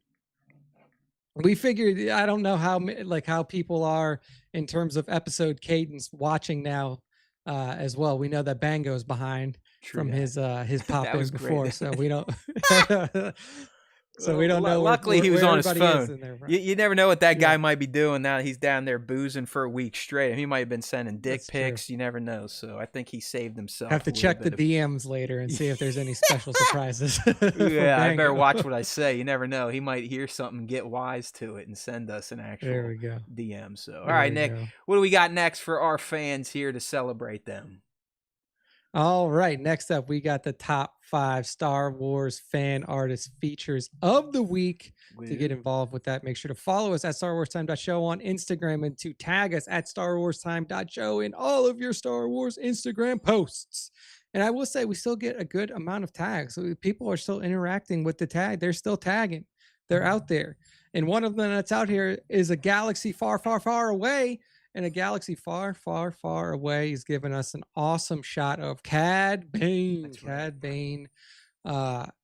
We figured, I don't know how people are in terms of episode cadence watching now as well. We know that Bango's behind from his pop-ins before, so we don't. So we don't know. Luckily, he was on his phone. In there, you never know what that guy might be doing now. He's down there boozing for a week straight. He might have been sending dick pics. You never know. So I think he saved himself. Have to check the DMs later and see if there's any special surprises. Yeah, I better watch what I say. You never know. He might hear something, get wise to it, and send us an actual DM. So, all right, Nick, what do we got next for our fans here to celebrate them? All right, next up, we got the top 5 Star Wars fan artist features of the week. To get involved with that, make sure to follow us at StarWarsTime.show on Instagram and to tag us at StarWarsTime.show in all of your Star Wars Instagram posts. And I will say we still get a good amount of tags. So people are still interacting with the tag. They're still tagging. They're out there. And one of them that's out here is a galaxy far, far, far away. And a galaxy far, far, far away is giving us an awesome shot of Cad Bane. Cad Bane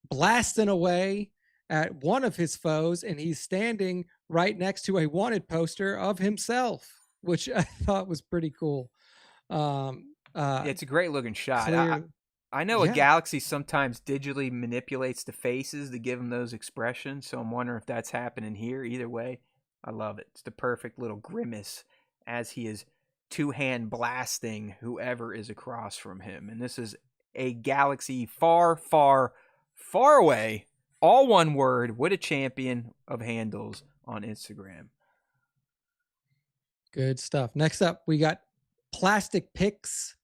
blasting away at one of his foes, and he's standing right next to a wanted poster of himself, which I thought was pretty cool. It's a great looking shot. I know a galaxy sometimes digitally manipulates the faces to give them those expressions, so I'm wondering if that's happening here. Either way, I love it. It's the perfect little grimace as he is two-hand blasting whoever is across from him. And this is a galaxy far, far, far away, all one word, with a champion of handles on Instagram. Good stuff. Next up, we got plastic pics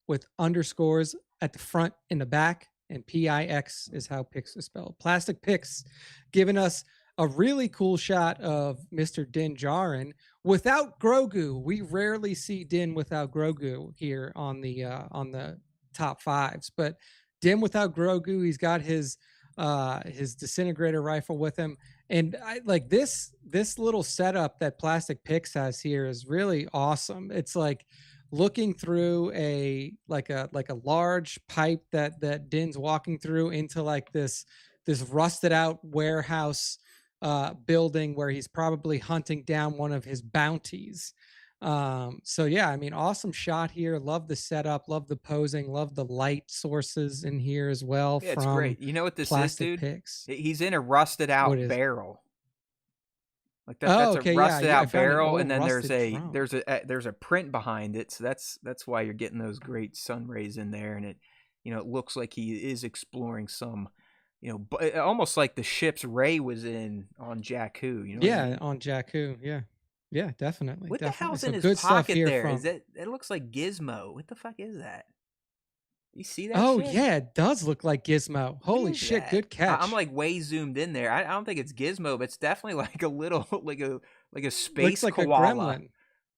with underscores at the front and the back, and PIX is how pics is spelled. Plastic pics giving us a really cool shot of Mr. Din Djarin without Grogu. We rarely see Din without Grogu here on the top 5s, but Din without Grogu, he's got his disintegrator rifle with him, and I like this little setup that Plastic Pics has here is really awesome. It's like looking through a large pipe that Din's walking through into like this rusted out warehouse building where he's probably hunting down one of his bounties. So yeah, I mean, awesome shot here. Love the setup, love the posing, love the light sources in here as well. Yeah, it's great. You know what this is, dude? Pics. He's in a rusted out barrel. Like that's a rusted out barrel, and then there's a print behind it. So that's why you're getting those great sun rays in there, and it looks like he is exploring some. Almost like the ships Rey was in on Jakku. On Jakku. Yeah, definitely. What the hell's in good his pocket here there? It looks like Gizmo. What the fuck is that? You see that? Oh shit? Yeah, it does look like Gizmo. Holy shit, good catch. I'm like way zoomed in there. I don't think it's Gizmo, but it's definitely like a little like a space looks like koala. A gremlin.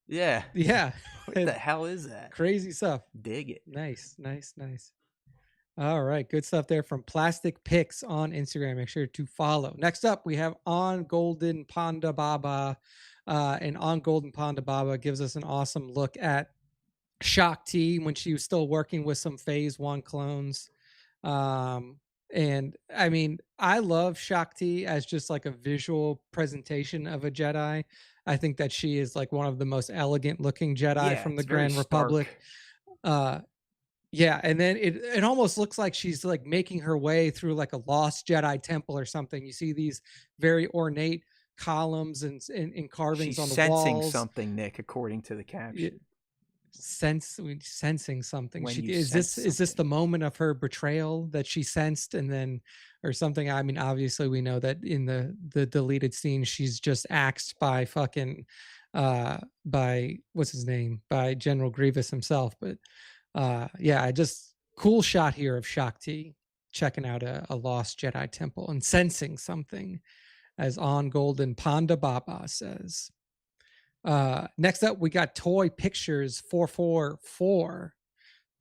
Yeah. What the hell is that? Crazy stuff. Dig it. Nice. All right, good stuff there from Plastic Pics on Instagram. Make sure to follow. Next up, we have On Golden Panda Baba. And On Golden Panda Baba gives us an awesome look at Shakti when she was still working with some Phase 1 clones. And I mean, I love Shakti as just like a visual presentation of a Jedi. I think that she is like one of the most elegant looking Jedi from the Grand Republic. Yeah, and then it almost looks like she's like making her way through like a lost Jedi temple or something. You see these very ornate columns and carvings on the walls. She's sensing something, Nick, according to the caption. Sensing something. Is this the moment of her betrayal that she sensed and then or something? I mean, obviously we know that in the deleted scene she's just axed by fucking by what's his name? By General Grievous himself. But yeah, just cool shot here of Shakti checking out a lost Jedi temple and sensing something, as On Golden Panda Baba says. Next up, we got Toy Pictures 444.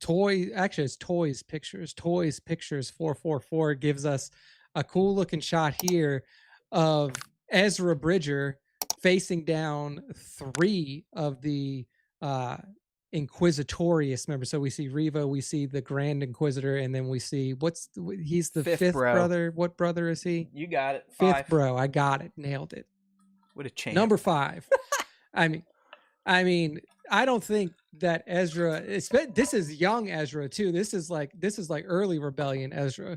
It's Toys Pictures. Toys Pictures 444 gives us a cool looking shot here of Ezra Bridger facing down 3 of the Inquisitorius members. So we see Reva, we see the Grand Inquisitor, and then we see he's the fifth brother. What brother is he? You got it. 5th bro. I got it. Nailed it. What a champ. Number 5. I mean, I don't think that Ezra. This is young Ezra too. This is like early rebellion Ezra.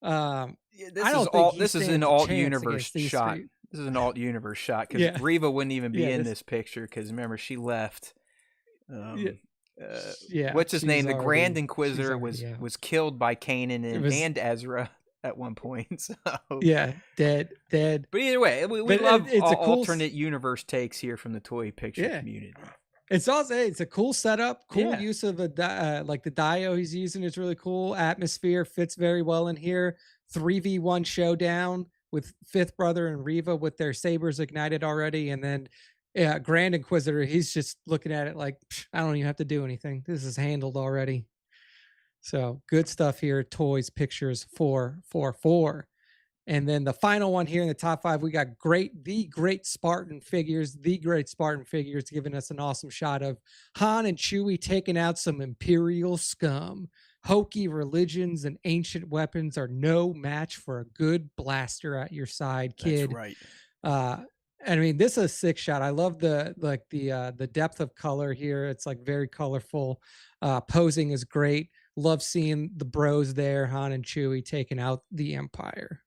This I is don't all. think he This is an stands a alt chance universe against these shot. three. This is an alt universe shot because Yeah. Riva wouldn't even be Yeah, in this- this picture because remember she left. Yeah, What's his name? The Grand Inquisitor she's already out. was killed by Kanan It was- and Ezra at one point. So Yeah, dead. But either way, we But love it's a cool alternate universe takes here from the toy picture Yeah. community. It's a cool setup, cool Yeah. use of like the dio he's using is really cool. Atmosphere fits very well in here. 3v1 showdown with Fifth Brother and Riva with their sabers ignited already, and then Grand Inquisitor, he's just looking at it like, I don't even have to do anything. This is handled already. So good stuff here. Toys, pictures, 444. And then the final one here in the top 5, we got the great Spartan figures, giving us an awesome shot of Han and Chewie taking out some Imperial scum. Hokey religions and ancient weapons are no match for a good blaster at your side, kid. That's right. I mean, this is a sick shot. I love the depth of color here. It's like very colorful. Posing is great. Love seeing the bros there, Han and Chewie taking out the Empire.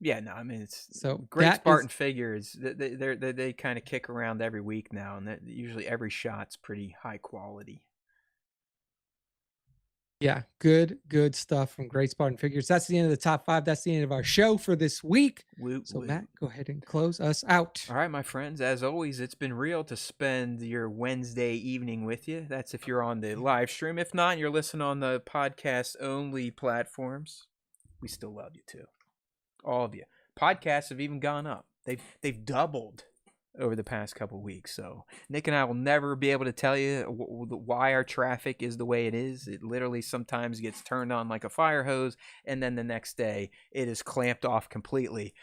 Yeah, no, I mean it's so great Spartan figures. They kind of kick around every week now, and usually every shot's pretty high quality. Yeah, good stuff from Great Spartan Figures. That's the end of the top 5. That's the end of our show for this week. Matt, go ahead and close us out. All right, my friends. As always, it's been real to spend your Wednesday evening with you. That's if you're on the live stream. If not, you're listening on the podcast-only platforms. We still love you, too. All of you. Podcasts have even gone up. They've doubled over the past couple weeks. So Nick and I will never be able to tell you why our traffic is the way it is. It literally sometimes gets turned on like a fire hose, and then the next day it is clamped off completely.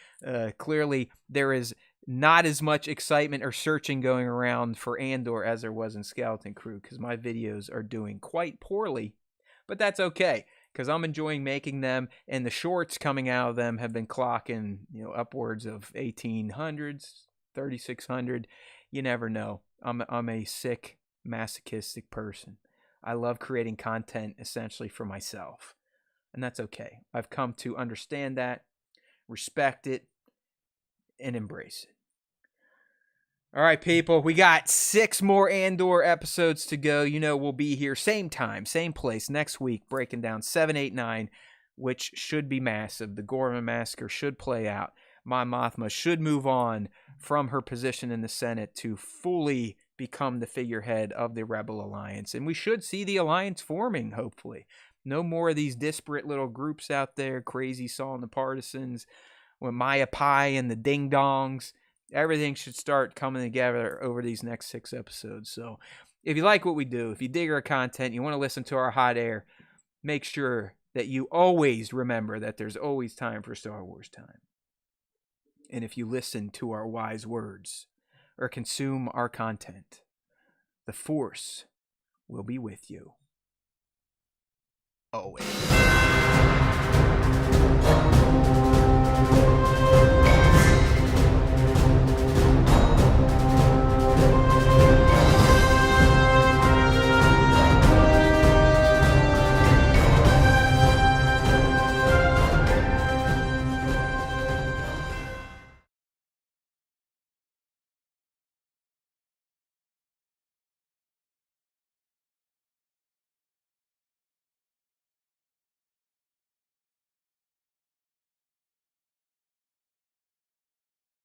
Clearly, there is not as much excitement or searching going around for Andor as there was in Skeleton Crew, because my videos are doing quite poorly, but that's okay, because I'm enjoying making them, and the shorts coming out of them have been clocking, upwards of 1800s, 3600. You never know. I'm a sick, masochistic person. I love creating content essentially for myself, and that's okay. I've come to understand that, respect it, and embrace it. All right, people, we got 6 more Andor episodes to go. We'll be here same time, same place next week, breaking down 7, 8, 9, which should be massive. The Gorman Massacre should play out. Mon Mothma should move on from her position in the Senate to fully become the figurehead of the Rebel Alliance. And we should see the Alliance forming, hopefully. No more of these disparate little groups out there, Crazy Saw and the Partisans, with Maya Pai and the Ding Dongs. Everything should start coming together over these next 6 episodes. So if you like what we do, if you dig our content, you want to listen to our hot air, make sure that you always remember that there's always time for Star Wars time. And if you listen to our wise words or consume our content, the Force will be with you always.